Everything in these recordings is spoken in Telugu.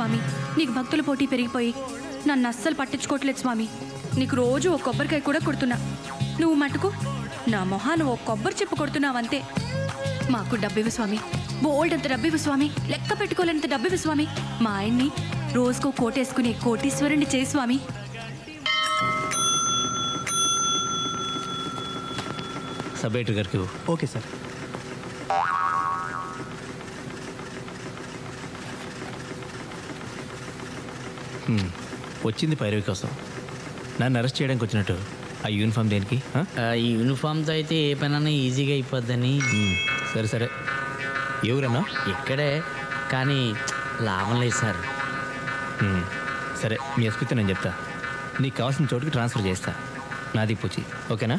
స్వామి, నీకు భక్తుల పోటీ పెరిగిపోయి నన్ను అస్సలు పట్టించుకోవట్లేదు స్వామి. నీకు రోజు ఒక కొబ్బరికాయ కూడా కొడుతున్నా, నువ్వు మటుకు నా మొహాను ఓ కొబ్బరి చెప్పు కొడుతున్నావంతే. మాకు డబ్బివ్వు స్వామి, బోల్డ్ అంత డబ్బివ్వు స్వామి, లెక్క పెట్టుకోలేనంత డబ్బివ్వు స్వామి. మా ఆయన్ని రోజుకో కోటేసుకునే కోటీశ్వరుణ్ణి చేయి స్వామి. సబ్ ఎడిటర్ గారికి. Okay sir. వచ్చింది పైరవి కోసం, నన్ను అరెస్ట్ చేయడానికి వచ్చినట్టు. ఆ యూనిఫామ్ దేనికి? ఈ యూనిఫామ్తో అయితే ఏ పనైనా ఈజీగా అయిపోద్దని. సరే సరే, ఎవరన్నా? ఇక్కడే, కానీ లాభం లేదు సార్. సరే, మీ ఎస్పీతో నేను చెప్తా, నీకు కావాల్సిన చోటుకి ట్రాన్స్ఫర్ చేస్తా. నాది పూచి, ఓకేనా?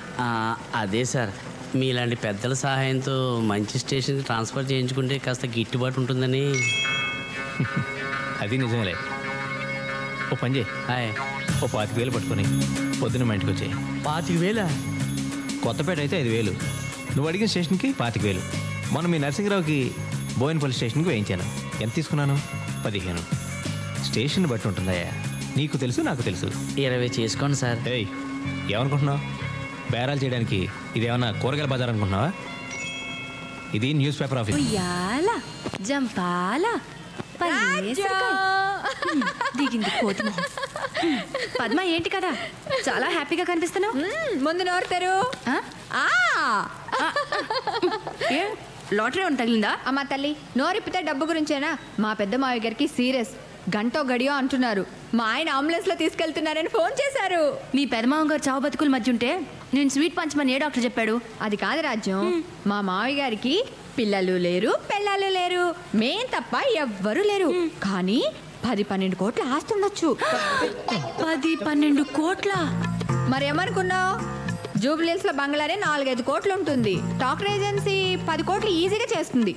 అదే సార్, మీలాంటి పెద్దల సహాయంతో మంచి స్టేషన్కి ట్రాన్స్ఫర్ చేయించుకుంటే కాస్త గిట్టుబాటు ఉంటుందని. అది నిజమేలే. ఓ పని చేయి, హాయ్, ఓ 25,000 పట్టుకొని పొద్దున్న మా ఇంటికి వచ్చాయి. 25,000? కొత్తపేట అయితే 5,000, నువ్వు అడిగిన స్టేషన్కి 25,000. మనం మీ నరసింహరావుకి బోయినపల్లి స్టేషన్కి వేయించాను. ఎంత తీసుకున్నాను? 15. స్టేషన్ బట్టి ఉంటుందయ్యా, నీకు తెలుసు నాకు తెలుసు. 20 చేసుకోండి సార్. ఏయ్, ఏమనుకుంటున్నావు? బేరాలు చేయడానికి ఇదేమన్నా కూరగాయల బజార్ అనుకుంటున్నావా? ఇది న్యూస్ పేపర్ ఆఫీస్. దిగింది కోతి మొహం. పద్మ, ఏంటి కదా చాలా హ్యాపీగా కనిపిస్తున్నావు? ముందు నోరుతారు. లాటరీ ఉంది తగిలిందా? అమ్మ తల్లి, నోరిప్పితే డబ్బు గురించేనా? మా పెద్ద మావయ్య గారికి సీరియస్, గంటో గడియో అంటున్నారు. మా ఆయన అంబులెన్స్ లో తీసుకెళ్తున్నారని ఫోన్ చేశారు. మీ పెదమావ గారు చావు బతుకుల మధ్య ఉంటే నేను స్వీట్ పంచమని ఏ డాక్టర్ చెప్పాడు? అది కాదు రాజ్యం, మా మావయ్య గారికి పిల్లలు లేరు, పెళ్ళాలు లేరు, మేం తప్ప ఎవ్వరూ లేరు. కానీ 10-12 కోట్ల ఆస్తి ఉండొచ్చు. 10-12 కోట్ల? మరేమనుకున్నావు? జూబ్లీహిల్స్ లో బంగ్లానే 4-5 కోట్లు ఉంటుంది. టాక్ ఏజెన్సీ 10 కోట్లు ఈజీగా చేస్తుంది.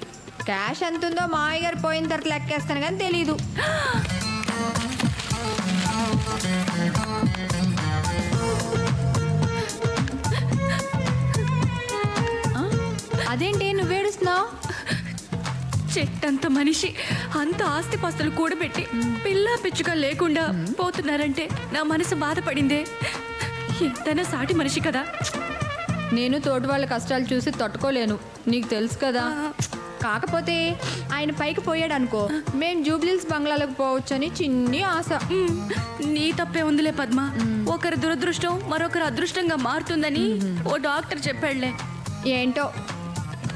క్యాష్ ఎంత ఉందో మావయ్య గారు పోయిన తర్వాత లెక్కేస్తాను కానీ తెలీదు. అదేంటి నువ్వేడుస్తున్నావు? చెట్టంత మనిషి అంత ఆస్తిపాస్తులు కూడబెట్టి పిల్ల పిచ్చుగా లేకుండా పోతున్నారంటే నా మనసు బాధపడిందే. ఎంతైనా సాటి మనిషి కదా. నేను తోటి వాళ్ళ కష్టాలు చూసి తట్టుకోలేను, నీకు తెలుసు కదా. కాకపోతే ఆయన పైకి పోయాడు అనుకో, మేము జూబ్లీహిల్స్ బంగ్లాలకు పోవచ్చని చిన్ని ఆశ. నీ తప్పే ఉందిలే పద్మ. ఒకరి దురదృష్టం మరొకరు అదృష్టంగా మారుతుందని ఓ డాక్టర్ చెప్పాడులే. ఏంటో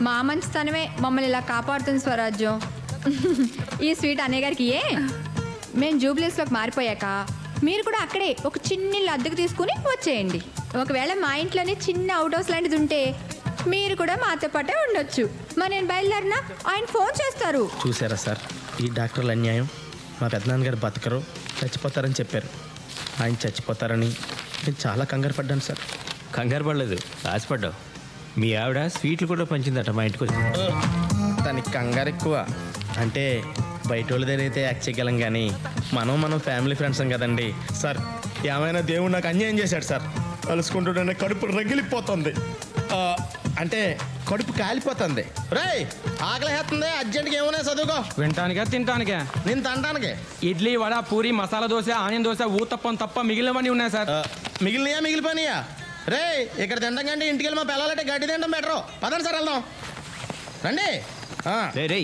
మా మంచితనమే మమ్మల్ని ఇలా కాపాడుతుంది స్వరాజ్యం. ఈ స్వీట్ అన్నయ్య గారికి మేము జూబ్లీహిల్స్లోకి మారిపోయాక మీరు కూడా అక్కడే ఒక చిన్న ఇల్లు అద్దెకు తీసుకుని వచ్చేయండి. ఒకవేళ మా ఇంట్లోనే చిన్న అవుట్ హౌస్ లాంటిది ఉంటే మీరు కూడా మాతో పాటే ఉండొచ్చు. మరి నేను బయలుదేరినా ఆయన ఫోన్ చేస్తారు. చూసారా సార్, ఈ డాక్టర్ల అన్యాయం. మా పెద్దనాన్నగారు బతకరు, చచ్చిపోతారని చెప్పారు. ఆయన చచ్చిపోతారని నేను చాలా కంగారు పడ్డాను సార్. కంగారు పడలేదు, ఆశపడ్డావు. మీ ఆవిడ స్వీట్లు కూడా పంచిందట మా ఇంటికి వచ్చి. దానికి కంగారు ఎక్కువ. అంటే బయట వాళ్ళదైతే యాక్ట్ చేయగలం, కానీ మనం ఫ్యామిలీ ఫ్రెండ్స్ కదండి సార్. ఏమైనా దేవుడు నాకు అన్యాయం చేశాడు సార్. కలుసుకుంటుంటే కడుపు రగిలిపోతుంది. అంటే కడుపు కాలిపోతుంది. రేయ్, ఆకలి వేస్తుంది, అర్జెంట్గా ఏమైనా చదువుకో. వింటానికా తింటానికా? నేను తినడానికి ఇడ్లీ, వడ, పూరి, మసాలా దోశ, ఆనియన్ దోశ, ఊతప్పం తప్ప మిగిలినవన్నీ ఉన్నాయి సార్. మిగిలినయా? మిగిలిపోయినాయా? రే, ఇక్కడ తినడం కంటే ఇంటికి వెళ్ళి మా పిల్లలంటే గడ్డి తినడం బెటరు. పదండి సార్, వెళ్దాం రండి. రే,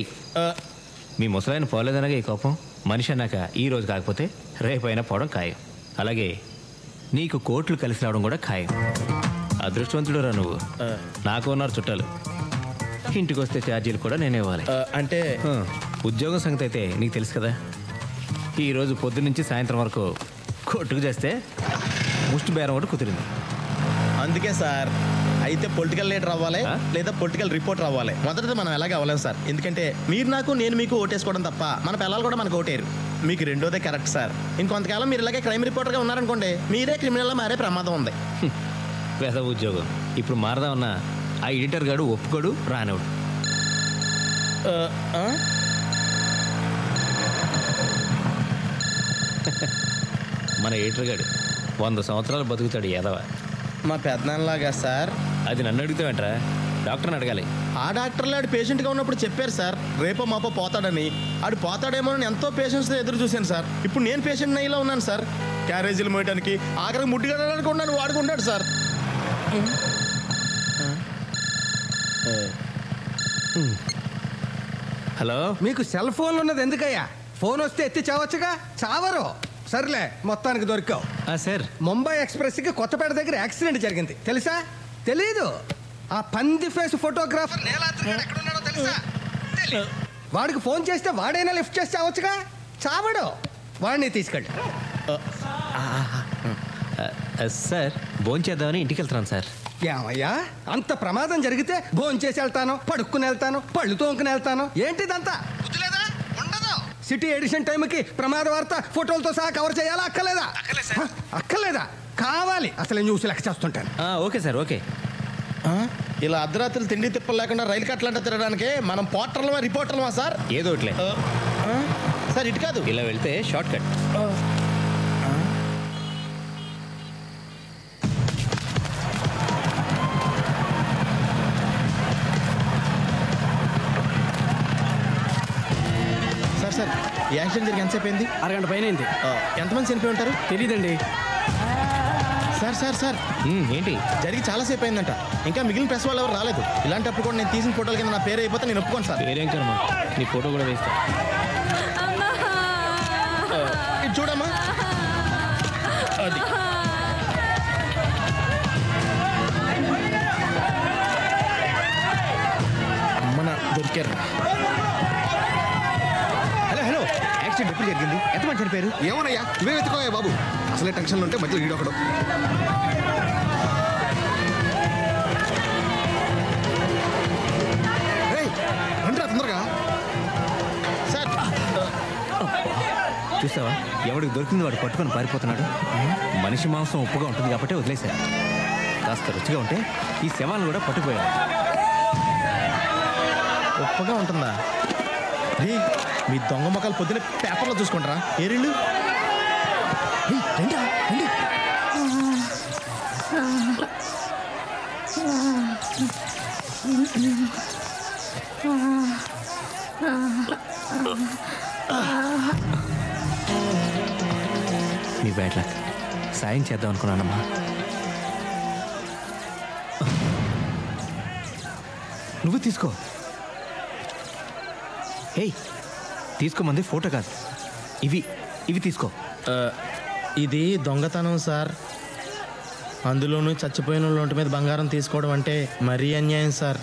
మీ ముసలాయన పోలేదనగా ఈ కోపం. మనిషి అన్నాక ఈ రోజు కాకపోతే రేపైనా పోవడం ఖాయం. అలాగే నీకు కోట్లు కలిసి రావడం కూడా ఖాయం. అదృష్టవంతుడు రా నువ్వు. నాకు ఉన్నారు చుట్టాలు, ఇంటికి వస్తే ఛార్జీలు కూడా నేనే ఇవ్వాలి. అంటే ఉద్యోగం సంగతి అయితే నీకు తెలుసు కదా. ఈరోజు పొద్దున్న నుంచి సాయంత్రం వరకు కొట్టుకు చేస్తే ముష్టి బేరం ఒకటి కుదిరింది. అందుకే సార్, అయితే పొలిటికల్ లీడర్ అవ్వాలి లేదా పొలిటికల్ రిపోర్టర్ అవ్వాలి. మొదటిది మనం ఎలాగ అవ్వలేం సార్. ఎందుకంటే మీరు నాకు, నేను మీకు ఓటేసుకోవడం తప్ప మన పిల్లలు కూడా మనకు ఓటేరు. మీకు రెండోదే కరెక్ట్ సార్. ఇంకొంతకాలం మీరు ఇలాగే క్రైమ్ రిపోర్టర్గా ఉన్నారనుకోండి, మీరే క్రిమినల్గా మారే ప్రమాదం ఉంది. పెద్ద ఉద్యోగం ఇప్పుడు మారదామన్నా ఆ ఎడిటర్ గాడు ఒప్పుకోడు, రానివాడు. మన ఎడిటర్ గాడు 100 సంవత్సరాలు బతుకుతాడు. ఏదవా మా పెద్దనాన్నలాగా సార్. అది నన్ను అడుగుతావేంట్రా? డాక్టర్ని అడగాలి. ఆ డాక్టర్లు ఆడు పేషెంట్గా ఉన్నప్పుడు చెప్పారు సార్, రేపో మాపో పోతాడని. ఆడు పోతాడేమో అని ఎంతో పేషెంట్స్తో ఎదురు చూశాను సార్. ఇప్పుడు నేను పేషెంట్ నయ్యిలో ఉన్నాను సార్. క్యారేజీలు మోయడానికి ఆఖరికి ముట్టిగడడానికి ఉన్నాను, వాడుకుంటాడు సార్. హలో, మీకు సెల్ ఫోన్ ఉన్నది ఎందుకయ్యా? ఫోన్ వస్తే ఎత్తి చావచ్చుగా. చావరు. సర్లే, మొత్తానికి దొరికావు. సార్, ముంబై ఎక్స్ప్రెస్కి కొత్తపేట దగ్గర యాక్సిడెంట్ జరిగింది, తెలుసా? తెలీదు. ఆ పంది ఫేస్ ఫోటోగ్రాఫర్ నీలాద్రి గారు ఎక్కడున్నాడో తెలుసా? తెలీదు. వాడికి ఫోన్ చేస్తే వాడైనా లిఫ్ట్ చేసి చావచ్చుగా. చావడు. వాడిని తీసుకెళ్ళి. సార్ భోంచేద్దామని ఇంటికి వెళ్తున్నాను సార్. ఏమయ్యా, అంత ప్రమాదం జరిగితే భోంచేసి వెళ్తాను, పడుక్కుని వెళ్తాను, పళ్ళు తోముకుని వెళ్తాను, ఏంటిదంతా? బుద్ధిలేదా? ఉండదు. సిటీ ఎడిషన్ టైంకి ప్రమాద వార్త ఫోటోలతో సహా కవర్ చేయాలా? అక్కర్లేదా? అక్కర్లేదా? కావాలి. అసలు న్యూస్ లెక్క చేస్తుంటాను. Okay sir, okay. ఇలా అర్ధరాత్రులు తిండి తిప్పలు లేకుండా రైలు కట్టలంట తిరగడానికి మనం పోర్టర్లమా రిపోర్టర్లమా సార్? ఏదో ఒకట్లే. సార్ ఇటు కాదు, ఇలా వెళ్తే షార్ట్ కట్. సార్ సార్ ఈ యాక్సిడెంట్ జరిగి ఎంతసేపు అయింది? అరగంట పైన అయింది. ఎంతమంది చనిపోయి ఉంటారు? తెలీదండి. సార్ సార్ సార్ ఏంటి? జరిగి చాలాసేపు అయిందంట. ఇంకా మిగిలిన ప్రెస్ వాళ్ళు ఎవరు రాలేదు. ఇలాంటప్పుడు కూడా నేను తీసిన ఫోటోల కింద నా పేరు అయిపోతే నేను ఒప్పుకోను సార్. పేరేం కర్మ, నీ ఫోటో కూడా వేస్తా. ఇది చూడమ్మా. అది అమ్మన దొరికారు. హలో, యాక్సిడెంట్ ఎప్పుడు జరిగింది? ఎంతమంది చనిపోయారు? ఏమోనయ్యా, ఇవే వెతుకోయా బాబు. అసలే టెన్షన్లు ఉంటే మధ్యలో ఈడొకడు. రండిరా తొందరగా. సార్ చూసావా, ఎవడికి దొరికింది వాడు పట్టుకొని పారిపోతున్నాడు. మనిషి మాంసం ఉప్పుగా ఉంటుంది కాబట్టి వదిలేశారు. కాస్త రుచిగా ఉంటే ఈ శవాలను కూడా పట్టుకుపోయారు. ఉప్పగా ఉంటుందా? రే, మీ దొంగ మొక్కలు పొద్దున పేపర్లో చూసుకుంటారా? ఏరిళ్ళు రండి రండి. నీ బ్యాడ్ లక్. సాయం చేద్దాం అనుకున్నానమ్మా. నువ్వు తీసుకో. ఏయ్, తీసుకోమంది ఫోటో కాదు, ఇవి ఇవి తీసుకో. ఇది దొంగతనం సార్. అందులోనూ చచ్చిపోయిన ఒంటి మీద బంగారం తీసుకోవడం అంటే మరీ అన్యాయం సార్.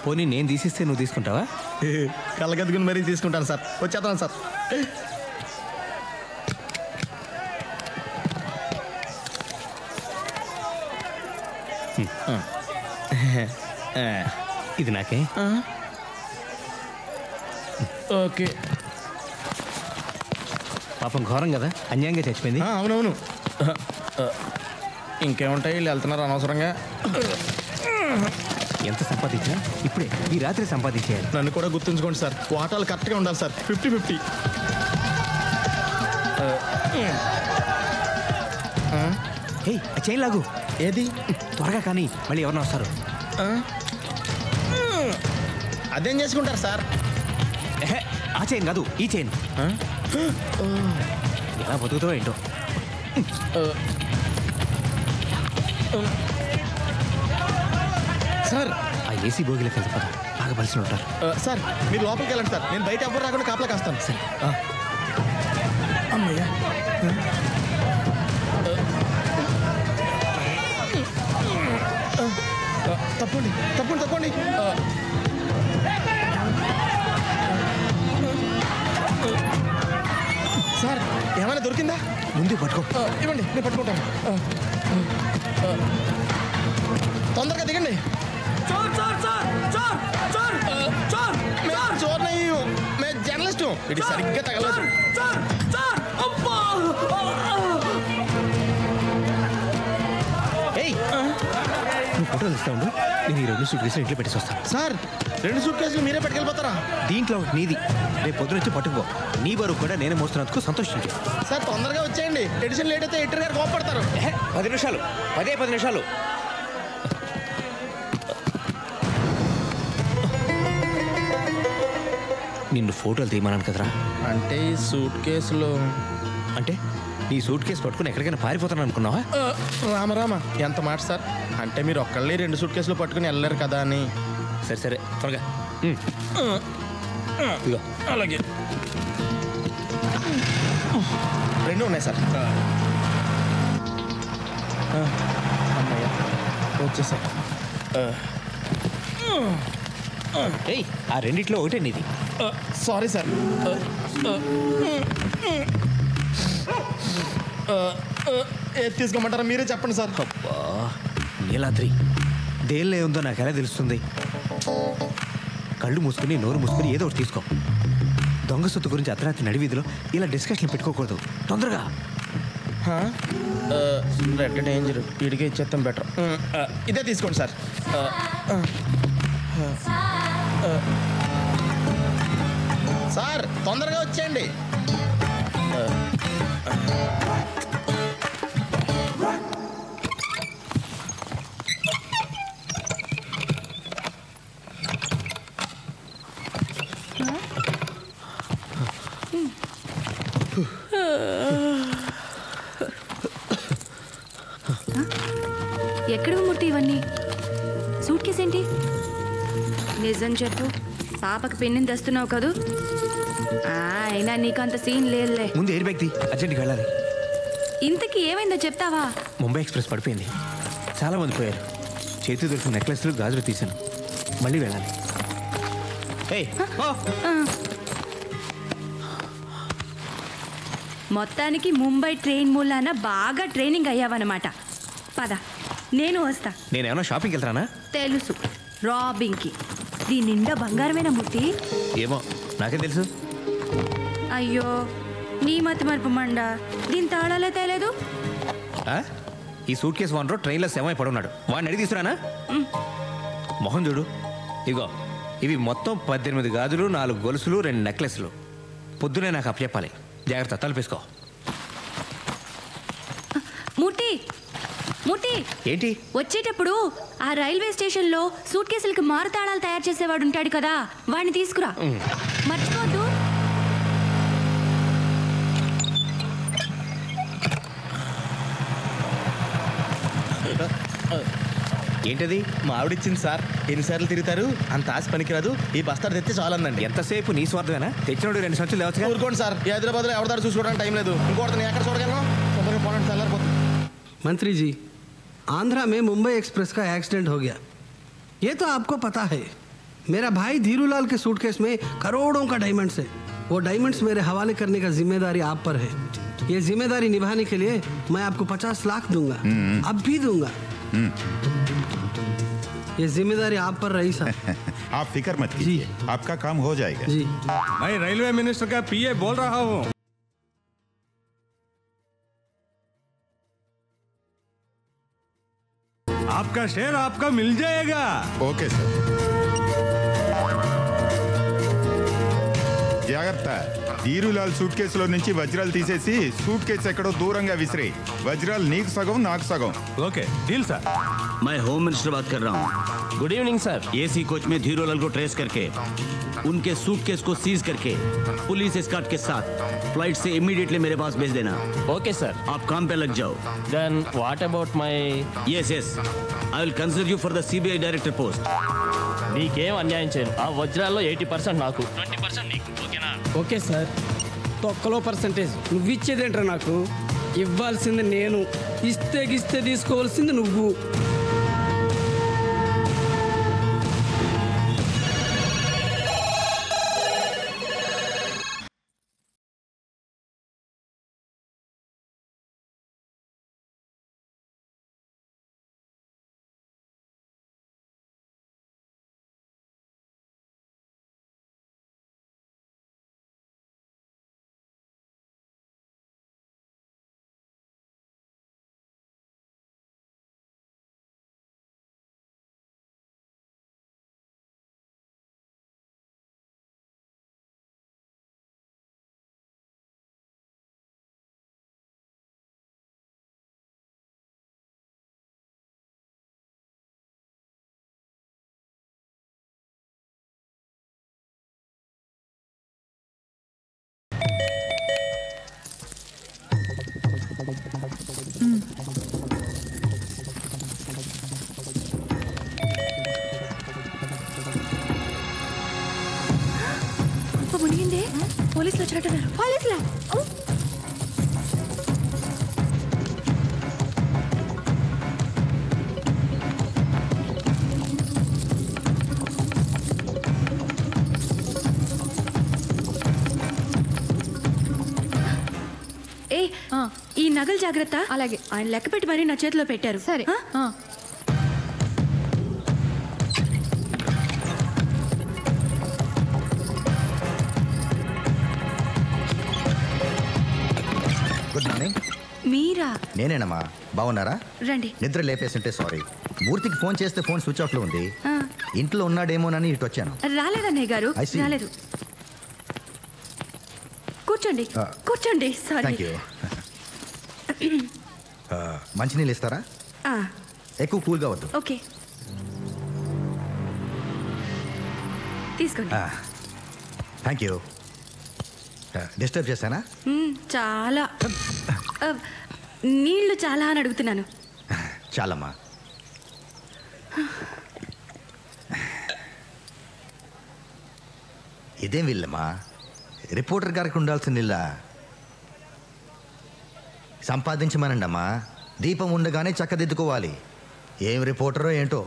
పోనీ నేను తీసిస్తే నువ్వు తీసుకుంటావా? కళ్ళగద్దుకుని మరీ తీసుకుంటాను సార్. వచ్చేస్తాను సార్. ఇది నాకే. ఓకే. పాపం ఘోరం కదా, అన్యాయంగా చచ్చిపోయింది. అవునవును. ఇంకేముంటాయి, వీళ్ళు వెళ్తున్నారు అనవసరంగా. ఎంత సంపాదించినా ఇప్పుడే ఈ రాత్రి సంపాదించేయాలి. నన్ను కూడా గుర్తుంచుకోండి సార్. వాటాలు కరెక్ట్గా ఉండాలి సార్. 50-50. ఏయ్, ఆ చైన్ లాగు. ఏది? త్వరగా కానీ మళ్ళీ ఎవరన్నా వస్తారు. అదేం చేసుకుంటారు సార్? ఆ చైన్ కాదు, ఈ చైన్. ఎలా బతుకుతావో ఏంటో. సార్ ఆ ఏసీ బోగిలోకి వెళ్ళిపోతా, బాగా బలిసి ఉంటారు. సార్ మీరు లోపలికి వెళ్ళండి సార్. నేను బయట ఎవరు రాకుండా కాపలా కాస్తాను. సరే. అమ్మయ్యా. తప్పండి తప్పండి తప్పండి. సార్ ఏమైనా దొరికిందా? ముందే పట్టుకో. ఇవ్వండి, నేను పట్టుకుంటాను. తొందరగా దిగండి. చోర్ మేము జర్నలిస్ట్. ఇది సరిగ్గా తగలదు. ఏయ్, నువ్వు ఫోటోలు ఇస్తా ఉండు, నేను ఈ 2 సూట్ కేసులు ఇంట్లో పెట్టేసి వస్తాను. సార్ 2 సూట్ కేసులు మీరే పట్టుకెళ్ళిపోతారా? దీంట్లో ఒకటి నీది, రేపు పొద్దున వచ్చి పట్టుకో. నీ బరువు కూడా నేను మోస్తున్నందుకు సంతోషించు. సార్ తొందరగా వచ్చేయండి. ఎడిషన్ లేట్ అయితే ఎడిటర్ గారు కోపడతారు. 10 నిమిషాలు, 10 నిమిషాలు. నిన్ను ఫోటోలు తీయమన్నాను కదరా. అంటే ఈ సూట్ కేసులో అంటే నీ సూట్ కేసు పట్టుకుని ఎక్కడికైనా పారిపోతాను అనుకున్నావా? రామరామ ఎంత మాట సార్. అంటే మీరు ఒక్కళ్ళే 2 సూట్ కేసులు పట్టుకుని వెళ్ళలేరు కదా అని. సరే సరే త్వరగా. ఇదిగో. అలాగే 2 ఉన్నాయి సార్. అమ్మయ్య వచ్చేసా. ఏయ్, ఆ రెండిట్లో ఒకటే నీది. Sorry sir. ఏది తీసుకోమంటారా మీరే చెప్పండి సార్. అబ్బా నీలాద్రి, దేనిలో ఉందో నాకు ఎలా తెలుస్తుంది? కళ్ళు మూసుకుని నోరు మూసుకుని ఏదో ఒకటి తీసుకో. దొంగ సొత్తు గురించి అర్ధరాత్రి నడివీధిలో ఇలా డిస్కషన్ పెట్టుకోకూడదు. తొందరగా. రెడ్ డేంజర్, వీడికి ఇచ్చేస్తాం బెటర్. ఇదే తీసుకోండి సార్. సార్ తొందరగా వచ్చేయండి. ఎక్కడ మూర్తి ఇవన్నీ? సూట్ కేసు ఏంటి? నిజం చెప్పు, పాపకి పెన్నిని తెస్తున్నావు కదూ? అయినా నీకంత సీన్ లేదులే. ముందు ఎయిర్ బ్యాగ్ తీ, అర్జెంట్గా వెళ్ళాలి. ఇంతకీ ఏమైందో చెప్తావా? ముంబై ఎక్స్ప్రెస్ పడిపోయింది, చాలా మంది పోయారు. చేతి దొరికిన నెక్లెస్లు గాజులు తీశాను. మళ్ళీ వెళ్ళాలి. మొత్తానికి ముంబై ట్రైన్ మూలాన బాగా ట్రైనింగ్ అయ్యావన్నమాట. పద, నేను వస్తా. నేనేమన్నా షాపింగ్కి వెళ్తానా? తెలుసు, రాబింగ్కి. దీని నిండా బంగారమేనా మూర్తి? ఏమో, నాకేం తెలుసు. అయ్యో, నీ మతి మరుపు మండ. దీని తాళాలే తేలేదు. ఈ సూట్ కేసు ఓనరు ట్రైన్లో శవమై పడున్నాడు. వాడిని అడిగి తీసుకురానా? మొహం చూడు. ఇగో, ఇవి మొత్తం 18 గాజులు, 4 గొలుసులు, 2 నెక్లెస్లు. పొద్దునే నాకు అప్పచెప్పాలి. జాగ్రత్త, తలపేసుకో. మూర్తి, మూర్తి, ఏంటి? వచ్చేటప్పుడు ఆ రైల్వే స్టేషన్లో సూట్ కేసులకి మారు తాళాలు తయారు చేసేవాడు ఉంటాడు కదా, వాడిని తీసుకురా. మర్చిపోద్దు. ఏంటది? మా ఆవిడిచ్చింది సార్. ఎన్నిసార్లు తిరుగుతారు? అంత ఆశ పనికిరాదు. ఈ బస్తాడు తెస్తే చాలందండి. ఎంతసేపు నీ స్వార్థమేనా? తెచ్చినోడు 2 సంచులు తేవచ్చుగా. ఊరుకోండి సార్. ఈ హైదరాబాద్లో ఎవరిదారు చూసుకోవడానికి టైం లేదు. ఇంకోటి నేను ఎక్కడ చూడగలను? తొందరగా పోనండి, చల్లారిపోతుంది. मंत्री जी, आंध्रा में मुंबई एक्सप्रेस का एक्सीडेंट हो गया, ये तो आपको पता है। मेरा भाई धीरूलाल के सूटकेस में करोड़ों का डायमंड्स है। वो डायमंड्स मेरे हवाले करने का जिम्मेदारी आप पर है। ये जिम्मेदारी निभाने के लिए मैं आपको 50 लाख दूंगा, अब भी दूंगा। ये जिम्मेदारी आप पर रही साहब। आप फिक्र मत कीजिए, आपका काम हो जाएगा। जी, मैं रेलवे मिनिस्टर का पीए बोल रहा हूँ। आपका शेयर आपका मिल जाएगा। Okay sir. జాగ్రత్త. ధీరులాల్ సూట్ కేసులో నుంచి వజ్రాలు తీసేసి సూట్ కేసు ఎక్కడో దూరంగా విసిరే. వజ్రాలు నీకు సగం, నాకు సగం. Okay, deal sir. मैं होम मिनिस्टर बात कर रहा हूँ। Good evening sir. AC coach में धीरूलाल को ट्रेस करके उनके सूटकेस को सीज करके पुलिस एस्कॉर्ट के साथ फ्लाइट से इमीडिएटली मेरे पास भेज देना। Okay sir. आप काम पे लग जाओ। Then what about my? Yes yes, I will consider you for the CBI director post. నీకేం అన్యాయం చేయను. ఆ వజ్రాల్లో 80% నాకు, 20% నీకు. ఓకేనా? Okay sir. తొక్కలో పర్సంటేజ్ నువ్వు ఇచ్చేదేంట్రా? నాకు ఇవ్వాల్సింది నేను, ఇస్తే తీసుకోవాల్సింది నువ్వు. మునిగిందే పోలీసులు వచ్చినట్టున్నారు. పోలీసులా? ఏ ఈ నగలు జాగ్రత్త. అలాగే. ఆయన లెక్క పెట్టి మరీ నా చేతిలో పెట్టారు. సరే. Good morning. మీరా? నేనేనమ్మా. బాగున్నారా? రండి. నిద్ర లేపేస్తుంటే సారీ. మూర్తికి ఫోన్ చేస్తే ఫోన్ స్విచ్ ఆఫ్ లో ఉంది. ఇంట్లో ఉన్నాడేమోనని ఇటు వచ్చాను. రాలేదన్నయ్య గారు, I see. రాలేదు. కూర్చోండి కూర్చోండి. సారీ. Thank you. మంచినీళ్ళు ఇస్తారా? ఎక్కువ కూల్గా వద్దు. ఓకే తీసుకోండి. Thank you. డిస్టర్బ్ చేశానా? చాలా నీళ్లు చాలా అని అడుగుతున్నాను. చాలమ్మా. ఇదేం వీళ్ళమ్మా, రిపోర్టర్ గారికి ఉండాల్సిన ఇల్లా? సంపాదించమనండమ్మా. దీపం ఉండగానే చక్కదిద్దుకోవాలి. ఏం రిపోర్టరో ఏంటో.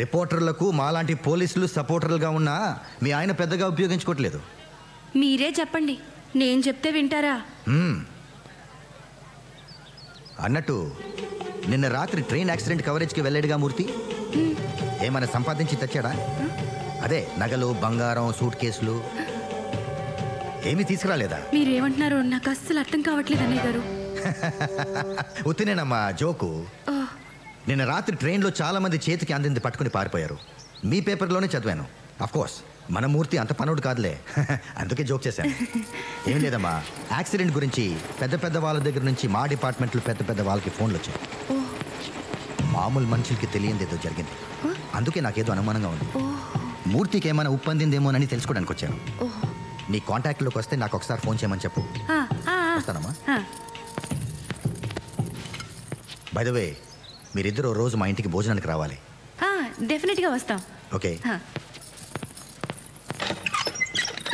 రిపోర్టర్లకు మాలాంటి పోలీసులు సపోర్టర్లుగా ఉన్నా మీ ఆయన పెద్దగా ఉపయోగించుకోవట్లేదు. మీరే చెప్పండి, నేను చెప్తే వింటారా? అన్నట్టు నిన్న రాత్రి ట్రైన్ యాక్సిడెంట్ కవరేజ్కి వెళ్ళాడుగా మూర్తి. ఏమైనా సంపాదించి తెచ్చాడా? అదే నగలు, బంగారం, సూట్ కేసులు ఏమీ తీసుకురాలేదా? మీరేమంటున్నారో నాకు అస్సలు అర్థం కావట్లేదు అన్నయ్య గారు. ఉత్తినేనమ్మా, జోకు. నిన్న రాత్రి ట్రైన్లో చాలా మంది చేతికి అందింది పట్టుకుని పారిపోయారు. మీ పేపర్లోనే చదివాను. అఫ్కోర్స్ మన మూర్తి అంత పనుడు కాదులే, అందుకే జోక్ చేశాను. ఏం లేదమ్మా, యాక్సిడెంట్ గురించి పెద్ద పెద్ద వాళ్ళ దగ్గర నుంచి మా డిపార్ట్మెంట్లో పెద్ద పెద్ద వాళ్ళకి ఫోన్లు వచ్చాయి. మామూలు మనుషులకి తెలియంది ఏదో జరిగింది. అందుకే నాకేదో అనుమానంగా ఉంది. మూర్తికి ఏమైనా ఉప్పందిందేమోనని తెలుసుకోవడానికి వచ్చాను. నీ కాంటాక్ట్లోకి వస్తే నాకు ఒకసారి ఫోన్ చేయమని చెప్పు. వస్తానమ్మా. బై ద వే, మీరిద్దరూ రోజు మా ఇంటికి భోజనానికి రావాలి. డెఫినెట్గా వస్తాం. ఓకే.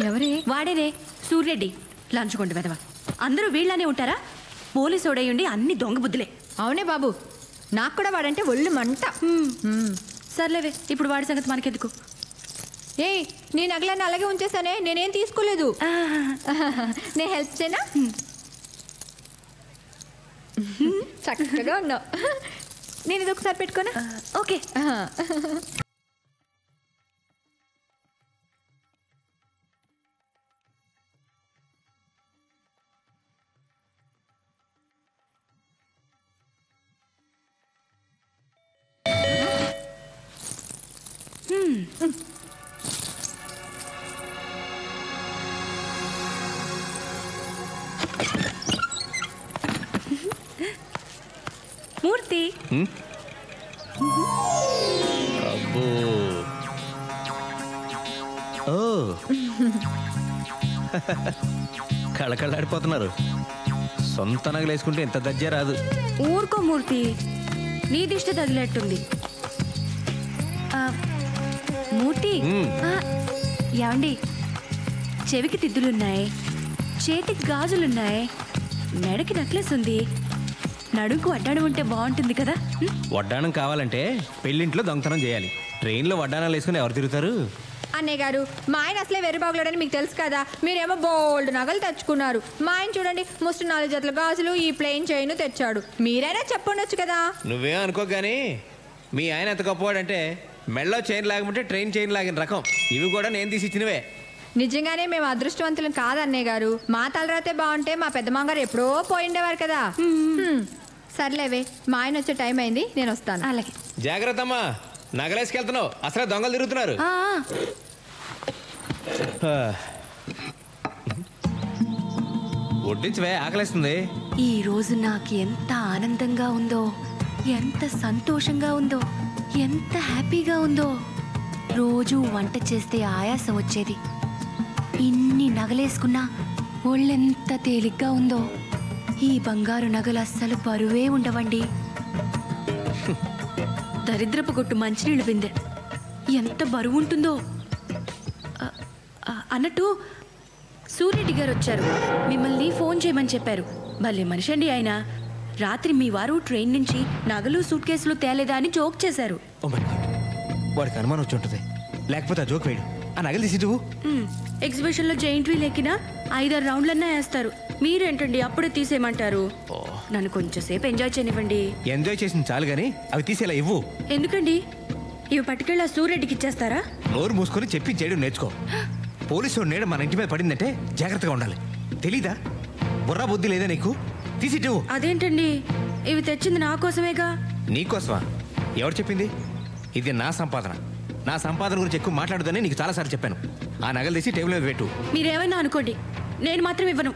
ఎవరే? వాడేరే, సూర్యరెడ్డి. లంచ్ కొండ వెదవా. అందరూ వీళ్ళనే ఉంటారా? పోలీసు ఓడయ్యుండి అన్ని దొంగ బుద్ధులే. అవునే బాబు, నాకు కూడా వాడంటే ఒళ్ళు మంట. సర్లేవే, ఇప్పుడు వాడి సంగతి మనకెందుకు. ఏ నీ నగలన్నీ అలాగే ఉంచేసానే, నేనేం తీసుకోలేదు. నేను హెల్ప్ చేయనా? చక్కగా ఉన్నావు. నేను ఇది ఒకసారి పెట్టుకోనా? ఓకే. మూర్తి. అబ్బో, ఓ కళకళలాడిపోతున్నారు. సొంత నగలు వేసుకుంటే ఎంత దజ్జా రాదు. ఊరుకో మూర్తి, నీ దిష్టి తగిలేట్టుంది. మూర్తి, ఏమండి, చెవికి తిద్దులున్నాయి, చేతికి గాజులున్నాయి, మెడకి నెక్లెస్ ఉంది, నడుకు వడ్డాణం ఉంటే బాగుంటుంది కదా. వడ్డాణం కావాలంటే పెళ్ళింట్లో దొంగతనం చేయాలి. ట్రైన్లో వడ్డాణాలు వేసుకుని ఎవరు తిరుగుతారు? అన్నయ్య గారు, మా ఆయన అసలే వెర్రిబాగులాడని మీకు తెలుసు కదా. మీరేమో బోల్డ్ నగలు తెచ్చుకున్నారు. మా ఆయన చూడండి, ముస్టు 4 జతల గాజులు, ఈ ప్లెయిన్ చైన్ తెచ్చాడు. మీరైనా చెప్పండొచ్చు కదా. నువ్వేం అనుకో కానీ మీ ఆయన ఎంత గొప్పవాడంటే మెళ్ళో చైన్ లాగమంటే ట్రైన్ చైన్ లాగిన రకం. ఇవి కూడా నేను తీసి ఇచ్చినవే. నిజంగానే మేము అదృష్టవంతులం కాదు అన్నయ్య గారు. మా తలరాతే బాగుంటే మా పెద్ద మామగారు ఎప్పుడో పోయిండేవారు కదా. సర్లేవే, మా ఆయన వచ్చే టైం అయింది, నేను వస్తాను. అలాగే. జాగ్రత్త అమ్మా, నగలేసుకెళ్తున్నావు, అసలు దొంగలు తిరుగుతున్నారు. వడ్డించవే, ఆకలేస్తుంది. ఈ రోజు నాకు ఎంత ఆనందంగా ఉందో, ఎంత సంతోషంగా ఉందో, ఎంత హ్యాపీగా ఉందో. రోజు వంట చేస్తే ఆయాసం వచ్చేది. ఇన్ని నగలేసుకున్నా ఒళ్ళెంత తేలిగ్గా ఉందో. ఈ బంగారు నగలు అస్సలు బరువే ఉండవండి. దరిద్రపు కొట్టు మంచినీళ్ళు బిందె ఎంత బరువు ఉంటుందో. అన్నట్టు సూర్యరెడ్డి గారు వచ్చారు, మిమ్మల్ని ఫోన్ చేయమని చెప్పారు. భలే మనిషి అండి ఆయన. రాత్రి మీ వారు ట్రైన్ నుంచి నగలు సూట్ కేసులు తేలేదా అని జోక్ చేశారు. వాడికి అనుమానం వచ్చి ఉంటుంది, లేకపోతే ఆ జోక్ వేయడు. ఆ నగలు తీసి నువ్వు ఎగ్జిబిషన్ లో జైంట్ వీల్ ఎక్కినా 5-6 రౌండ్లన్నా వేస్తారు. మీరేంటండి అప్పుడే తీసేయమంటారు? నన్ను కొంచెంసేపు ఎంజాయ్ చేయనివ్వండి. ఎంజాయ్ చేసింది చాలు గానీ అవి తీసేలా ఇవ్వు. ఎందుకండి? ఇవి పట్టుకెళ్ళి ఆ సూర్యరెడ్డికి ఇచ్చేస్తారా? నోరు మూసుకొని చెప్పి చేయడం నేర్చుకో. పోలీసు నీడ మన ఇంటి మీద పడిందంటే జాగ్రత్తగా ఉండాలి. తెలీదా? బుర్రా బుద్ధి లేదా నీకు? తీసిట్టు. అదేంటండి, ఇవి తెచ్చింది నా కోసమేగా. నీకోసమా? ఎవరు చెప్పింది? ఇది నా సంపాదన. నా సంపాదన గురించి ఎక్కువ మాట్లాడదని నీకు చాలాసార్లు చెప్పాను. ఆ నగలు తీసి టేబుల్ మీద పెట్టు. మీరేమైనా అనుకోండి, నేను మాత్రం ఇవ్వను.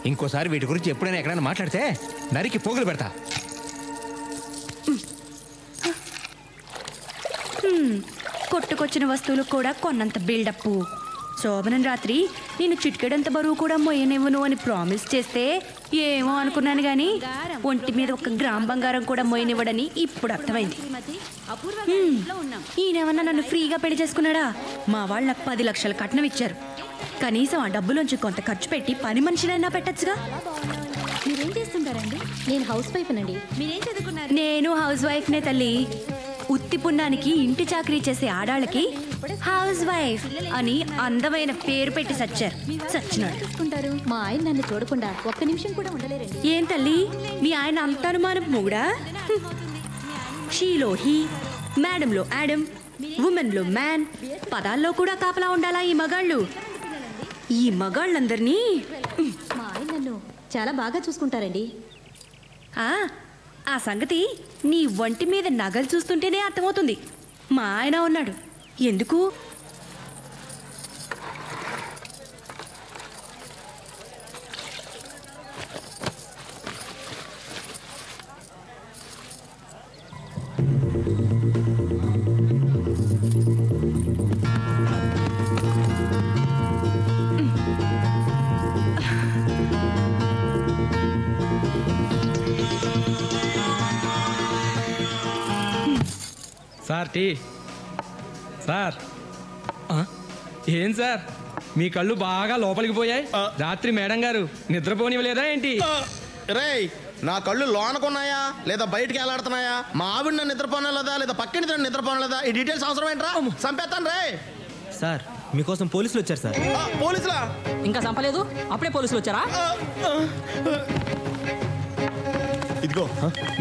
ఇంకోసారి వీటి గురించి ఎప్పుడైనా ఎక్కడైనా మాట్లాడితే నరికి పోగులు పెడతా. కొట్టుకొచ్చిన వస్తువులు కూడా కొన్నంత బిల్డప్. శోభనం రాత్రి నేను చిటికెడంత బరువు కూడా మొయ్యనివ్వను అని ప్రామిస్ చేస్తే ఏమో అనుకున్నాను గాని ఒంటి మీద 1 గ్రామ్ బంగారం కూడా మొయ్యనివ్వడని ఇప్పుడు అర్థమైంది. ఈయనేమన్నా నన్ను ఫ్రీగా పెళ్లి చేసుకున్నాడా? మా వాళ్ళు నాకు 10 లక్షల కట్నం ఇచ్చారు. కనీసం ఆ డబ్బులోంచి కొంత ఖర్చు పెట్టి పని మనిషినైనా పెట్టచ్చుగా. మీరేం చేస్తుంటారండి? నేను హౌస్ వైఫ్ నండి. మీరేం చదువుకున్నారు? నేను హౌస్ వైఫ్నే తల్లి. ఉత్తి పుణ్యానికి ఇంటి చాకరీ చేసే ఆడాళ్ళకి హౌస్ వైఫ్ అని అందమైన పేరు పెట్టి సచ్చినాడు. మా ఆయన నన్ను చూడకుండా 1 నిమిషం కూడా ఉండలేరండి. ఏం తల్లి, మీ ఆయన అంత అనుమానం మూడా? షీలో హీ, మేడంలో యాడమ్, ఉమెన్లో మ్యాన్, పదాల్లో కూడా కాపలా ఉండాలా ఈ మగాళ్ళు? ఈ మగాళ్ళందరినీ మా ఆయన నన్ను చాలా బాగా చూసుకుంటారండి. ఆ సంగతి నీ ఒంటి మీద నగలు చూస్తుంటేనే అర్థమవుతుంది. మా ఆయన ఉన్నాడు. ఎందుకు? Sir tea. సార్ ఏం సార్ మీ కళ్ళు బాగా లోపలికి పోయాయి? రాత్రి మేడం గారు నిద్రపోనివ్వలేదా ఏంటి? రేయ్, నా కళ్ళు లోనకున్నాయా లేదా బయటికి ఎలాడుతున్నాయా? మా ఆవిడ నన్ను నిద్రపోనలేదా లేదా పక్కన నిద్రపోనలేదా? ఈ డీటెయిల్స్ అవసరం ఏంట్రా? చంపేస్తాను రే. సార్ మీకోసం పోలీసులు వచ్చారు సార్. పోలీసులా? ఇంకా చంపలేదు, అప్పుడే పోలీసులు వచ్చారా? ఇదిగో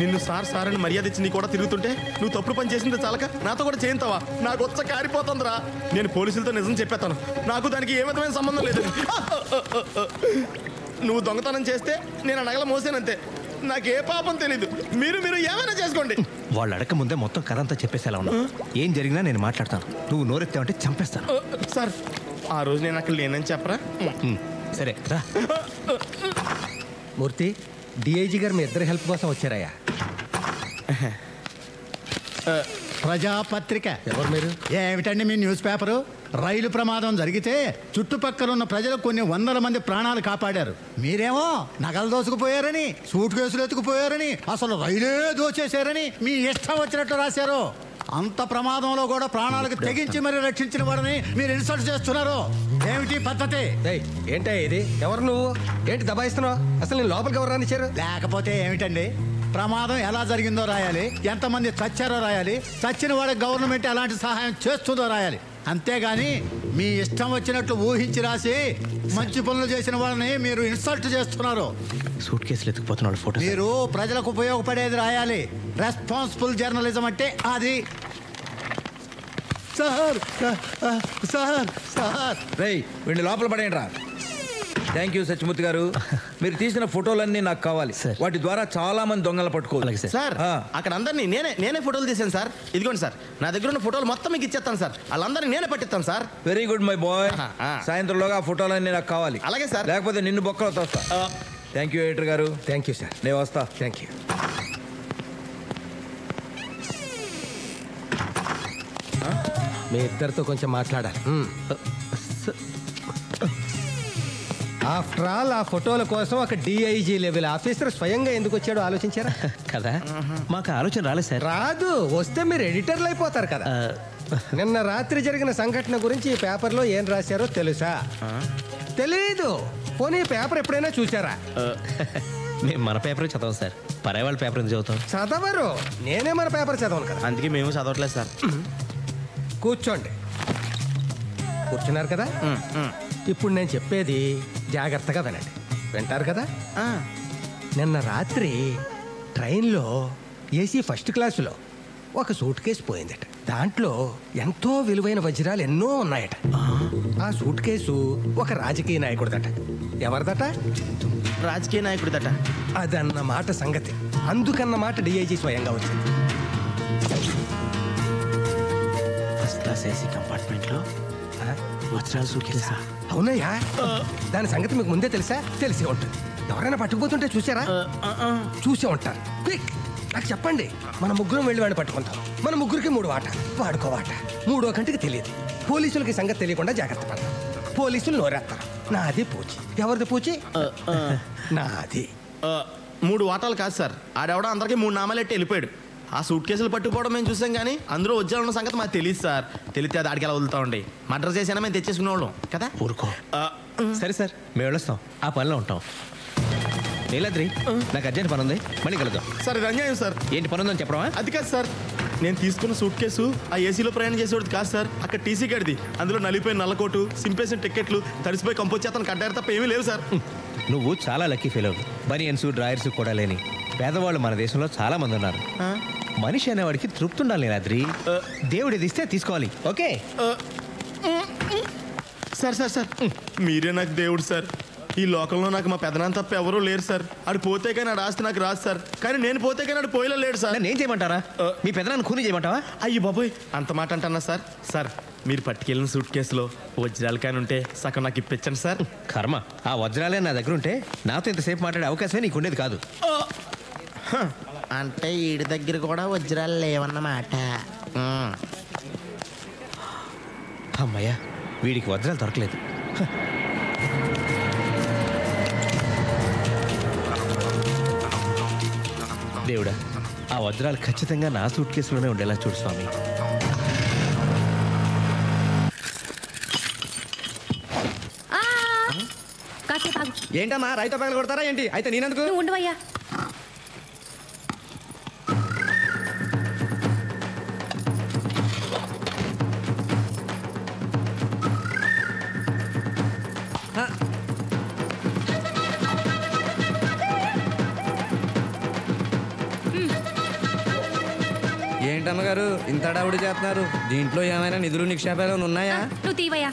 నిన్ను సార్ సార్ అని మర్యాద ఇచ్చి నీ కూడా తిరుగుతుంటే నువ్వు తప్పుడు పని చేసింది చాలక నాతో కూడా చేయింతావా? నాకు వచ్చ కారిపోతుందిరా. నేను పోలీసులతో నిజం చెప్పేస్తాను. నాకు దానికి ఏ విధమైన సంబంధం లేదు. నువ్వు దొంగతనం చేస్తే నేను నగల మోసానంతే. నాకే పాపం తెలీదు. మీరు ఏమైనా చేసుకోండి. వాళ్ళు అడక ముందే మొత్తం కథ అంతా చెప్పేసేలా ఉన్నా. ఏం జరిగినా నేను మాట్లాడతాను. నువ్వు నోరెత్తావంటే చంపేస్తాను. సార్ ఆ రోజు నేను అక్కడ లేనని చెప్పరా? సరే రా. మూర్తి, డిఐజీ గారు మీ ఇద్దరి హెల్ప్ కోసం వచ్చారయ్యా. ప్రజాపత్రిక. ఎవరు మీరు? ఏమిటండి మీ న్యూస్ పేపరు? రైలు ప్రమాదం జరిగితే చుట్టుపక్కల ఉన్న ప్రజలు కొన్ని 100 మంది ప్రాణాలు కాపాడారు. మీరేమో నగలు దోసుకుపోయారని, సూట్ కేసులు ఎత్తుకుపోయారని, అసలు రైలే దోచేశారని మీ ఇష్టం వచ్చినట్టు రాశారు. అంత ప్రమాదంలో కూడా ప్రాణాలకు తెగించి మరి రక్షించిన వారిని మీరు ఇన్సల్ట్ చేస్తున్నారు. ఏమిటి పద్ధతి? ఏంటా ఇది? ఎవరు నువ్వు? ఏంటి దబాయిస్తున్నావు? అసలు నేను లోపలికి ఎవరు రానిచ్చారు? లేకపోతే ఏమిటండి? ప్రమాదం ఎలా జరిగిందో రాయాలి, ఎంతమంది చచ్చారో రాయాలి, చచ్చిన వాడికి గవర్నమెంట్ ఎలాంటి సహాయం చేస్తుందో రాయాలి. అంతేగాని మీ ఇష్టం వచ్చినట్లు ఊహించి రాసి మంచి పనులు చేసిన వాళ్ళని మీరు ఇన్సల్ట్ చేస్తున్నారు. సూట్ కేసులు ఎత్తుకుపోతున్నాడు ఫోటో. మీరు ప్రజలకు ఉపయోగపడేది రాయాలి. రెస్పాన్సిబుల్ జర్నలిజం అంటే అది. సార్ సార్ సార్ రేయ్, వీడిని లోపల పడేయండి రా. థ్యాంక్ యూ సత్యమూర్తి గారు. మీరు తీసిన ఫోటోలన్నీ నాకు కావాలి. వాటి ద్వారా చాలా మంది దొంగలు పట్టుకోవాలి సార్. అక్కడ అందరినీ నేనే ఫోటోలు తీసాను సార్. ఇదిగోండి సార్, నా దగ్గర ఉన్న ఫోటోలు మొత్తం మీకు ఇచ్చేస్తాను సార్. వాళ్ళందరినీ నేనే పట్టిస్తాను sir. Very good my boy. సాయంత్రంలోగా ఆ ఫోటోలన్నీ నాకు కావాలి. అలాగే సార్. లేకపోతే నిన్ను బొక్కలో తోస్తా. థ్యాంక్ యూ ఎడిటర్ గారు. Thank you sir. నేను వస్తా. Thank you. మీ ఇద్దరితో కొంచెం మాట్లాడాలి. ఆఫ్టర్ ఆల్ ఆ ఫోటోల కోసం ఒక డిఐజీ లెవెల్ ఆఫీసర్ స్వయంగా ఎందుకు వచ్చాడో ఆలోచించారా? కదా మాకు ఆలోచన రాలేదు సార్. రాదు, వస్తే మీరు ఎడిటర్లు అయిపోతారు కదా. నిన్న రాత్రి జరిగిన సంఘటన గురించి ఈ పేపర్లో ఏం రాశారో తెలుసా? తెలీదు. పోనీ పేపర్ ఎప్పుడైనా చూసారా? మేము మన పేపర్ చదవం సార్. పరాయి వాళ్ళ పేపర్ ఎందుకు చదువుతాం? చదవరు. నేనే మన పేపర్ చదవను కదా. అందుకే మేము చదవట్లేదు సార్. కూర్చోండి. కూర్చున్నారు కదా? ఇప్పుడు నేను చెప్పేది జాగ్రత్తగా వినండి. వింటారు కదా? నిన్న రాత్రి ట్రైన్లో ఏసీ ఫస్ట్ క్లాసులో ఒక సూట్ కేసు పోయిందట. దాంట్లో ఎంతో విలువైన వజ్రాలు ఎన్నో ఉన్నాయట. ఆ సూట్ కేసు ఒక రాజకీయ నాయకుడిదట. ఎవరిదట? రాజకీయ నాయకుడిదట. అదన్నమాట సంగతి. అందుకన్నమాట డిఐజీ స్వయంగా వచ్చింది. ఫస్ట్ క్లాస్ ఏసీ కంపార్ట్మెంట్లో వజ్రాలు సూట్ కేసా? అవునయ్యా. దాని సంగతి మీకు ముందే తెలుసా? తెలిసి ఉంటుంది. ఎవరైనా పట్టుకుపోతుంటే చూసారా? చూసే ఉంటారు. క్విక్, నాకు చెప్పండి. మన ముగ్గురం వెళ్ళి వాడిని పట్టుకుంటాం. మన ముగ్గురికి 3 వాట, వాడుకో వాట. 3వ కంటికి తెలియదు. పోలీసులకి సంగతి తెలియకుండా జాగ్రత్త పడతాం. పోలీసులు నోరేస్తారు. నాది పూచి. ఎవరిది పూచి? నాది. 3 వాటాలు కాదు సార్. ఆడెవడో అందరికీ 3 నామాలు ఎట్టి వెళ్ళిపోయాడు. ఆ సూట్ కేసులు పట్టుకుపోవడం మేము చూసాం, కానీ అందులో వజ్రాలు సంగతి మాకు తెలియదు సార్. తెలిస్తే అది ఆడికి ఎలా వదులుతామండి. మర్డర్ చేసినా మేము తెచ్చేసుకునే వాళ్ళం కదా. ఊరుకో. సరే సార్, మేము వెళ్ళొస్తాం. ఆ పనిలో ఉంటాం. నీలాద్రి, నాకు అర్జెంట్ పని ఉంది. మళ్ళీ కలుద్దాం. సార్ ఇది అన్యాయం సార్. ఏంటి పని ఉందని చెప్పడమా? అది కాదు సార్. నేను తీసుకున్న సూట్ కేసు ఆ ఏసీలో ప్రయాణం చేసేవాడు కాదు సార్. అక్కడ టీసీ గడిది. అందులో నలిపోయిన నల్లకోటు, సింపేసిన టికెట్లు, తడిసిపోయి కంపోజ్ చేతను కట్టారు తప్ప ఏమీ లేవు సార్. నువ్వు చాలా లక్కీ ఫీల్ అవ్వు. బనియన్స్ డ్రాయర్స్ కూడా లేని పేదవాళ్ళు మన దేశంలో చాలా మంది ఉన్నారు. మనిషి అనేవాడికి తృప్తి ఉండాలి నీలాద్రి. దేవుడు ఇది ఇస్తే తీసుకోవాలి. Okay sir. సార్ సార్ మీరే నాకు దేవుడు సార్. ఈ లోకంలో నాకు మా పెదనాన్న తప్ప ఎవరూ లేరు సార్. ఆడు పోతే కానీ ఆడు ఆస్తి నాకు రాదు సార్. కానీ నేను పోతే కానీ ఆడు పోయేలా లేడు సార్. నేను చేయమంటారా? మీ పెదనాన్న కూని చేయమంటావా? అయ్యి బాబోయ్, అంత మాట అంటున్నా సార్. సార్ మీరు పట్టుకెళ్ళిన సూట్ కేసులో వజ్రాలు కానీ ఉంటే సగం నాకు ఇప్పించండి సార్. కర్మ, ఆ వజ్రాలే నా దగ్గర ఉంటే నాతో ఇంతసేపు మాట్లాడే అవకాశమే నీకు ఉండేది కాదు. అంటే ఈడి దగ్గర కూడా వజ్రాలు లేవన్నమాట. అమ్మయ్యా, వీడికి వజ్రాలు దొరకలేదు. దేవుడా, ఆ వజ్రాలు ఖచ్చితంగా నా సూట్ కేసులోనే ఉండేలా చూడు స్వామి. ఏంటమ్మా రైతు పగలు కొడతారా ఏంటి? అయితే నేనెందుకు? ఉండవయ్యా. ఏంటమ్మగారు ఇంత హడావుడి చేస్తున్నారు? దీంట్లో ఏమైనా నిధులు నిక్షేపాలు ఉన్నాయా? నువ్వు తీవయ్యా.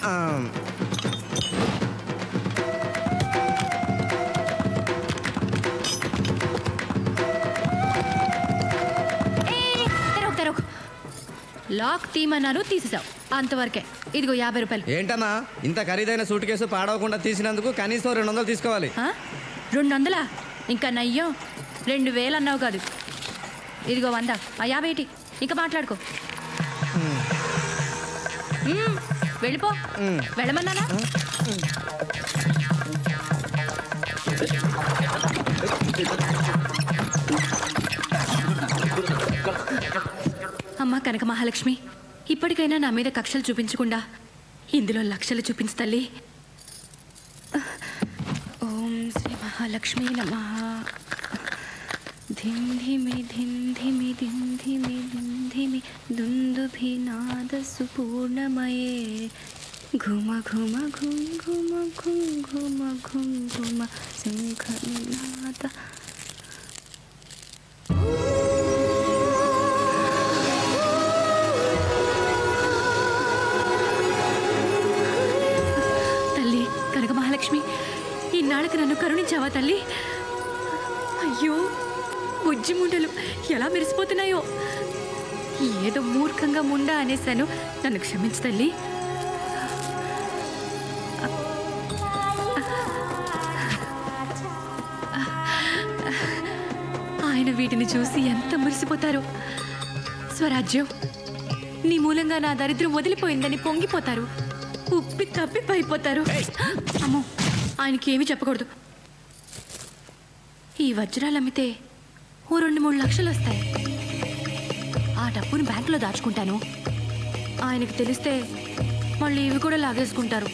లాక్ తీమన్నారు, తీసేసావు. అంతవరకే. ఇదిగో 50 రూపాయలు. ఏంటమ్మా ఇంత ఖరీదైన సూట్ కేసు పాడవకుండా తీసినందుకు కనీసం 200 తీసుకోవాలి. 200? ఇంకా నయ్యం. 2000 అన్నావు కాదు. ఇదిగో 100. ఆ 50 ఏంటి? ఇంకా మాట్లాడుకో. వెళ్ళిపో. వెళ్ళమన్నానా? అమ్మా కనక మహాలక్ష్మి, ఇప్పటికైనా నా మీద కక్షలు చూపించకుండా ఇందులో లక్షలు చూపించు తల్లి. ఓం శ్రీ మహాలక్ష్మి నమః. ధింధిమి ధింధిమి ధింధిమి ధింధిమి దుందుభినాద సుపూర్ణమయే ఘుమ ఘుమ ఘుం ఘుమ ఘుం ఘుమ ఘుం ఘుమ శంఖనాద. తల్లి కనక మహాలక్ష్మి, ఇన్నాళ్ళకి నన్ను కరుణించావా తల్లి? అయ్యో, బుజ్జి ముండలు ఎలా మెరిసిపోతున్నాయో. ఏదో మూర్ఖంగా ముండా అనేసాను, నన్ను క్షమించు తల్లి. ఆయన వీటిని చూసి ఎంత మురిసిపోతారు. స్వరాజ్యం, నీ మూలంగా నా దరిద్రం వదిలిపోయిందని పొంగిపోతారు. ఉప్పి తప్పి పైపోతారు. అమ్మో, ఆయనకి ఏమీ చెప్పకూడదు. ఈ వజ్రాలు అమ్మితే ఓ 2-3 లక్షలు వస్తాయి. ఆ డబ్బుని బ్యాంకులో దాచుకుంటాను. ఆయనకి తెలిస్తే మళ్ళీ ఇవి కూడా లాగేసుకుంటారు.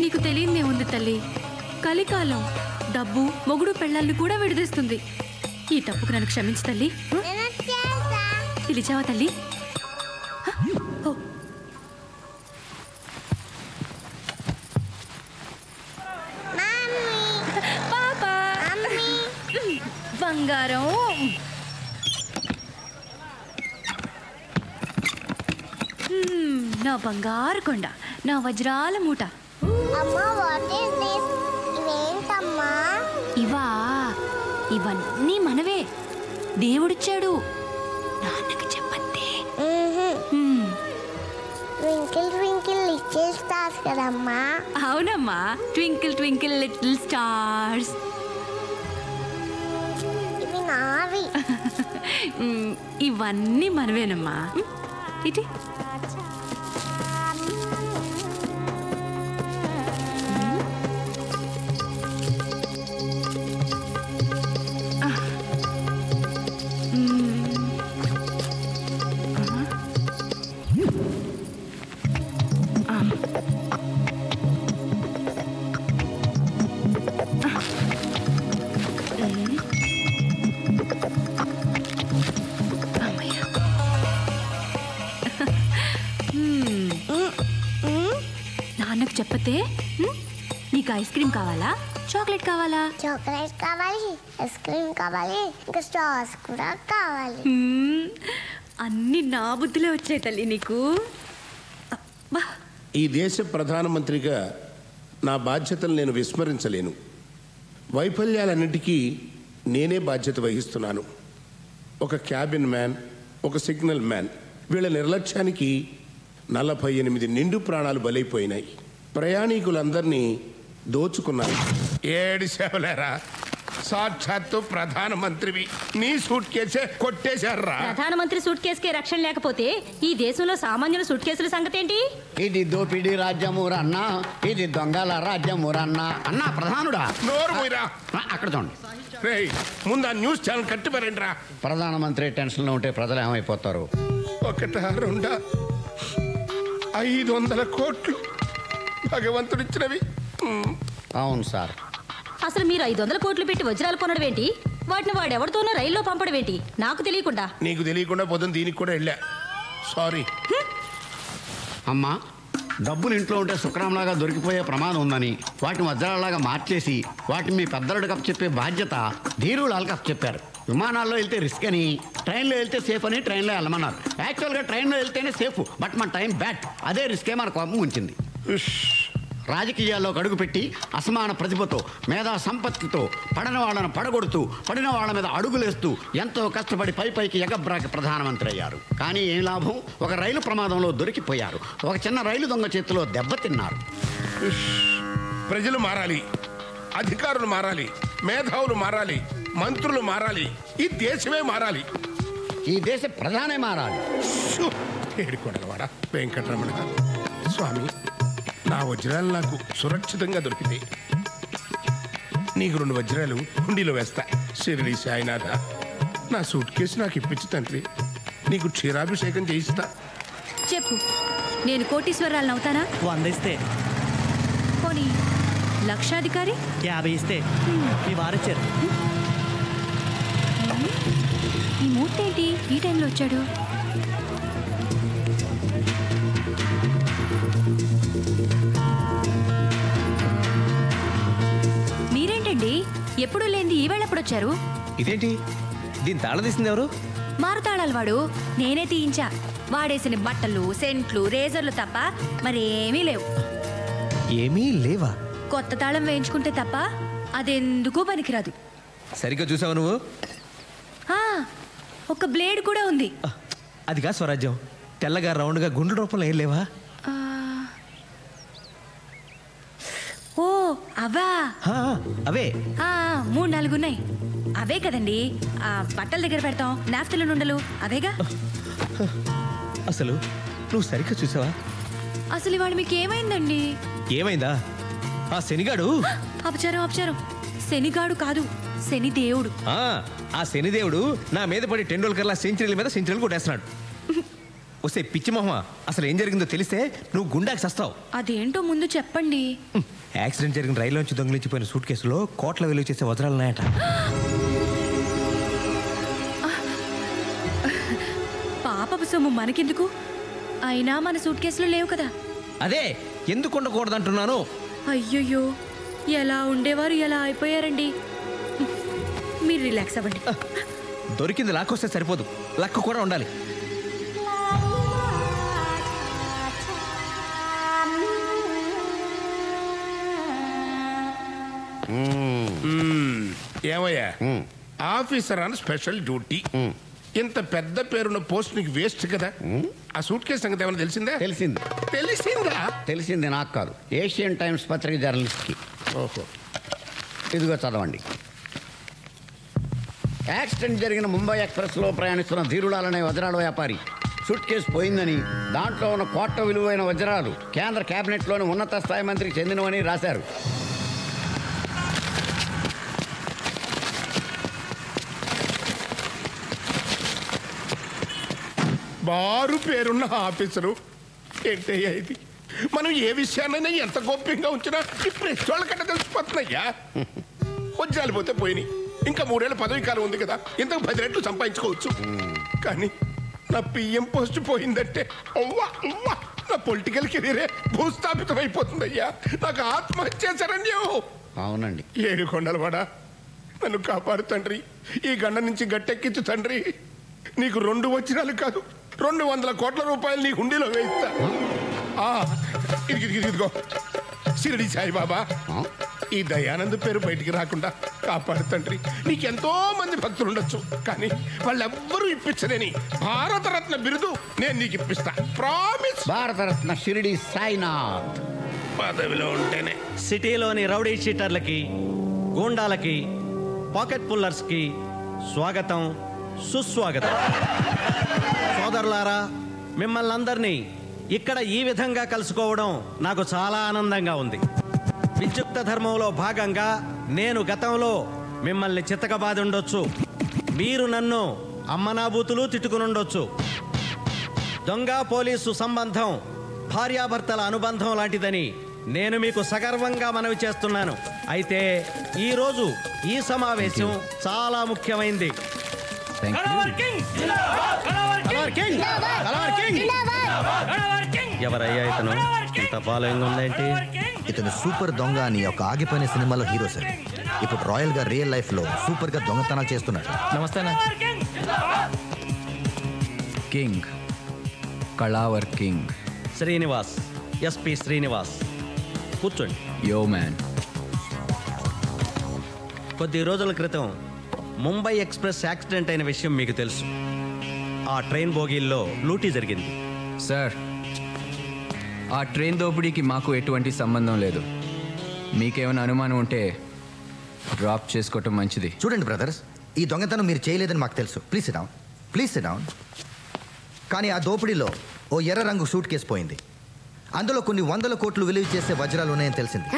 నీకు తెలియదే ఉంది తల్లి, కలికాలం డబ్బు మొగుడు పెళ్ళాన్ని కూడా విడదీస్తుంది. ఈ తప్పుకు నన్ను క్షమించు తల్లి. పిలిచావా తల్లి? పాపా బంగారం. నా బంగారు కొండ, నా వజ్రాల మూట. ఇవా ఇవన్నీ మనవే, దేవుడిచ్చాడు. నాన్నకి చెప్పండి. ట్వింకిల్ ట్వింకిల్ లిటిల్ స్టార్స్ కదమ్మా. అవునమ్మా, ట్వింకిల్ ట్వింకిల్ లిటిల్ స్టార్స్. ఇవి నావి. ఇవన్నీ మనవేనమ్మా. ఇటీ నాన్నకు చెప్పతే నీకు ఐస్ క్రీమ్ కావాలా, చాక్లెట్ కావాలా? చాక్లెట్ కావాలి, ఐస్ క్రీమ్ కావాలి, ఇంకా స్టార్స్ కూడా కావాలి. అన్ని నా బుద్ధిలో వచ్చాయి తల్లి నీకు. ఈ దేశ ప్రధానమంత్రిగా నా బాధ్యతలు నేను విస్మరించలేను. వైఫల్యాలన్నిటికీ నేనే బాధ్యత వహిస్తున్నాను. ఒక క్యాబిన్ మ్యాన్, ఒక సిగ్నల్ మ్యాన్, వీళ్ళ నిర్లక్ష్యానికి 48 నిండు ప్రాణాలు బలైపోయినాయి. ప్రయాణికులందరినీ దోచుకున్నారు. ఏడిసేవలేరా, సాక్షాత్తు ప్రధానమంత్రివి, నీ సూట్ కేసే కొట్టేశారా? ప్రధానమంత్రి సూట్ కేసుకే రక్షణ లేకపోతే ఈ దేశంలో సామాన్యుల సూట్ కేసుల సంగతి ఏంటి? ఇది దోపిడీ రాజ్యమురన్నా, ఇది దొంగల రాజ్యమురన్నా. అన్నా ప్రధానుడా, నోరు పోయిరా. అక్కడ చూడండి. ముందు ఆ న్యూస్ ఛానల్ కట్టిపారండిరా. ప్రధానమంత్రి టెన్షన్లో ఉంటే ప్రజలు ఏమైపోతారు? 1, 2, 500 కోట్లు భగవంతుడిచ్చినవి. అవును సార్. అసలు మీరు 500 కోట్లు పెట్టి వజ్రాలు కొనడం ఏంటి? వాటిని వాడెవరితోనో రైల్లో పంపడం ఏంటి? నాకు తెలియకుండా. నీకు తెలియకుండా పొద్దున దీనికి కూడా వెళ్ళా. సారీ అమ్మా. డబ్బులు ఇంట్లో ఉంటే శుక్రంలాగా దొరికిపోయే ప్రమాదం ఉందని వాటిని వజ్రాలలాగా మార్చేసి వాటిని మీ పెద్దలకు అప్పచెప్పే బాధ్యత ధీరులాల్కి అప్పచెప్పారు. విమానాల్లో వెళ్తే రిస్క్ అని, ట్రైన్లో వెళ్తే సేఫ్ అని ట్రైన్లో వెళ్ళమన్నారు. యాక్చువల్గా ట్రైన్లో వెళ్తేనే సేఫ్, బట్ మన టైం బ్యాడ్. అదే రిస్కే మన కోపం ఉంచింది. రాజకీయాల్లో అడుగుపెట్టి అసమాన ప్రతిభతో, మేధా సంపత్తితో పడని వాళ్ళను పడగొడుతూ, పడిన వాళ్ళ మీద అడుగులేస్తూ ఎంతో కష్టపడి పైకి ఎగబ్రాకి ప్రధానమంత్రి అయ్యారు. కానీ ఏం లాభం? ఒక రైలు ప్రమాదంలో దొరికిపోయారు. ఒక చిన్న రైలు దొంగ చేతిలో దెబ్బతిన్నారు. ప్రజలు మారాలి, అధికారులు మారాలి, మేధావులు మారాలి, మంత్రులు మారాలి, ఈ దేశమే మారాలి, ఈ దేశ ప్రధానే మారాలి. ఏడుకోడలవాడ వెంకటరమణ గారు, స్వామి, నా వజ్రాలు నాకు సురక్షితంగా దొరికితే నీకు 2 వజ్రాలు హుండీలో వేస్తా. శిరిడి సాయినాథ, నా సూట్ కేసు నాకు ఇప్పించు తండ్రి, నీకు క్షీరాభిషేకం చేయిస్తా. చెప్పు, నేను కోటీశ్వరాలను అవుతానా? 100 ఇస్తే. పోనీ లక్షాధికారి? 50 ఇస్తే. మీ వారిచ్చారు. ఈ మూర్తి ఏంటి ఈ టైంలో వచ్చాడు? మీరేంటండి ఎప్పుడు లేనిది ఈవేళ ఎప్పుడు వచ్చారు? ఇదేంటి, దీని తాళం తీసింది ఎవరు? మారుతాళాలు వాడు, నేనే తీయించా. వాడేసిన బట్టలు, సెంట్లు, రేజర్లు తప్ప మరేమీ లేవు. ఏమీ లేవా? కొత్త తాళం వేయించుకుంటే తప్ప అదెందుకూ పనికిరాదు. సరిగ్గా చూసావు నువ్వు? ఒక బ్లేడ్ కూడా ఉంది. అది కాదు స్వరాజ్యం, తెల్లగా రౌండ్గా గుండ్ల రూపంలో ఏం లేవా? ఓ అవా? అవే 3-4 ఉన్నాయి. అవే కదండి, బట్టల దగ్గర పెడతాం, నాఫ్తల నుండలు అవేగా. అసలు నువ్వు సరిగ్గా చూసావా? అసలు ఇవాళ మీకు ఏమైందండి? ఏమైందా? ఆ శనిగాడు అపచారం శనిగాడు కాదు శనిదేవుడు. ఆ శనిదేవుడు నా మీద పడి టెండూల్కర్లా సెంచరీల మీద సెంచరీలు కొట్టేస్తున్నాడు. వస్తే పిచ్చి మొహమ, అసలు ఏం జరిగిందో తెలిస్తే నువ్వు గుండాకి సస్తావు. అదేంటో ముందు చెప్పండి. యాక్సిడెంట్ జరిగిన రైల్లోంచి దొంగిలించిపోయిన సూట్ కేసులో కోట్ల విలువ చేసే వజ్రాలున్నాయట. పాపపు సొమ్ము మనకెందుకు? అయినా మన సూట్ కేసులో లేవు కదా. అదే ఎందుకు ఉండకూడదంటున్నాను. అయ్యయ్యో, ఎలా ఉండేవారు ఎలా అయిపోయారండి. మీరు రిలాక్స్ అవ్వండి. దొరికింది లాక్కొస్తే సరిపోదు, లక్ కూడా ఉండాలి. ఏమయ్యా, ఆఫీసర్ అని స్పెషల్ డ్యూటీ, ఇంత పెద్ద పేరున్న పోస్ట్ నీకు వేస్ట్ కదా. ఆ సూట్ కేసు సంగతి ఏమైనా తెలిసిందా? తెలిసింది నాకు కాదు, ఏషియన్ టైమ్స్ పత్రిక జర్నలిస్ట్కి. ఓహో, ఇదిగో చదవండి. యాక్సిడెంట్ జరిగిన ముంబై ఎక్స్ప్రెస్లో ప్రయాణిస్తున్న ధీరులాల్ అనే వజ్రాల వ్యాపారి సూట్ కేసు పోయిందని, దాంట్లో ఉన్న కోట్ల విలువైన వజ్రాలు కేంద్ర కేబినెట్లోని ఉన్నత స్థాయి మంత్రికి చెందినవని రాశారు. బారు పేరున్న ఆఫీసరు ఏంటయ్యా ఇది? మనం ఏ విషయాన్నైనా ఎంత గోప్యంగా ఉంచినా ఈ ప్రెస్ వాళ్ళకన్నా తెలిసిపోతున్నాయ్యా. వజ్రాలు పోతే పోయినాయి, ఇంకా 3 ఏళ్ళ పదవి కాలం ఉంది కదా, ఇంతకు 10 రెట్లు సంపాదించుకోవచ్చు. కానీ నా పిఎం పోస్ట్ పోయిందంటే అవ్వా అవ్వా, నా పొలిటికల్ కెరీరే భూస్థాపితం అయిపోతుందయ్యా. నాకు ఆత్మహత్య శరణ్యం. అవునండి. 7 కొండలవాడా, నన్ను కాపాడు తండ్రి, ఈ గండ నుంచి గట్టెక్కించు తండ్రి. నీకు 2 వజ్రాలు కాదు, 200 కోట్ల రూపాయలు నీ హుండీలో వేయిస్తా. ఇదిగో షిరిడి సాయిబాబా, ఈ దయానంద్ పేరు బయటికి రాకుండా కాపాడు తండ్రి. నీకెంతో మంది భక్తులు ఉండొచ్చు, కానీ వాళ్ళెవ్వరూ ఇప్పించలేని భారతరత్న బిరుదు నేను నీకు ఇప్పిస్తా. ప్రామిస్. భారతరత్న షిరిడి సాయినాథ్. పదవిలో ఉంటేనే సిటీలోని రౌడీ షీటర్లకి, గూండాలకి, పాకెట్ పుల్లర్స్కి స్వాగతం, సుస్వాగతం. సోదరులారా, మిమ్మల్ని అందరినీ ఇక్కడ ఈ విధంగా కలుసుకోవడం నాకు చాలా ఆనందంగా ఉంది. విద్యుక్త ధర్మంలో భాగంగా నేను గతంలో మిమ్మల్ని చితకబాది ఉండొచ్చు, మీరు నన్ను అమ్మనాబూతులు తిట్టుకునుండొచ్చు. దొంగ పోలీసు సంబంధం భార్యాభర్తల అనుబంధం లాంటిదని నేను మీకు సగర్వంగా మనవి చేస్తున్నాను. అయితే ఈరోజు ఈ సమావేశం చాలా ముఖ్యమైంది. ఎవరయ్యా ఇతను? ఇంత ఫాలోయింగ్ ఉందేంటి? ఇతను సూపర్ దొంగ అని ఒక ఆగిపోయిన సినిమాలో హీరో సార్. ఇప్పుడు రాయల్ గా రియల్ లైఫ్ లో సూపర్ గా దొంగతనాలు చేస్తున్నాడు. నమస్తే. కింగ్, కళావర్ కింగ్ శ్రీనివాస్, ఎస్పి శ్రీనివాస్. కూర్చోండి. Yo man. కొద్ది రోజుల క్రితం ముంబై ఎక్స్ప్రెస్ యాక్సిడెంట్ అయిన విషయం మీకు తెలుసు. ఆ ట్రైన్ బోగీల్లో లూటీ జరిగింది. సార్, ఆ ట్రైన్ దోపిడీకి మాకు ఎటువంటి సంబంధం లేదు. మీకేమైనా అనుమానం ఉంటే డ్రాప్ చేసుకోవటం మంచిది. చూడండి బ్రదర్స్, ఈ దొంగతనం మీరు చేయలేదని మాకు తెలుసు. Please SIT down, please SIT down. కానీ ఆ దోపిడీలో ఓ ఎర్ర రంగు సూట్ కేసు పోయింది. అందులో కొన్ని 100 కోట్లు విలువ చేసే వజ్రాలు ఉన్నాయని తెలిసింది.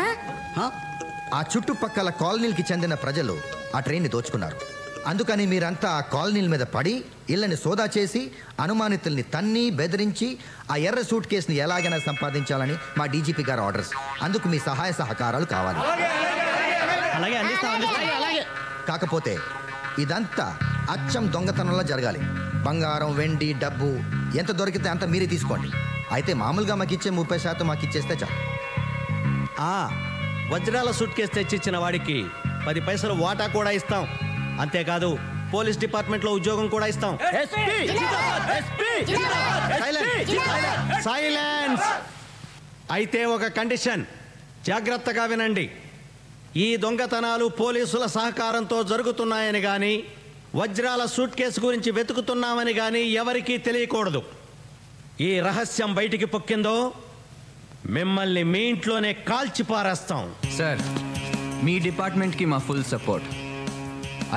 ఆ చుట్టుపక్కల కాలనీలకి చెందిన ప్రజలు ఆ ట్రైన్ని దోచుకున్నారు. అందుకని మీరంతా ఆ కాలనీల మీద పడి ఇళ్ళని సోదా చేసి అనుమానితుల్ని తన్ని బెదిరించి ఆ ఎర్ర సూట్ కేసుని ఎలాగైనా సంపాదించాలని మా డీజీపీ గారు ఆర్డర్స్. అందుకు మీ సహాయ సహకారాలు కావాలి. కాకపోతే ఇదంతా అచ్చం దొంగతనంలో జరగాలి. బంగారం, వెండి, డబ్బు ఎంత దొరికితే అంత మీరే తీసుకోండి. అయితే మామూలుగా మాకు ఇచ్చే 30% మాకు ఇచ్చేస్తే చాలు. వజ్రాల సూట్ కేసు తెచ్చిచ్చిన వాడికి 10 పైసలు వాటా కూడా ఇస్తాం. అంతేకాదు పోలీస్ డిపార్ట్మెంట్లో ఉద్యోగం కూడా ఇస్తాం. సైలెన్స్. అయితే ఒక కండిషన్, జాగ్రత్తగా వినండి. ఈ దొంగతనాలు పోలీసుల సహకారంతో జరుగుతున్నాయని కానీ, వజ్రాల సూట్ కేసు గురించి వెతుకుతున్నామని కానీ ఎవరికీ తెలియకూడదు. ఈ రహస్యం బయటికి పొక్కిందో మిమ్మల్ని మీ ఇంట్లోనే కాల్చి పారేస్తాం. సార్, మీ డిపార్ట్మెంట్కి మా ఫుల్ సపోర్ట్.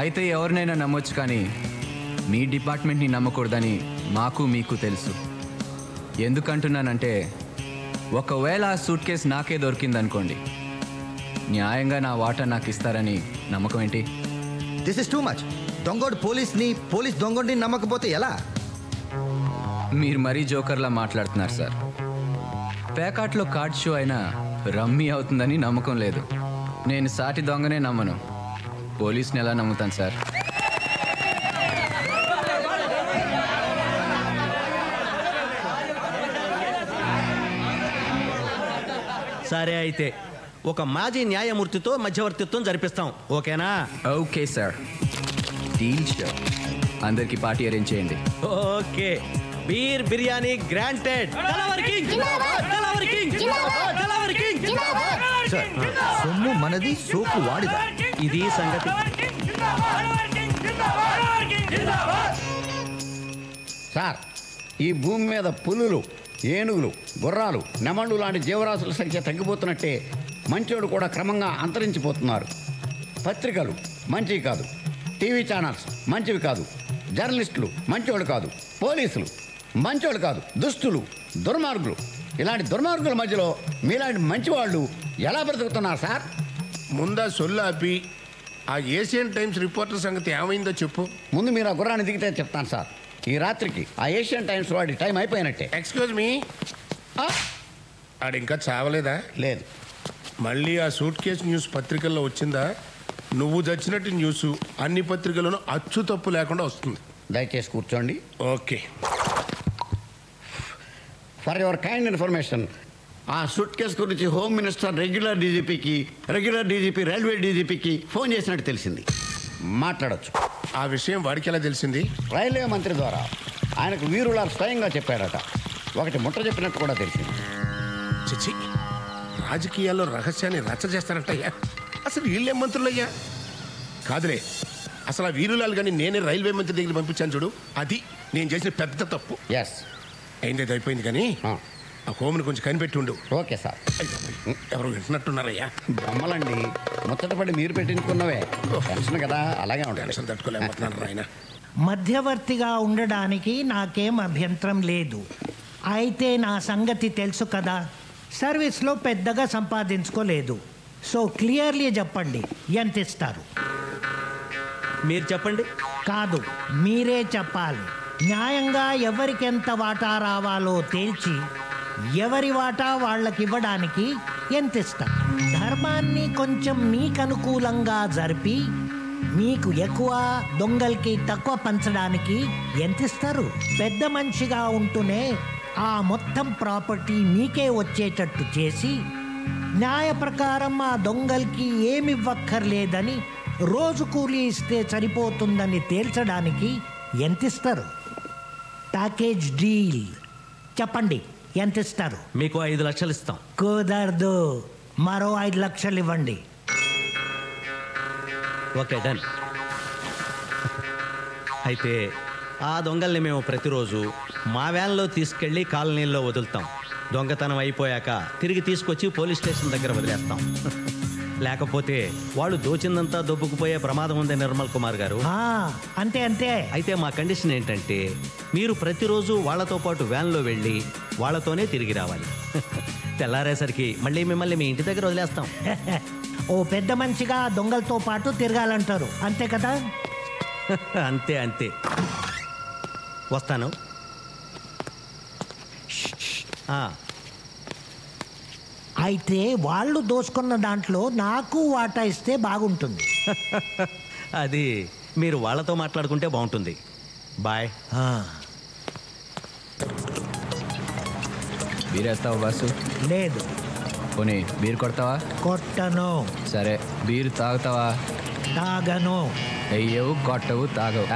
అయితే ఎవరినైనా నమ్మొచ్చు, కానీ మీ డిపార్ట్మెంట్ని నమ్మకూడదని మాకు మీకు తెలుసు. ఎందుకంటున్నానంటే, ఒకవేళ ఆ సూట్ కేసు నాకే దొరికిందనుకోండి, న్యాయంగా నా వాటా నాకు ఇస్తారని నమ్మకం ఏంటి? This is too much. దొంగోడు పోలీస్ దొంగోడిని నమ్మకపోతే ఎలా? మీరు మరీ జోకర్లా మాట్లాడుతున్నారు సార్. పేకాట్లో కార్డ్ షో అయినా రమ్మీ అవుతుందని నమ్మకం లేదు. నేను సాటి దొంగనే నమ్మను, పోలీస్ని ఎలా నమ్ముతాను సార్? సరే అయితే ఒక మాజీ న్యాయమూర్తితో మధ్యవర్తిత్వం జరిపిస్తాం, ఓకేనా? Okay sir, deal sure. అందరికి పార్టీ అరేంజ్ చేయండి. Okay, beer biryani granted. సొమ్ము మనది, సోకు వాడిదా. ఇది సంగతి. సార్, ఈ భూమి మీద పులులు, ఏనుగులు, గుర్రాలు, నెమళ్ళు లాంటి జీవరాశుల సంఖ్య తగ్గిపోతున్నట్టే మంచోడు కూడా క్రమంగా అంతరించిపోతున్నారు. పత్రికలు మంచివి కాదు, టీవీ ఛానల్స్ మంచివి కాదు, జర్నలిస్టులు మంచోళ్ళు కాదు, పోలీసులు మంచోళ్ళు కాదు, దుస్తులు, దుర్మార్గులు. ఇలాంటి దుర్మార్గుల మధ్యలో మీలాంటి మంచివాళ్ళు ఎలా బ్రతుకుతున్నారు సార్? ముందా సొల్లాపి ఆ ఏషియన్ టైమ్స్ రిపోర్టర్ సంగతి ఏమైందో చెప్పు. ముందు మీరు ఆ గుర్రాన్ని దిగితే చెప్తాను సార్. ఈ రాత్రికి ఆ ఏషియన్ టైమ్స్ వాడి టైం అయిపోయినట్టే. ఎక్స్క్యూజ్ మీ, ఆడు ఇంకా చావలేదా? లేదు. మళ్ళీ ఆ సూట్ కేసు న్యూస్ పత్రికల్లో వచ్చిందా? నువ్వు చచ్చినట్టు న్యూస్ అన్ని పత్రికల్లోనూ అచ్చు తప్పు లేకుండా వస్తుంది. దయచేసి కూర్చోండి. Okay. For your kind information, ఆ సూట్ కేసు గురించి home minister regular DGP railway డీజీపీకి ఫోన్ చేసినట్టు తెలిసింది. మాట్లాడొచ్చు. ఆ విషయం వాడికి ఎలా తెలిసింది? రైల్వే మంత్రి ద్వారా ఆయనకు వీరులా స్వయంగా చెప్పాడట. ఒకటి ముట్ట చెప్పినట్టు కూడా తెలిసింది. చిచి, రాజకీయాల్లో రహస్యాన్ని రచ్చ చేస్తారంటయ్యా. అసలు వీళ్ళే మంత్రులయ్యా? కాదులే, అసలు ఆ వీరులాలు కానీ నేనే రైల్వే మంత్రి దగ్గర పంపించాను చూడు, అది నేను చేసిన పెద్ద తప్పు. ఎస్, అయింది అయిపోయింది. కానీ ఆ హోమ్ని కొంచెం కనిపెట్టి ఉండు. Okay sir. ఎవరు వింటున్నట్టున్నారయ్యా? బొమ్మలండి, ముచ్చటపడి మీరు పెట్టించుకున్నవే. టెన్షన్ కదా, అలాగే ఉంటాయి. టెన్షన్ తట్టుకోలేకపోతున్నారు ఆయన. మధ్యవర్తిగా ఉండడానికి నాకేం అభ్యంతరం లేదు. అయితే నా సంగతి తెలుసు కదా, సర్వీస్లో పెద్దగా సంపాదించుకోలేదు. సో క్లియర్లీ చెప్పండి, ఎంత ఇస్తారు? మీరు చెప్పండి. కాదు, మీరే చెప్పాలి. న్యాయంగా ఎవరికెంత వాటా రావాలో తేల్చి ఎవరి వాటా వాళ్ళకి ఇవ్వడానికి ఎంత ఇస్తాం? ధర్మాన్ని కొంచెం మీకు అనుకూలంగా జరిపి మీకు ఎక్కువ, దొంగలకి తక్కువ పంచడానికి ఎంత ఇస్తారు? పెద్ద మనిషిగా ఉంటూనే ఆ మొత్తం ప్రాపర్టీ మీకే వచ్చేటట్టు చేసి న్యాయ ప్రకారం ఆ దొంగలకి ఏమివ్వక్కర్లేదని రోజు కూలీ ఇస్తే సరిపోతుందని తేల్చడానికి ఎంత ఇస్తారు? Package deal. చెప్పండి, ఎంత ఇస్తారు? మీకు 5 లక్షలు ఇస్తాం. కుదరదు, మరో 5 లక్షలు ఇవ్వండి. Okay, done. అయితే ఆ దొంగల్ని మేము ప్రతిరోజు మా వ్యాన్లో తీసుకెళ్ళి కాలనీల్లో వదులుతాం. దొంగతనం అయిపోయాక తిరిగి తీసుకొచ్చి పోలీస్ స్టేషన్ దగ్గర వదిలేస్తాం. లేకపోతే వాళ్ళు దోచిందంతా దొబ్బుకుపోయే ప్రమాదం ఉంది నిర్మల్ కుమార్ గారు. అంతే అంతే. అయితే మా కండిషన్ ఏంటంటే మీరు ప్రతిరోజు వాళ్ళతో పాటు వ్యాన్లో వెళ్ళి వాళ్ళతోనే తిరిగి రావాలి. తెల్లారేసరికి మళ్ళీ మిమ్మల్ని మీ ఇంటి దగ్గర వదిలేస్తాం. ఓ పెద్ద మనిషిగా దొంగలతో పాటు తిరగాలంటారు, అంతే కదా? అంతే అంతే. వస్తాను. అయితే వాళ్ళు దోచుకున్న దాంట్లో నాకు వాటా ఇస్తే బాగుంటుంది. అది మీరు వాళ్ళతో మాట్లాడుకుంటే బాగుంటుంది. బాయ్. బీరేస్తావా బాసు? లేదు. పోనీ బీరు కొడతావా? కొట్టను. సరే, బీరు తాగుతావా? తాగను. అయ్యవు, కొట్టవు, తాగవు.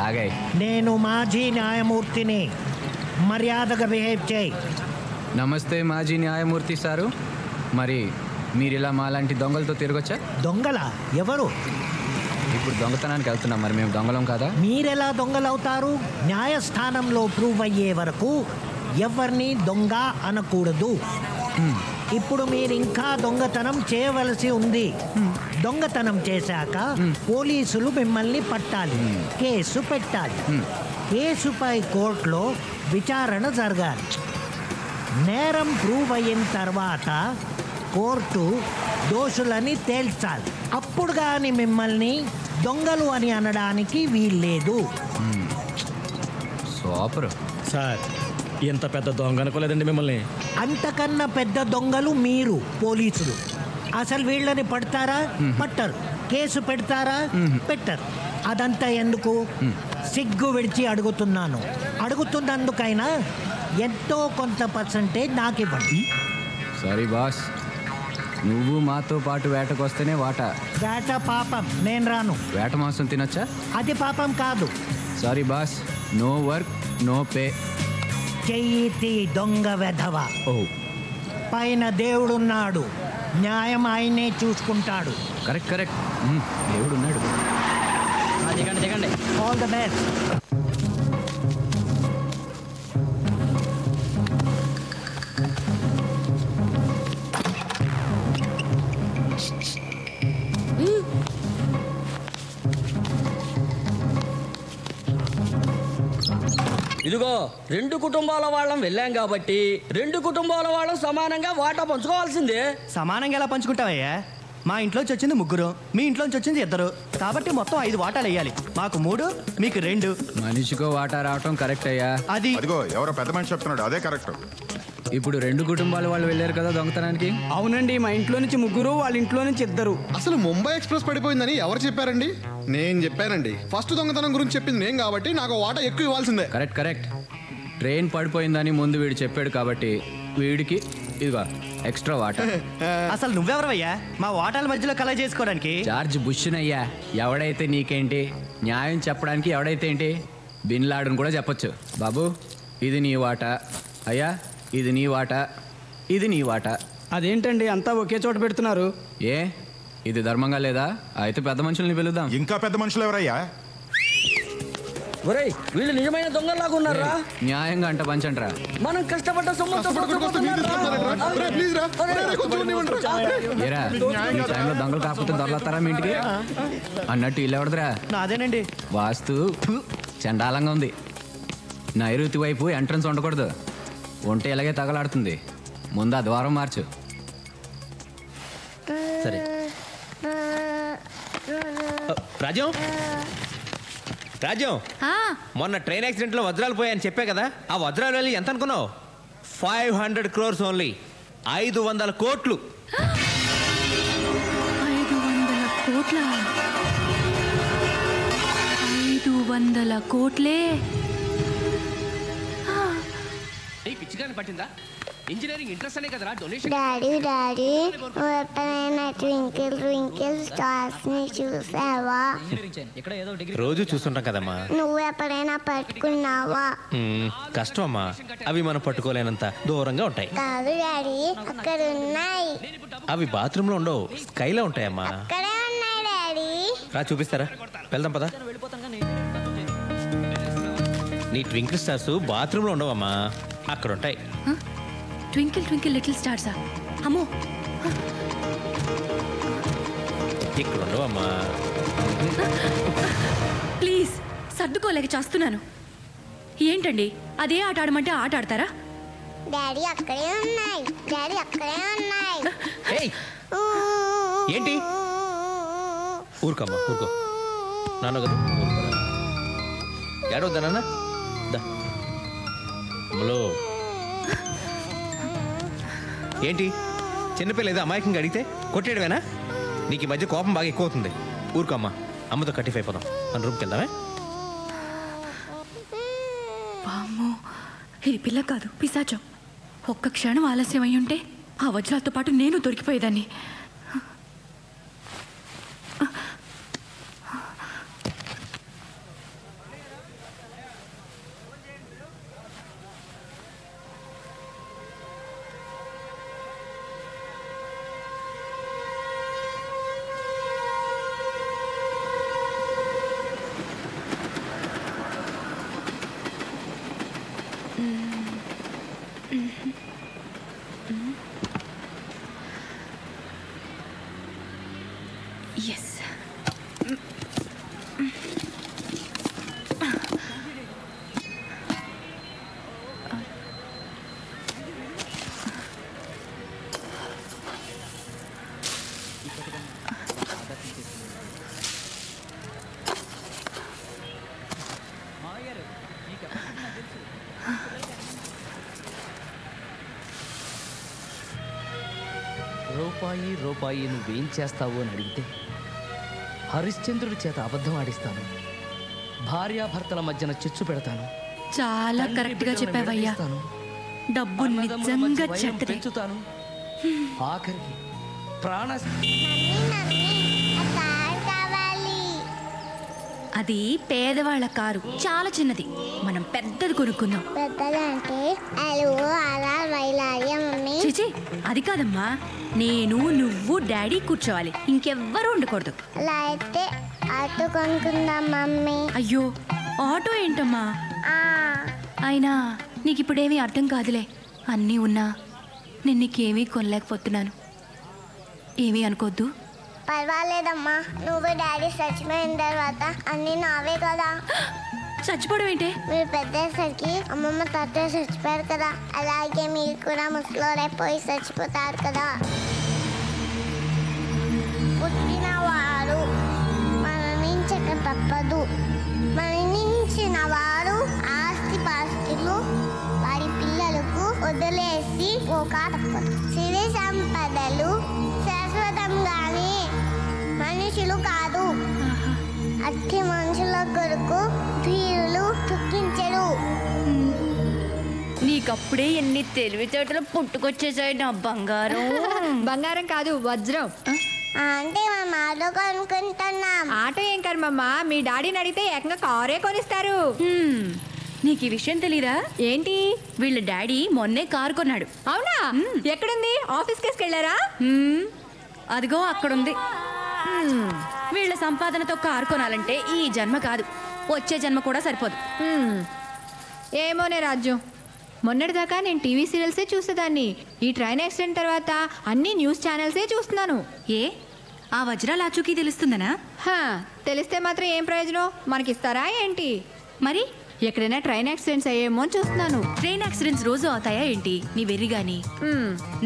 తాగాయి. నేను మాజీ న్యాయమూర్తిని, మర్యాదగా బిహేవ్ చేయి. నమస్తే మాజీ న్యాయమూర్తి సారు. మరి మీరు ఇలా మాలాంటి దొంగలతో తిరగొచ్చా? దొంగల? ఎవరు? ఇప్పుడు దొంగతనానికి వెళ్తున్నాం, మరి మేము దొంగలం కదా? మీరెలా దొంగలవుతారు? న్యాయస్థానంలో ప్రూవ్ అయ్యే వరకు ఎవరిని దొంగ అనకూడదు. ఇప్పుడు మీరు ఇంకా దొంగతనం చేయవలసి ఉంది. దొంగతనం చేశాక పోలీసులు మిమ్మల్ని పట్టాలి, కేసు పెట్టాలి. కేసుపై కోర్టులో విచారణ జరగాలి. నేరం ప్రూవ్ అయిన తర్వాత కోర్టు దోషులని తేల్చాలి. అప్పుడు కానీ మిమ్మల్ని దొంగలు అని అనడానికి వీల్లేదు. సూపర్ సార్, ఎంత పెద్ద దొంగ అనుకోలేదండి మిమ్మల్ని. అంతకన్నా పెద్ద దొంగలు మీరు పోలీసులు. అసలు వీళ్ళని పడతారా? పట్టరు. కేసు పెడతారా? పెట్టరు. అదంతా ఎందుకు? సిగ్గు విడిచి అడుగుతున్నాను. అడుగుతున్నందుకైనా ఎంతో కొంత పర్సంటేజ్ నాకు ఇవ్వండి. సారీ బాస్, నువ్వు మాతో పాటు వేటకు వస్తేనే వాటా. వేట పాపం, నేను రాను. వేట మాంసం తినొచ్చా? అది పాపం కాదు. Sorry boss, no work no pay. చెయ్యి దొంగ వెధవ. పైన దేవుడున్నాడు, న్యాయం ఆయనే చూసుకుంటాడు. కరెక్ట్ కరెక్ట్, దేవుడున్నాడు. దిగండి దిగండి. All the best. ఇదిగో 2 కుటుంబాల వాళ్ళం వెళ్ళాం కాబట్టి 2 కుటుంబాల వాళ్ళం సమానంగా వాటా పంచుకోవాల్సిందే. సమానంగా ఎలా పంచుకుంటావయ్యా? మా ఇంట్లోంచి వచ్చింది 3, మీ ఇంట్లోంచి వచ్చింది 2, కాబట్టి మొత్తం 5 వాటాలు వేయాలి. మాకు 3, మీకు 2. మనిషికో వాటా రావటం కరెక్ట్ అయ్యా. అదిగో ఎవరో పెద్ద మనిషి చెప్తున్నాడు, అదే కరెక్ట్. ఇప్పుడు 2 కుటుంబాల వాళ్ళు వెళ్ళారు కదా దొంగతనానికి. అవునండి, మా ఇంట్లో నుంచి 3, వాళ్ళ ఇంట్లో నుంచి 2. అసలు ముంబై ఎక్స్ప్రెస్ పడిపోయిందని ఎవరు చెప్పారండి? నేను చెప్పానండి. ఫస్ట్ దొంగతనం గురించి చెప్పింది నేను కాబట్టి నాకు వాటా ఎక్కువ ఇవ్వాల్సిందే. Correct correct. ట్రైన్ పడిపోయిందని ముందు వీడు చెప్పాడు కాబట్టి వీడికి ఇదిగో ఎక్స్ట్రా వాటా. అసలు నువ్వెవరవయ్యా మా వాటాల మధ్యలో కలె చేసుకోవడానికి? జార్జ్ బుష్నయ్యా. ఎవడైతే నీకేంటి, న్యాయం చెప్పడానికి ఎవడైతే ఏంటి, బిన్ లాడన్ కూడా చెప్పొచ్చు. బాబు ఇది నీ వాటా, అయ్యా ఇది నీ వాటా, ఇది నీ వాటా. అదేంటండి అంతా ఒకే చోట పెడుతున్నారు? ఏ ఇది ధర్మంగా లేదా? అయితే పెద్ద మనుషుల్ని పిలుద్దాం. ఇంకా పెద్ద మనుషులు ఎవరయ్యా? ఒరేయ్, వీళ్ళు నిజమైన దొంగలాగా ఉన్నారా? న్యాయంగా అంట పంచండ్రా. మనం కష్టపడ్డ ఏరా ఈ టైంలో దొంగలు కాకపోతే దొరలతారా మీ ఇంటికి అన్నట్టు ఇల్లు ఎవడదురా? నాదేనండి. వాస్తు చండాలంగా ఉంది. నైరుతి వైపు ఎంట్రన్స్ ఉండకూడదు, ఒంటి ఇలాగే తగలాడుతుంది. ముందు ఆ ద్వారం మార్చు. సరే రాజ్యం, రాజ్యం, మొన్న ట్రైన్ యాక్సిడెంట్లో వజ్రాలు పోయాయని చెప్పే కదా, ఆ వజ్రాలు వెళ్ళి ఎంత అనుకున్నావు? 500 crores ఓన్లీ. 500 కోట్లు. 500 కోట్ల? 500 కోట్లే? పిచ్చిగాని పట్టిందా? ఇంజనీరింగ్ ఇంట్రెస్ట్ అనే కదరా డొనేషన్. డాడీ నువ్వు ఎప్పుడైనా ట్వింకిల్ ట్వింకిల్ స్టార్స్ ని చూసావా? రోజు చూస్తుంటాం కదమ్మా. నువ్వు ఎప్పుడైనా పట్టుకున్నావా? కష్టం అమ్మా, అవి మనం పట్టుకోలేనంత దూరంగా ఉంటాయి. కాదు డాడీ, అక్కడ ఉన్నాయి. అవి బాత్రూమ్ లో ఉండవు, స్కైలో ఉంటాయమ్మా. అక్కడే ఉన్నాయి డాడీ. రా చూపిస్తారా? వెళ్దాం పదా. నీ ట్వింకిల్ స్టార్స్ బాత్రూమ్ లో ఉండవమ్మా, అక్కడ ఉంటాయి. ట్వింకిల్ ట్వింకిల్ లిటిల్ స్టార్సా? అమ్మో, ఇక్కడ ఉండవమ్మా. ప్లీజ్ సర్దుకోలేక చేస్తున్నాను. ఏంటండి అదే ఆట ఆడమంటే ఆట ఆడతారా? డాడీ అక్కడే ఉన్నాయి, డాడీ అక్కడే ఉన్నాయి. ఏంటి? ఊరుకమ్మా, ఊరుకో. నాన్న కదా ఏడవద్దా నాన్న? ఏంటి చిన్నపిల్ల ఏదో అమాయకంగా అడిగితే కొట్టేయడమేనా? నీకు ఈ మధ్య కోపం బాగా ఎక్కువ అవుతుంది. ఊరుకమ్మా, అమ్మతో కట్టిఫ్ అయిపోదాం. మన రూమ్కి వెళ్దామే. వామ్మో, ఇది పిల్ల కాదు, పిశాచం. ఒక్క క్షణం ఆలస్యం అయి ఉంటే ఆ వజ్రాలతో పాటు నేను దొరికిపోయేదాన్ని. Yes. రూపాయి నువ్వేం చేస్తావు అని అడిగితే హరిశ్చంద్రుడి చేత అబద్ధం ఆడిస్తాను, భార్యాభర్తల మధ్యన చిచ్చు పెడతాను, చాలా కరెక్ట్ గా చెప్పావయ్యా. డబ్బు నిజంగా చెడ్డది. పెంచుతాను, ఆఖరికి ప్రాణ అది పేదవాళ్ళ కారు, చాలా చిన్నది. మనం పెద్దది కొనుక్కుందాం. పెద్దదంటే చిచి, అది కాదమ్మా. నేను, నువ్వు, డాడీ కూర్చోవాలి, ఇంకెవ్వరూ ఉండకూడదు. అలా అయితే ఆటో కొనుక్కుందాం మమ్మీ. అయ్యో, ఆటో ఏంటమ్మా? అయినా నీకు ఇప్పుడేమీ అర్థం కాదులే. అన్నీ ఉన్నా నేను నీకేమీ కొనలేకపోతున్నాను. ఏమీ అనుకోద్దు. పర్వాలేదమ్మా, నువ్వు డాడీ చచ్చిపోయిన తర్వాత అన్నీ నావే కదా. చచ్చిపోవడం ఏంటే? మీరు పెద్దసరికి అమ్మమ్మ తాతయ్య చచ్చిపోయారు కదా, అలాగే మీరు కూడా ముసలోడైపోయి చచ్చిపోతారు కదా. పుట్టిన వారు మరణించక తప్పదు. మరణించిన వారు ఆస్తి పాస్తులు వారి పిల్లలకు వదిలేసి పోక తప్పదు. సిరి సంపదలు శాశ్వతంగానే, మనుషులు కాదు. అట్టి మనుషుల కొరకు ధీరులు దుఃఖించరు. నీకప్పుడే ఎన్ని తెలివితేటలు పుట్టుకొచ్చేసాయి నా బంగారం. బంగారం కాదు, వజ్రం. అంటే మేము ఆటో కొనుక్కుంటున్నాం. ఆటో ఏం కర్మమ్మా, మీ డాడీని అడిగితే ఏకంగా కారే కొనిస్తారు. నీకు ఈ విషయం తెలీదా? ఏంటి? వీళ్ళ డాడీ మొన్నే కారు కొన్నాడు. అవునా? ఎక్కడుంది? ఆఫీస్ కేసుకు వెళ్ళారా? అదిగో అక్కడుంది. వీళ్ళ సంపాదనతో కారు కొనాలంటే ఈ జన్మ కాదు, వచ్చే జన్మ కూడా సరిపోదు. ఏమోనే రాజ్యం, మొన్నటిదాకా నేను టీవీ సీరియల్సే చూసేదాన్ని. ఈ ట్రైన్ యాక్సిడెంట్ తర్వాత అన్ని న్యూస్ ఛానల్సే చూస్తున్నాను. ఏ ఆ వజ్రాల ఆచూకీ తెలుస్తుందనా? తెలిస్తే మాత్రం ఏం ప్రయోజనం? మనకిస్తారా ఏంటి? మరి ఎక్కడైనా ట్రైన్ యాక్సిడెంట్స్ అయ్యేమో అని చూస్తున్నాను. ట్రైన్ యాక్సిడెంట్స్ రోజు అవుతాయా ఏంటి? నీ వెర్రి గాని.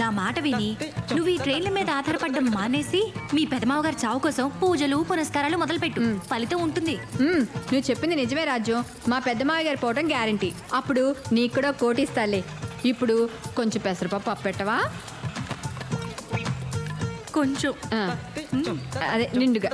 నా మాట విని నువ్వు ఈ ట్రైన్ల మీద ఆధారపడడం మానేసి మీ పెదమావ గారి చావు కోసం పూజలు పునస్కారాలు మొదలుపెట్టు, ఫలితం ఉంటుంది. నువ్వు చెప్పింది నిజమే రాజ్యం. మా పెద్దమావ గారి పోవటం గ్యారంటీ. అప్పుడు నీకు కూడా కోటిస్తాలే. ఇప్పుడు కొంచెం పెసరపప్పు అప్పెట్టవా? కొంచెం, అదే నిండుగా.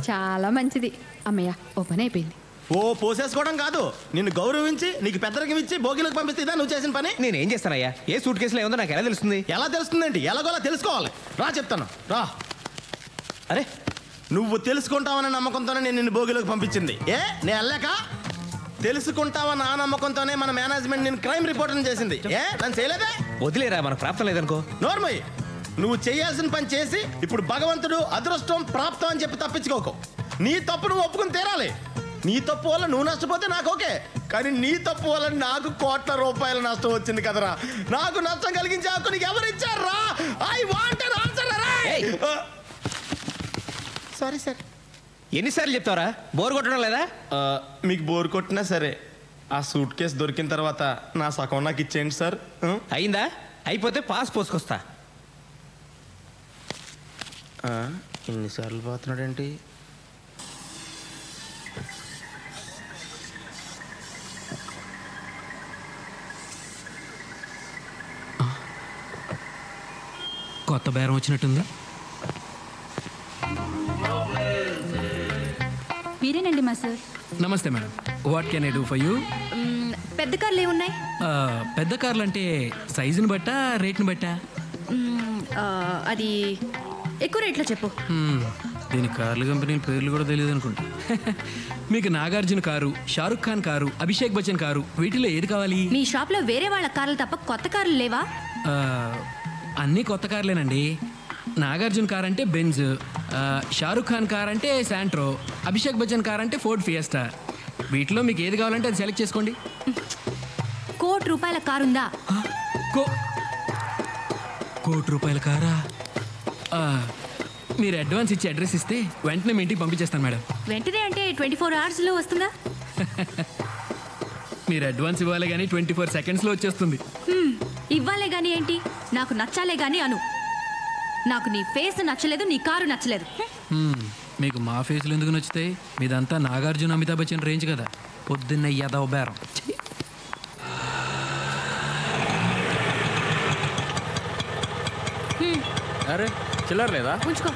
చాలా మంచిది. అమ్మయ్య, ఓ పని అయిపోయింది. ఓ పోసేసుకోవడం కాదు, నిన్ను గౌరవించి నీకు పెద్దరికం ఇచ్చి భోగిలోకి పంపిస్తే ఇదా నువ్వు చేసిన పని? నేనేం చేస్తానయ్యా? ఏ సూట్ కేసులో ఏముందో నాకు ఎలా తెలుస్తుంది? ఎలా తెలుస్తుందేంటి? ఎలాగోలా తెలుసుకోవాలి. రా చెప్తాను, రా. అరే, నువ్వు తెలుసుకుంటావన్న నమ్మకంతోనే నేను నిన్ను భోగిలోకి పంపించింది. నేను వెళ్ళాక తెలుసుకుంటావన్న ఆ నమ్మకంతోనే మన మేనేజ్మెంట్ నేను క్రైమ్ రిపోర్ట్ చేసింది. నన్ను చేయలేదే? వదిలేరా, మనకు ప్రాప్తం లేదనుకో. నోర్మయ్య, నువ్వు చేయాల్సిన పని చేసి ఇప్పుడు భగవంతుడు అదృష్టం ప్రాప్తం అని చెప్పి తప్పించుకోకు. నీ తప్పు నువ్వు ఒప్పుకుని తీరాలి. నీ తప్పు వల్ల నువ్వు నష్టపోతే నాకు ఓకే, కానీ నీ తప్పు వల్ల నాకు కోట్ల రూపాయల నష్టం వచ్చింది కదరా. నాకు నష్టం కలిగించే హక్కు నీకు ఎవరు ఇచ్చారా? I want an answer. Sorry sir. ఎన్నిసార్లు చెప్తావరా? బోర్ కొట్టడం లేదా? మీకు బోర్ కొట్టినా సరే ఆ సూట్ కేసు దొరికిన తర్వాత నా సగం నాకు ఇచ్చేయండి సార్. అయిందా? అయిపోతే పాస్ పోసుకొస్తా. ఎన్నిసార్లు పోతున్నాడేంటి? కొత్త బేరం వచ్చినట్టుంది. మీరేనండి మా సార్. నమస్తే madam, what can I do for you? పెద్ద కార్లు ఏమున్నాయి? పెద్ద కార్లు అంటే సైజుని బట్టా రేట్ని బట్టా? అది ఎక్కువ రేట్లో చెప్పు. దీని కార్ల కంపెనీల పేర్లు కూడా తెలియదు అనుకుంటా. మీకు Nagarjuna car, Shahrukh Khan car, Abhishek Bachchan car, వీటిలో ఏది కావాలి? మీ షాప్లో వేరే వాళ్ళ కార్లు తప్ప కొత్త కార్లు లేవా? అన్నీ కొత్త కార్లేనండి. నాగార్జున కార్ అంటే బెంజ్, షారుఖ్ ఖాన్ కార్ అంటే శాంట్రో, అభిషేక్ బచ్చన్ కార్ అంటే ఫోర్డ్ ఫియస్టా. వీటిలో మీకు ఏది కావాలంటే అది సెలెక్ట్ చేసుకోండి. ₹1,00,00,000 కారు ఉందా? ₹1,00,00,000 కారా? మీరు అడ్వాన్స్ ఇచ్చి అడ్రస్ ఇస్తే వెంటనే మీ ఇంటికి పంపించేస్తాను మేడం. వెంటనే అంటే 24 అవర్స్లో వస్తుందా? మీరు అడ్వాన్స్ ఇవ్వాలి కానీ 24 సెకండ్స్లో వచ్చేస్తుంది. ఇవ్వాలే కానీ ఏంటి? నాకు నచ్చాలే కానీ అను. నాకు నీ ఫేస్ నచ్చలేదు, నీ కారు నచ్చలేదు. మీకు మా ఫేస్లు ఎందుకు నచ్చుతాయి? మీదంతా నాగార్జున అమితాబ్ బచ్చన్ రేంజ్ కదా. పొద్దున్న యాదవ బేరం. అరే చిల్లర లేదా? ఉంచుకో.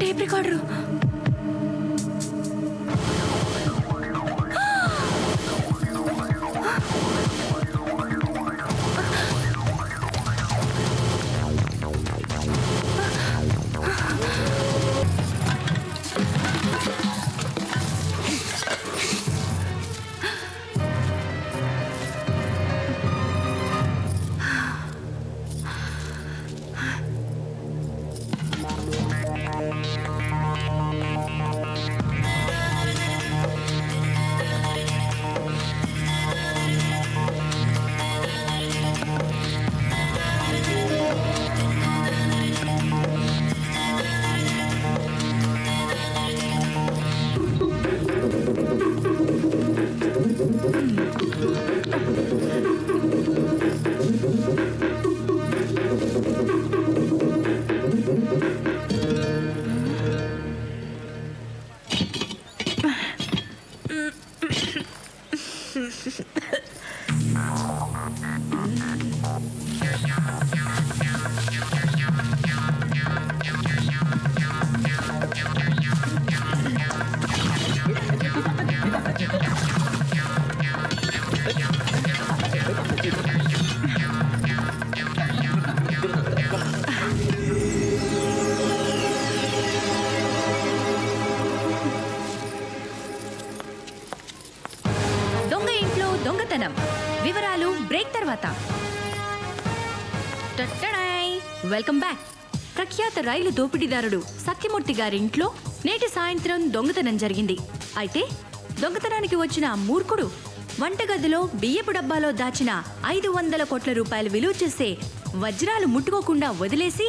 Tape recorder. దొంగ ఇంట్లో దొంగతనం వివరాలు బ్రేక్ తర్వాత. Welcome back. ప్రఖ్యాత రైలు దోపిడీదారుడు సత్యమూర్తి గారి ఇంట్లో నేటి సాయంత్రం దొంగతనం జరిగింది. అయితే దొంగతనానికి వచ్చిన ఆ మూర్ఖుడు వంటగదిలో బియ్యపు డబ్బాలో దాచిన 500 కోట్ల రూపాయలు విలువ చేసే వజ్రాలు ముట్టుకోకుండా వదిలేసి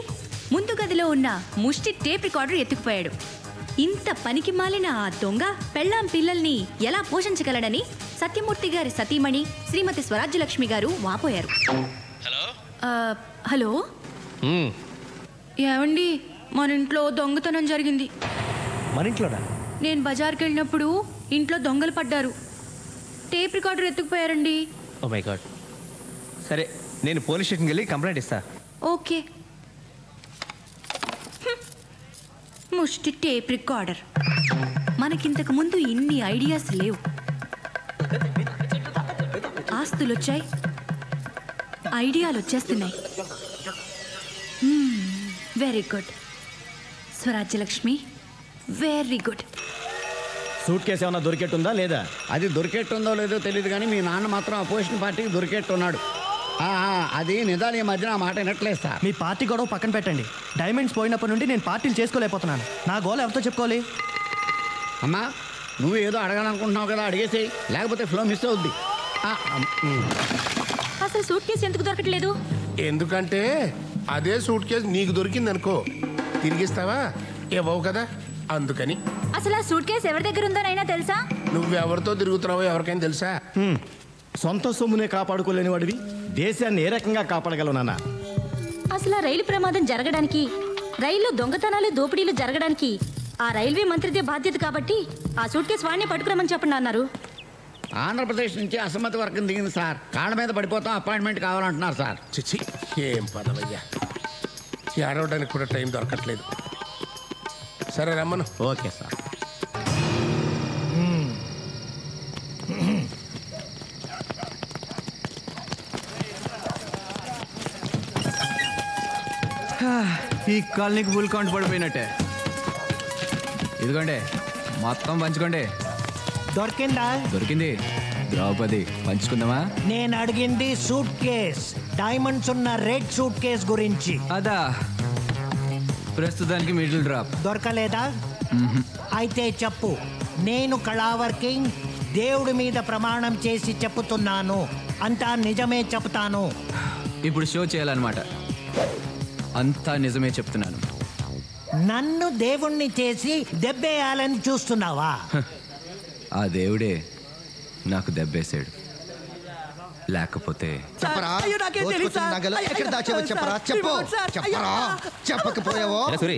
ముందు గదిలో ఉన్న ముష్టి టేప్ రికార్డర్ ఎత్తుకుపోయాడు. ఇంత పనికి మాలిన ఆ దొంగ పెళ్ళాం పిల్లల్ని ఎలా పోషించగలడని సత్యమూర్తి గారి సతీమణి శ్రీమతి స్వరాజ్యలక్ష్మి గారు వాపోయారు. హలో, ఏమండి, మన ఇంట్లో దొంగతనం జరిగింది. మన ఇంట్లోనా? నేను బజార్కి వెళ్ళినప్పుడు ఇంట్లో దొంగలు పడ్డారు. టేప్ రికార్డర్ ఎత్తుకుపోయారండి. Oh my god. సరే, నేను పోలీస్ స్టేషన్కి వెళ్ళి కంప్లైంట్ ఇస్తా. ఓకే. ముష్టి టేప్ రికార్డర్. మనకింతకు ముందు ఇన్ని ఐడియాస్ లేవు. ఆస్తులు వచ్చాయి, ఐడియాలు వచ్చేస్తున్నాయి. Very good Swarajyalakshmi, very good. Suit case ఏమన్నా దొరికేట్టుందా లేదా? అది దొరికేట్టుందో లేదో తెలియదు కానీ మీ నాన్న మాత్రం అపోజిషన్ పార్టీకి దొరికేట్టున్నాడు. అది నిజాలు ఈ మధ్యన ఆ మాట వినట్లేదు సార్. మీ పార్టీ గొడవ పక్కన పెట్టండి. డైమండ్స్ పోయినప్పటి నుండి నేను పార్టీలు చేసుకోలేకపోతున్నాను. నా గోల్ ఎవరితో చెప్పుకోవాలి? అమ్మా, నువ్వు ఏదో అడగాలనుకుంటున్నావు కదా, అడిగేసేయి, లేకపోతే ఫ్లో మిస్ అవుద్ది. అసలు సూట్ కేసు ఎందుకు దొరకట్లేదు? ఎందుకంటే అదే సూట్ కేసు నీకు దొరికింది అనుకో, తిరిగిస్తావా? ఇవ్వవు కదా, అందుకని. అసలు ఆ సూట్ కేసు ఎవరి దగ్గర ఉందోనైనా తెలుసా? నువ్వెవరితో తిరుగుతున్నావో ఎవరికైనా తెలుసా? సొంత సొమ్మునే కాపాడుకోలేని వాడివి దేశాన్ని ఏ రకంగా కాపాడగలవు నాన్న? అసలు ఆ రైలు ప్రమాదం జరగడానికి, రైల్లో దొంగతనాలు దోపిడీలు జరగడానికి ఆ రైల్వే మంత్రిదే బాధ్యత కాబట్టి ఆ సూట్ కేసు వాడిని పట్టుకురమని చెప్పండి అన్నారు. ఆంధ్రప్రదేశ్ నుంచి అసమ్మతి వర్గం దిగింది సార్. కాళ్ళ మీద పడిపోతాం, అపాయింట్మెంట్ కావాలంటున్నారు సార్. చిచ్చి, ఏం పదవయ్యా, ఏడవడానికి కూడా టైం దొరకట్లేదు. సరే రమ్మను. Okay sir. ఈ కాలనీకి ఫుల్ కౌంట్ పడిపోయినట్టే. ఇదిగోండి, మొత్తం పంచుకోండి. దొరికిందా? దొరికింది. ద్రౌపది, పంచుకుందామా? నేను అడిగింది సూట్ కేస్, డైమండ్స్ ఉన్న రెడ్ సూట్ కేస్ గురించి. అదా, ప్రస్తుతానికి మిడిల్ డ్రాప్. దొరకలేదా? అయితే చెప్పు. నేను కళావర్ కింగ్ దేవుడి మీద ప్రమాణం చేసి చెప్పుతున్నాను, అంతా నిజమే చెప్తాను. ఇప్పుడు షో చేయాలన్నమాట. అంతా నిజమే చెప్తున్నాను. నన్ను దేవుణ్ణి చేసి దెబ్బేయాలని చూస్తున్నావా? ఆ దేవుడే నాకు దెబ్బేశాడు. లేకపోతే చెప్పరా దోచుకొచ్చిన నగలు ఎక్కడ దాచావో చెప్పరా చెప్పు చెప్పరా చెప్పకపోయావో సూరి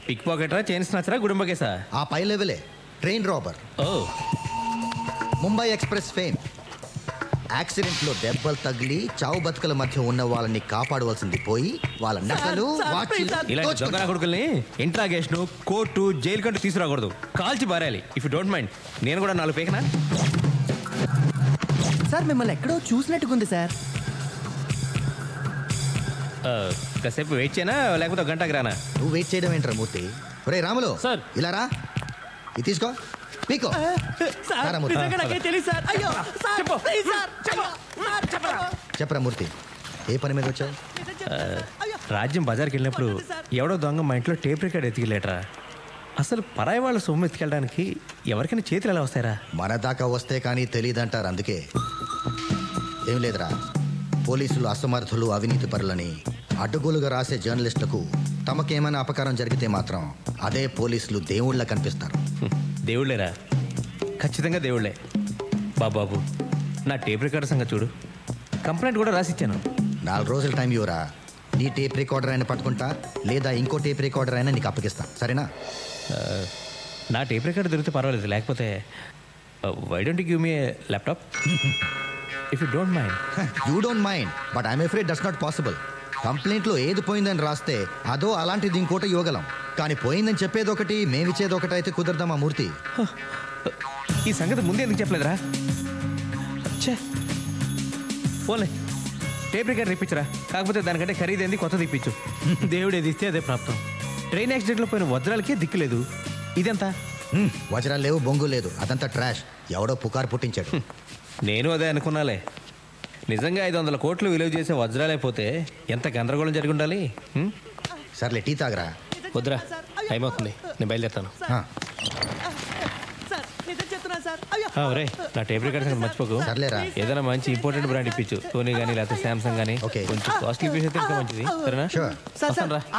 పిక్ పాకెటరా చైన్ స్నాచరా గుడుంబకేసా ఆ పై లెవెలే train robber Mumbai express fame యాక్సిడెంట్లో దెబ్బలు తగిలి చావు బతుకల మధ్య ఉన్న వాళ్ళని కాపాడవలసింది పోయి వాళ్ళ నగలు ఇలాంటి దొంగ కొడుకుల్ని ఇంట్రాగేషన్ కోర్టు జైలు కంటూ తీసుకురాకూడదు కాల్చి పారేయాలి. ఇఫ్ యూ డోంట్ మైండ్ నేను కూడా 4 పేకనా. సార్ మిమ్మల్ని ఎక్కడో చూసినట్టుకుంది సార్. కాసేపు వెయిట్ చేయనా లేకపోతే గంటకి రానా? నువ్వు వెయిట్ చేయడం ఏంట్రా మూర్తి? ఒరే రాములు సార్ ఇలా రా, ఇది తీసుకో పీకో. చెప్పరా మూర్తి, ఏ పని మీద వచ్చావు? రాజ్యం బజార్కి వెళ్ళినప్పుడు ఎవడో దొంగ మా ఇంట్లో టేప్ రికార్డ్ ఎత్తికెళ్ళేట్రా. అసలు పరాయి వాళ్ళ సొమ్ము ఎత్తుకెళ్ళడానికి ఎవరికైనా చేతులు ఎలా వస్తాయరా? మన దాకా వస్తే కానీ తెలియదంటారు. అందుకే ఏం లేదురా, పోలీసులు అసమర్థులు అవినీతి పరులని అడ్డగోలుగా రాసే జర్నలిస్టులకు తమకేమైనా అపకారం జరిగితే మాత్రం అదే పోలీసులు దేవుళ్ళ కనిపిస్తారు. దేవుళ్ళేరా, ఖచ్చితంగా దేవుళ్ళే. బాబాబు నా టేప్ రికార్డర్ సంగతి చూడు, కంప్లైంట్ కూడా రాసిచ్చాను. 4 రోజుల టైం ఇవ్వరా, నీ టేప్ రికార్డర్ అయినా పట్టుకుంటా లేదా ఇంకో టేప్ రికార్డర్ అయినా నీకు అప్పగిస్తా, సరేనా? నా టేప్ రికార్డర్ దొరికితే పర్వాలేదు, లేకపోతే why don't you give me a laptop if you don't mind. You don't mind but I'm afraid that's not possible. కంప్లైంట్లో ఏది పోయిందని రాస్తే అదో అలాంటిది ఇంకోటి ఇవ్వగలం, కానీ పోయిందని చెప్పేది ఒకటి మేమిచ్చేది ఒకటి అయితే కుదరదామా మూర్తి? ఈ సంగతి ముందే ఎందుకు చెప్పలేదురా? పోలే టేప్ రికార్డర్ ఇప్పించరా, కాకపోతే దానికంటే ఖరీదైంది కొత్తది ఇప్పించు. దేవుడు ఏది ఇస్తే అదే ప్రాప్తం. ట్రైన్ యాక్సిడెంట్లో పోయిన వజ్రాలకే దిక్కులేదు, ఇదంతా వజ్రాలు లేవు, బొంగు లేదు, అదంతా ట్రాష్. ఎవడో పుకారు పుట్టించాడు. నేను అదే అనుకున్నాలే. నిజంగా 500 కోట్లు విలువ చేసే వజ్రాలైపోతే ఎంత గందరగోళం జరిగి ఉండాలి. సర్లే టీ తాగరా. వద్దురా, టైం అవుతుంది, నేను బయలుదేరుతాను. ఒరే నా టేప్ రికార్డ్ సంగతి మర్చిపోకు. సర్లేరా, ఏదైనా మంచి ఇంపార్టెంట్ బ్రాండ్ ఇప్పించు, సోనీ కానీ లేకపోతే సామ్సంగ్ కానీ. కొంచెం కాస్ట్లీ పీస్ అయితే ఇంకా మంచిది, సరేనా?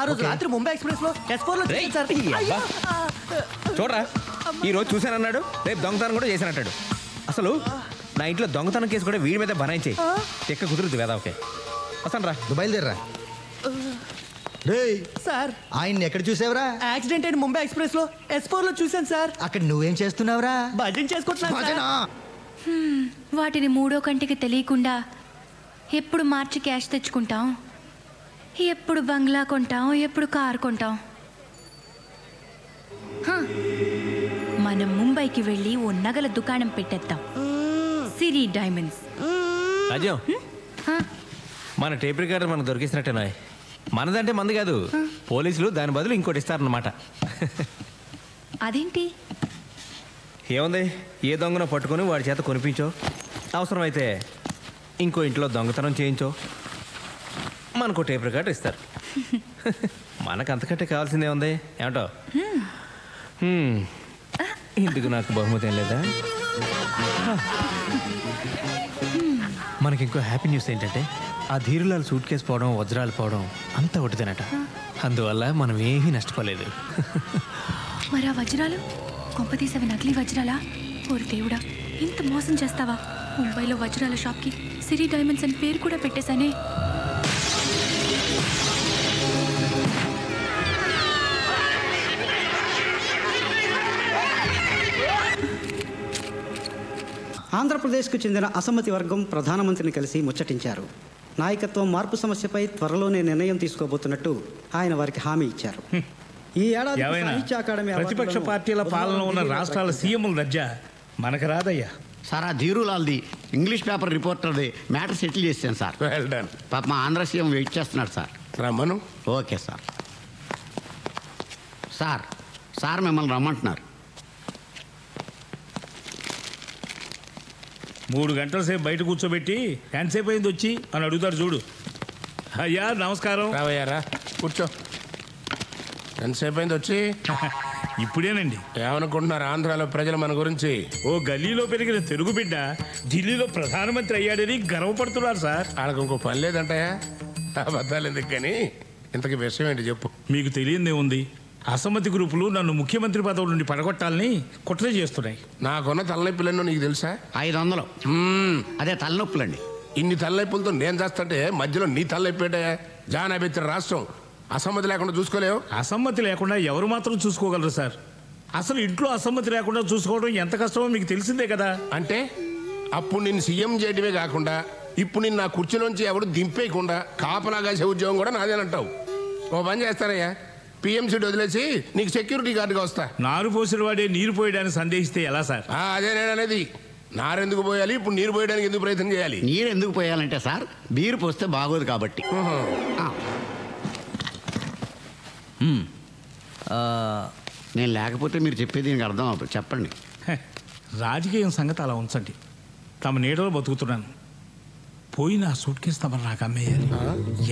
ఆ రోజు రాత్రి ముంబై ఎక్స్ప్రెస్ లో చూడరా, ఈ రోజు చూశానన్నాడు, రేపు దొంగతనం కూడా చేశానంటాడు. అసలు నా ఇంట్లో దొంగతనం కేసు కూడా వీడి మీద బనాయించేయి, ఎక్క కుదురుద్ది వేదా. ఓకే వస్తాను రా, నువ్వు బయలుదేరరా. సార్ ఆయన్ని ఎక్కడ చూసావురా? యాక్సిడెంట్ అయిన ముంబై ఎక్స్ప్రెస్ లో S4 లో చూశాను సార్. అక్కడ నువ్వేం చేస్తున్నావురా? భజన చేసుకుంటున్నా. వాటిని మూడో కంటికి తెలియకుండా ఎప్పుడు మార్చి క్యాష్ తెచ్చుకుంటాం, ఎప్పుడు బంగ్లా కొంటాం, ఎప్పుడు కారు కొంటాం. మనం ముంబైకి వెళ్ళి ఓ నగల దుకాణం పెట్టేద్దాం, సిరి డైమండ్స్. రాజ్యం, మన టేప్ రికార్డర్ మనకు దొరికేసినట్టేనా? మనదంటే మంది కాదు, పోలీసులు దాని బదులు ఇంకోటి ఇస్తారన్నమాట. అదేంటి? ఏముంది, ఏ దొంగను పట్టుకొని వాడి చేత కొనిపించో, అవసరమైతే ఇంకో ఇంట్లో దొంగతనం చేయించో, మనకు టేప్ రికార్డర్ ఇస్తారు. మనకు అంతకంటే కావాల్సిందే ఉంది, ఏమంటో? ఇందుకు నాకు బహుమతి ఏం లేదా? మనకి ఇంకో హ్యాపీ న్యూస్ ఏంటంటే ఆ ధీరులాల్ సూట్ కేసు పోవడం, వజ్రాలు పోవడం అంతా ఒకటిదేనట. అందువల్ల మనం ఏమీ నష్టపోలేదు. మరి ఆ వజ్రాలు కొంపతీసవి నకిలీ వజ్రాలా? ఓరి దేవుడా, ఇంత మోసం చేస్తావా? ముంబైలో వజ్రాల షాప్కి సిరి డైమండ్స్ అని పేరు కూడా పెట్టేశానే. ఆంధ్రప్రదేశ్కు చెందిన అసమ్మతి వర్గం ప్రధానమంత్రిని కలిసి ముచ్చటించారు. నాయకత్వం మార్పు సమస్యపై త్వరలోనే నిర్ణయం తీసుకోబోతున్నట్టు ఆయన వారికి హామీ ఇచ్చారు. ఈ ఏడాది సాహిత్య అకాడమీ ప్రతిపక్ష పార్టీల పాలన ఉన్న రాష్ట్రాల సీఎంల దర్జా మనకు రాదయ్యా. సార్ ఆ ధీరులాల్ది ఇంగ్లీష్ పేపర్ రిపోర్టర్ది మ్యాటర్ సెటిల్ చేశాను సార్. Well done. పాప మా ఆంధ్ర సీఎం వెయిట్ చేస్తున్నాడు సార్. రమ్మను. Okay sir. సార్ సార్ మిమ్మల్ని రమ్మంటున్నారు. 3 గంటల సేపు బయట కూర్చోబెట్టి ఎంతసేపు అయింది వచ్చి అని అడుగుతారు చూడు. అయ్యా నమస్కారం. రావయ్యారా కూర్చో. ఎంతసేపు అయింది వచ్చి? ఇప్పుడేనండి. ఏమనుకుంటున్నారు ఆంధ్రాలో ప్రజలు మన గురించి? ఓ గల్లీలో పెరిగిన తెలుగు బిడ్డ ఢిల్లీలో ప్రధానమంత్రి అయ్యాడని గర్వపడుతున్నారు సార్. వాళ్ళకి ఇంకో పని లేదంటాయా? అబద్ధాలు ఎందుకు కానీ ఇంతకీ విషయం ఏంటి చెప్పు. మీకు తెలియదే ఉంది, అసమ్మతి గ్రూపులు నన్ను ముఖ్యమంత్రి పదవి నుండి పడగొట్టాలని కుట్ర చేస్తున్నాయి. నాకున్న తలనొప్పులెన్నో నీకు తెలుసా? 500. అదే తలనొప్పులండి. ఇన్ని తలనొప్పులతో నేను చేస్తుంటే మధ్యలో నీ తలనొప్పేటే జానాబెత్తిన రాష్ట్రం అసమ్మతి లేకుండా చూసుకోలేవు. అసమ్మతి లేకుండా ఎవరు మాత్రం చూసుకోగలరు సార్? అసలు ఇంట్లో అసమ్మతి లేకుండా చూసుకోవడం ఎంత కష్టమో మీకు తెలిసిందే కదా. అంటే అప్పుడు నేను సీఎం చేయడమే కాకుండా ఇప్పుడు నిన్ను నా కుర్చీలోంచి ఎవడు దింపేయకుండా కాపలాగా ఉద్యోగం కూడా నాదేనంటావు. ఓ పని చేస్తారయ్యా, పిఎంసీ వదిలేసి నీకు సెక్యూరిటీ గార్డుగా వస్తా. నారు పోసిన వాడే నీరు పోయడానికి సందేహిస్తే ఎలా సార్? అదే నేను అనేది. నారెందుకు పోయాలి, ఇప్పుడు నీరు పోయడానికి ఎందుకు ప్రయత్నం చేయాలి? నీరు ఎందుకు పోయాలంటే సార్ బీరు పోస్తే బాగోదు కాబట్టి. నేను లేకపోతే మీరు చెప్పేది దీనికి అర్థం అవుతుంది. చెప్పండి. రాజకీయం సంగతి అలా ఉంచండి. తమ నీడలో బతుకుతున్నాను. పోయిన ఆ సూట్ కేసు తమరు నాకు అమ్మేయాలి.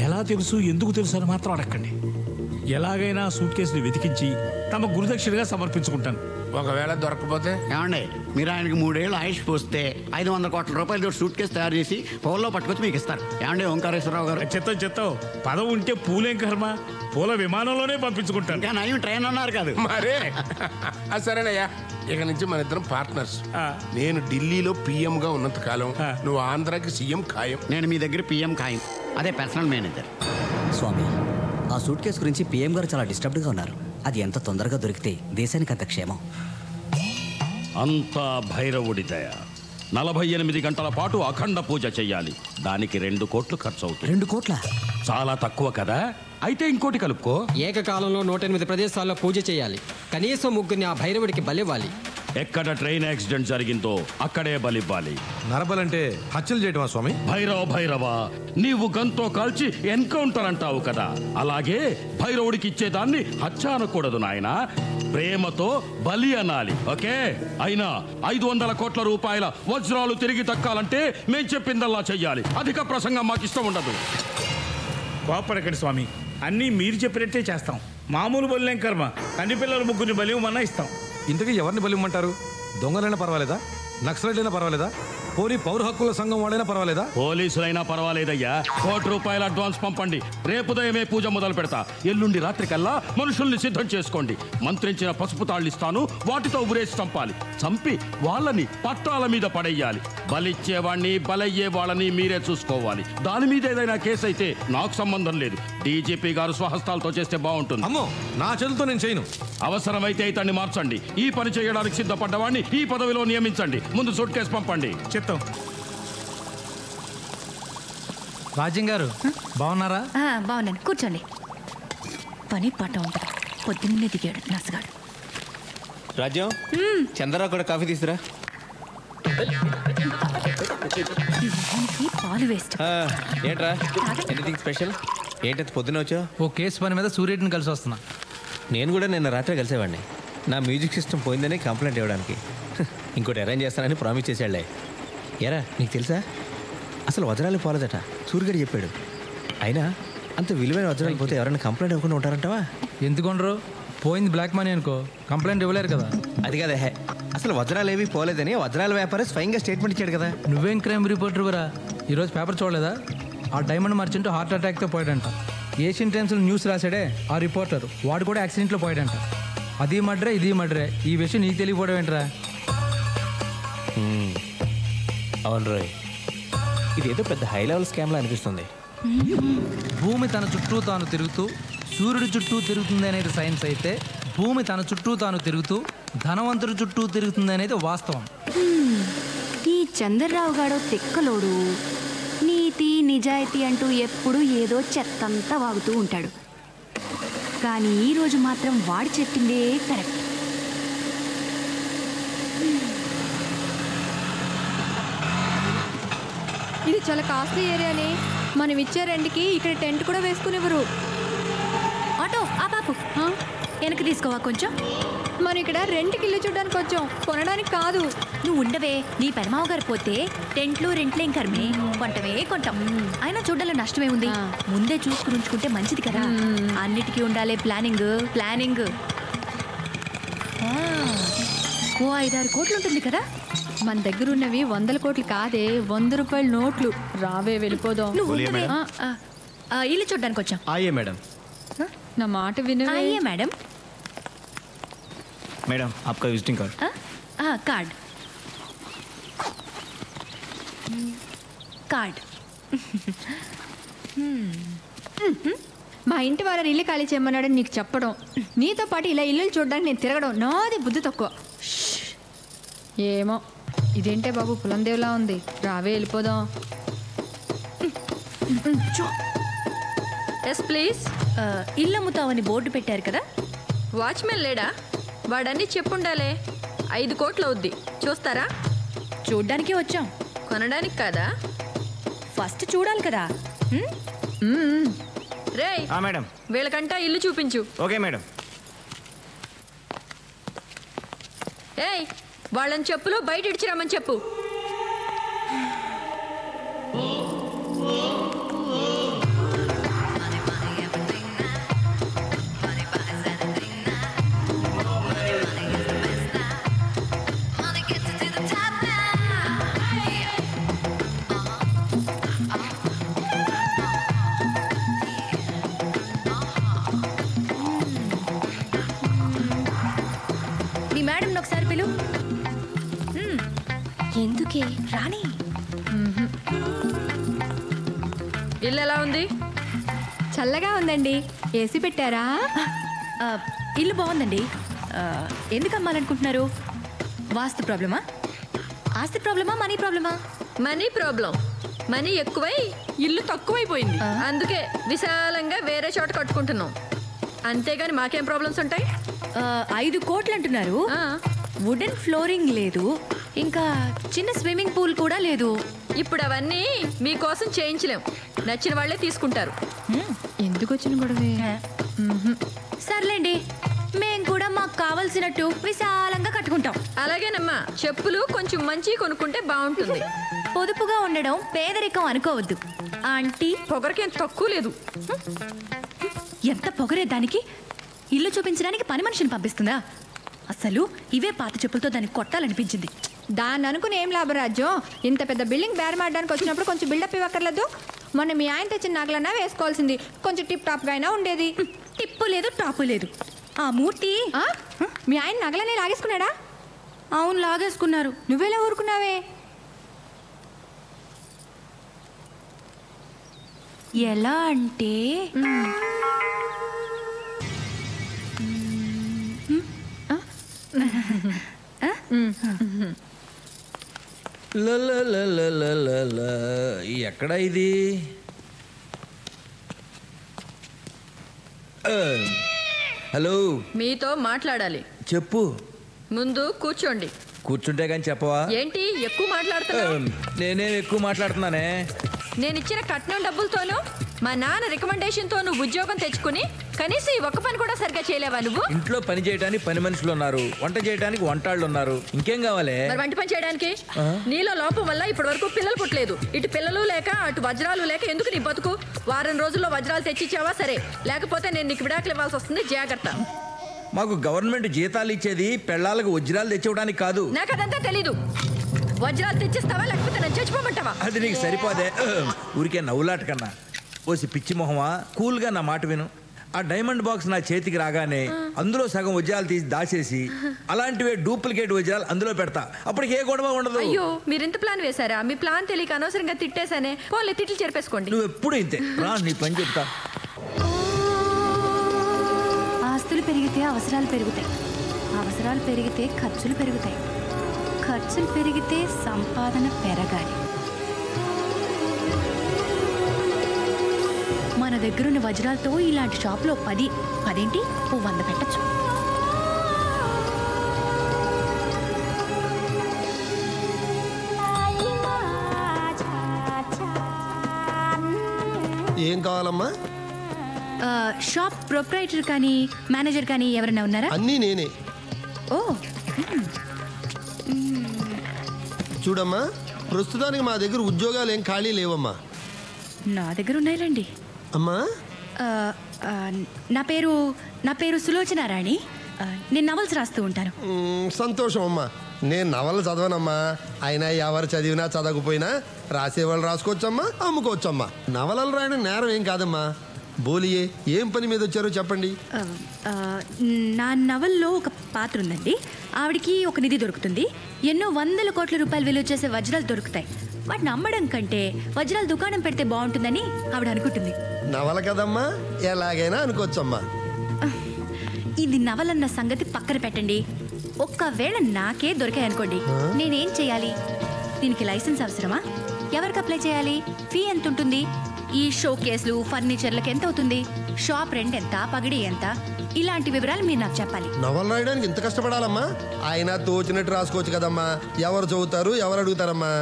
ఎలా తెలుసు, ఎందుకు తెలుసు అని మాత్రం అడగండి. ఎలాగైనా సూట్ కేసుని వెతికించి తమ గురుదక్షిణగా సమర్పించుకుంటాను. ఒకవేళ దొరకకపోతే ఏమండి, మీరు ఆయనకి 3 ఏళ్ళు ఆయుష్ పోస్తే 500 కోట్ల రూపాయలతో సూట్ కేసు తయారు చేసి పౌల్లో పట్టుకొచ్చి మీకు ఇస్తారు. ఏమండి ఓంకారేశ్వరరావు గారు? చెత్తం పదం ఉంటే పూలేం కర్మ, పూల విమానంలోనే పంపించుకుంటాను. ఇంకా నయం ట్రైన్ అన్నారు కాదు మరే. సరేనయ్యా, ఇక నుంచి మన ఇద్దరం పార్ట్నర్స్. నేను ఢిల్లీలో పిఎం గా ఉన్నంత కాలం నువ్వు ఆంధ్రాకి సీఎం ఖాయం. నేను మీ దగ్గర పిఎం ఖాయం, అదే పర్సనల్ మేనేజర్. స్వామి, ఆ సూట్ కేసు గురించి పిఎం గారు చాలా డిస్టర్బ్డ్గా ఉన్నారు. అది ఎంత తొందరగా దొరికితే దేశానికి అంత క్షేమం. అంతా భైరవుడి దయ. 48 గంటల పాటు అఖండ పూజ చెయ్యాలి. దానికి 2 కోట్లు ఖర్చు అవుతుంది. 2 కోట్ల? చాలా తక్కువ కదా. అయితే ఇంకోటి కలుపుకో. ఏకకాలంలో 108 ప్రదేశాల్లో పూజ చేయాలి. కనీసం 3 ఆ భైరవుడికి బలివ్వాలి. ఎక్కడ ట్రైన్ యాక్సిడెంట్ జరిగిందో అక్కడే బలివ్వాలి. నరబలంటే హత్యలు చేయటమా స్వామి? భైరవ నీవు గంతో కాల్చి ఎన్కౌంటర్ అంటావు కదా, అలాగే భైరవుడికి ఇచ్చేదాన్ని హత్య అనకూడదు నాయన, ప్రేమతో బలి అనాలి. ఓకే? అయినా 500 కోట్ల రూపాయల వజ్రాలు తిరిగి దక్కాలంటే మేం చెప్పిందల్లా చెయ్యాలి. అధిక ప్రసంగం మాకు ఇష్టం ఉండదు. కోపడకండి స్వామి, అన్నీ మీరు చెప్పినట్టే చేస్తాం. మామూలు బలిలేం కర్మ, కన్ని పిల్లల 3 బలివ్వమన్నా ఇస్తాం. ఇంతకీ ఎవరిని బలిమ్మంటారు? దొంగలైనా పర్వాలేదా? నక్సలైట్లైనా పర్వాలేదా? పోనీ పౌర హక్కుల సంఘం వాళ్ళైనా పర్వాలేదా? పోలీసులైనా పర్వాలేదయ్యా. 1 కోటి రూపాయల అడ్వాన్స్ పంపండి. రేపు ఉదయమే పూజ మొదలు పెడతా. ఎల్లుండి రాత్రి కల్లా మనుషుల్ని సిద్ధం చేసుకోండి. మంత్రించిన పసుపు తాళ్ళు ఇస్తాను, వాటితో ఉరేసి చంపాలి. చంపి వాళ్ళని పట్టాల మీద పడేయాలి. బలిచ్చేవాడిని బలయ్యే వాళ్ళని మీరే చూసుకోవాలి. దాని మీద ఏదైనా కేసు అయితే నాకు సంబంధం లేదు. డీజీపీ గారు స్వహస్తాలతో చేస్తే బాగుంటుంది. అమ్మో, నా చేతులతో నేను చేయను. అవసరమైతే ఇతన్ని మార్చండి. ఈ పని చేయడానికి సిద్ధపడ్డవాడిని ఈ పదవిలో నియమించండి. ముందు సూట్ కేసు పంపండి. చెప్తాం. రాజ్యం గారు బాగున్నారా? బాగున్నాను, కూర్చోండి. పని పాట ఉంటుంది. పొద్దున్నే దిగాడు నసగాడు. రాజ్యం, చంద్రరావు కూడా కాఫీ తీసురా. పాలు వేస్ట్. ఏంట్రా, ఎనీథింగ్ స్పెషల్? ఏంటది పొద్దున వచ్చావు? ఓ కేసు పని మీద సూర్యుడిని కలిసి వస్తున్నా. నేను కూడా నిన్న రాత్రి కలిసేవాడిని. నా మ్యూజిక్ సిస్టమ్ పోయిందని కంప్లైంట్ ఇవ్వడానికి. ఇంకోటి అరేంజ్ చేస్తానని ప్రామిస్ చేశాడులే. ఎరా, నీకు తెలుసా అసలు వజ్రాలు పోలేదట, సూర్యుడు చెప్పాడు. అయినా అంత విలువైన వజ్రాలు పోతే ఎవరైనా కంప్లైంట్ ఇవ్వకుండా ఉంటారంటావా? ఎందుకుండరు? పోయింది బ్లాక్ మనీ అనుకో, కంప్లైంట్ ఇవ్వలేరు కదా. అది కదా, అసలు వజ్రాలు ఏవి పోలేదని వజ్రాల వ్యాపారి స్వయంగా స్టేట్మెంట్ ఇచ్చాడు కదా. నువ్వేం క్రైమ్ రిపోర్టర్ కూడా ఈరోజు పేపర్ చూడలేదా? ఆ డైమండ్ మర్చెంట్ హార్ట్ అటాక్తో పోయాడంట. ఏషియన్ టైమ్స్లో న్యూస్ రాశాడే ఆ రిపోర్టర్, వాడు కూడా యాక్సిడెంట్లో పోయాడంట. అది మడ్రే ఇది మడ్రే, ఈ విషయం నీకు తెలియకపోవడం ఏంట్రా? అవును రోయ్, ఇదేదో పెద్ద హై లెవెల్ స్కామ్లా అనిపిస్తుంది. భూమి తన చుట్టూ తాను తిరుగుతూ సూర్యుడి చుట్టూ తిరుగుతుంది అనేది సైన్స్ అయితే, భూమి తన చుట్టూ తాను తిరుగుతూ ధనవంతుడి చుట్టూ తిరుగుతుంది అనేది వాస్తవం. ఈ చంద్రరావు గాడో తిక్కలోడు. నీతి నిజాయితీ అంటూ ఎప్పుడు ఏదో చెత్తంతా వాగుతూ ఉంటాడు. కానీ ఈరోజు మాత్రం వాడు చెప్పిందే కరెక్ట్. ఇది చాలా కాస్ట్లీ ఏరియాని. మనం ఇచ్చే రెంట్కి ఇక్కడ టెంట్ కూడా వేసుకునేవారు. ఆటో ఆ పాపు వెనక్కి తీసుకోవా కొంచెం. మనం ఇక్కడ రెంట్కి ఇల్లు చూడడానికి వచ్చాం, కొనడానికి కాదు. నువ్వు ఉండవే, నీ పెనమావ గారు పోతే టెంట్లు రెంట్లేం కర్మే, కొంటమే కొంటాం. అయినా చూడాలి, నష్టమే ఉంది. ముందే చూసుకుని ఉంచుకుంటే మంచిది కదా. అన్నిటికీ ఉండాలి ప్లానింగ్. ఓ 5-6 కోట్లు ఉంటుంది కదా. మన దగ్గర ఉన్నవి 100 కోట్లు కాదే, 100 రూపాయల నోట్లు. రావే వెళ్ళిపోదాం. ఇల్లు చూడడానికి వచ్చాం. ఆయే మేడం. నా మాట వినవే. ఆయే మేడం. मैडम आपका विजिटिंग कार्ड. कार्ड. మా ఇంటి వారు ఇల్లు ఖాళీ చేయమన్నాడని నీకు చెప్పడం, నీతో పాటు ఇలా ఇల్లు చూడడానికి నేను తిరగడం నాది బుద్ధి తక్కువ. ఏమో ఇదేంటే బాబు పులందేవ్లా ఉంది. రావే వెళ్ళిపోదాం. Yes please. ఇల్లు అమ్ముతావని బోర్డు పెట్టారు కదా, వాచ్మెన్ లేడా? వాడన్నీ చెప్పుండాలే. 5 కోట్లు అవుద్ది, చూస్తారా? చూడ్డానికి వచ్చాం, కొనడానికి కాదా? ఫస్ట్ చూడాలి కదా. రేయ్ మేడం, వీళ్ళకంటా ఇల్లు చూపించు. Okay madam. ఏయ్ వాళ్ళని చెప్పులు బయట ఇడిచిరమ్మని చెప్పు. నీ మేడం ఒకసారి పిలు. ఎందుకే రాణి. ఇల్లు ఎలా ఉంది? చల్లగా ఉందండి. ఏసీ పెట్టారా? ఇల్లు బాగుందండి. ఎందుకు అమ్మాలనుకుంటున్నారు? వాస్తు ప్రాబ్లమా, ఆస్తి ప్రాబ్లమా, మనీ ప్రాబ్లమా? Money problem. మనీ ఎక్కువై ఇల్లు తక్కువైపోయింది. అందుకే విశాలంగా వేరే చోట కట్టుకుంటున్నాం. అంతేగాని మాకేం ప్రాబ్లమ్స్ ఉంటాయి? 5 కోట్లు అంటున్నారు. వుడెన్ ఫ్లోరింగ్ లేదు, ఇంకా చిన్న స్విమ్మింగ్ పూల్ కూడా లేదు. ఇప్పుడు అవన్నీ మీకోసం చేయించలేం. నచ్చిన వాళ్ళే తీసుకుంటారు. ఎందుకు వచ్చిన గొడవే? సర్లేండి, మేం కూడా మాకు కావలసినట్టు విశాలంగా కట్టుకుంటాం. అలాగేనమ్మా, చెప్పులు కొంచెం మంచి కొనుక్కుంటే బాగుంటుంది. పొదుపుగా ఉండడం పేదరికం అనుకోవద్దు ఆంటీ. పొగరకేం తక్కువ లేదు. ఎంత పొగరే దానికి. ఇల్లు చూపించడానికి పని మనిషిని పంపిస్తుందా? అసలు ఇవే పాత చెప్పులతో దాన్ని కొట్టాలనిపించింది. దాన్ని అనుకుని ఏం లాభరాజ్యం? ఇంత పెద్ద బిల్డింగ్ బేరమాడడానికి వచ్చినప్పుడు కొంచెం బిల్డప్ ఇవ్వక్కర్లేదు. మొన్న మీ ఆయన తెచ్చిన నగలన్నా వేసుకోవాల్సింది. కొంచెం టిప్ టాప్గా అయినా ఉండేది. టిప్పు లేదు, టాపు లేదు. ఆ మూర్తి మీ ఆయన నగలనే లాగేసుకున్నాడా? అవును, లాగేసుకున్నారు. నువ్వెలా ఊరుకున్నావే? ఎలా అంటే ఎక్కడ ఇది? హలో, మీతో మాట్లాడాలి. చెప్పు. ముందు కూర్చోండి. కూర్చుంటే కానీ చెప్పవా? ఏంటి ఎక్కువ మాట్లాడుతున్నావు? నేనేం ఎక్కువ మాట్లాడుతున్నానే? నేను ఇచ్చిన కట్నం డబ్బులతోనూ మా నాన్న రికమెండేషన్ తో నువ్వు ఉద్యోగం తెచ్చుకుని కనీసం ఈ ఒక్క పని కూడా సరిగ్గా చేయలేవా నువ్వు? ఇంట్లో పని చేయడానికి పని మనుషులు ఉన్నారు, వంట చేయడానికి వంటాళ్ళు ఉన్నారు. ఇంకేం కావాలి? మరి వంట పని చేయడానికి నీలో లోపం వల్ల ఇప్పటి వరకు పిల్లలు పుట్టలేదు. ఇటు పిల్లలు లేక అటు వజ్రాలు లేక ఎందుకు నీ బతుకు? వారం రోజుల్లో వజ్రాలు తెచ్చిచ్చావా సరే, లేకపోతే నేను నీకు విడాకులు ఇవ్వాల్సి వస్తుంది. జాగ్రత్త. మాకు గవర్నమెంట్ జీతాలు ఇచ్చేది పెళ్ళాలకు వజ్రాలు తెచ్చివ్వడానికి కాదు. నాకు అదంతా తెలీదు. వజ్రాలు తెచ్చిస్తావా లేకపోతే నేను చచ్చిపోమంటావా? అది నీకు సరిపోదే. ఊరికే నవ్వులాట కన్నా ఓసి పిచ్చి మొహమా, కూల్గా నా మాట విను. ఆ డైమండ్ బాక్స్ నా చేతికి రాగానే అందులో సగం వజ్రాలు తీసి దాచేసి అలాంటివే డూప్లికేట్ వజ్రాలు అందులో పెడతా. అప్పటికి ఏ గొడవ ఉండదు. అయ్యో, మీరు ఇంత ప్లాన్ వేశారా? మీ ప్లాన్ తెలియక అనవసరంగా తిట్టేశానే. పోన్లే, తిట్లు చెరిపేసుకోండి. నువ్వు ఎప్పుడు ఇంతే రా, నీ పని చెప్తా. ఆస్తులు పెరిగితే అవసరాలు పెరుగుతాయి, అవసరాలు పెరిగితే ఖర్చులు పెరుగుతాయి, ఖర్చులు పెరిగితే సంపాదన పెరగాలి. మన దగ్గరున్న వజ్రాలతో ఇలాంటి షాప్లో 10 ఏంటి 100 పెట్టచ్చు. ఏం కావాలమ్మా? షాప్ ప్రొప్రైటర్ కానీ మేనేజర్ కానీ ఎవరైనా ఉన్నారా? అన్నీ నేనే. ఓ, చూడమ్మా, ప్రస్తుతానికి మా దగ్గర ఉద్యోగాలు ఏం ఖాళీ లేవమ్మా. నా దగ్గర ఉన్నాయిలండి. అమ్మా, నా పేరు సులోచన రాణి. నేను నవల్స్ రాస్తూ ఉంటాను. సంతోషం అమ్మా. నేను నవలు చదవనమ్మా. అయినా ఎవరు చదివినా చదవకపోయినా రాసేవాళ్ళు రాసుకోవచ్చమ్మా, అమ్ముకోవచ్చమ్మా. నవలలు రాయడం నేరం ఏం కాదమ్మా. బోలియే, ఏం పని మీద వచ్చారో చెప్పండి. నా నవల్లో ఒక పాత్ర ఉందండి. ఆవిడికి ఒక నిధి దొరుకుతుంది. ఎన్నో 100 కోట్ల రూపాయలు విలువ చేసే వజ్రాలు దొరుకుతాయి. వాటిని అమ్మడం కంటే వజ్రాల దుకాణం పెడితే బాగుంటుందని ఆవిడ అనుకుంటుంది. నవల కదమ్మా, ఎలాగైనా అనుకోవచ్చమ్మా. ఇది నవలన్న సంగతి పక్కన పెట్టండి. ఒక్కవేళ నాకే దొరికాయనుకోండి, నేనేం చేయాలి? దీనికి లైసెన్స్ అవసరమా? ఎవరికి అప్లై చేయాలి? ఫీ ఎంత ఉంటుంది? ఈ షో కేసులు ఫర్నిచర్లకు ఎంత అవుతుంది? షాప్ రెంట్ ఎంత? పగిడి ఎంత? ఇలాంటి వివరాలు మీరు నాకు చెప్పాలి. నవల రాయడానికి ఇంత కష్టపడాలమ్మా? ఆయన తోచినట్టు రాసుకోవచ్చు కదమ్మా. ఎవరు చదువుతారు, ఎవరు అడుగుతారమ్మా?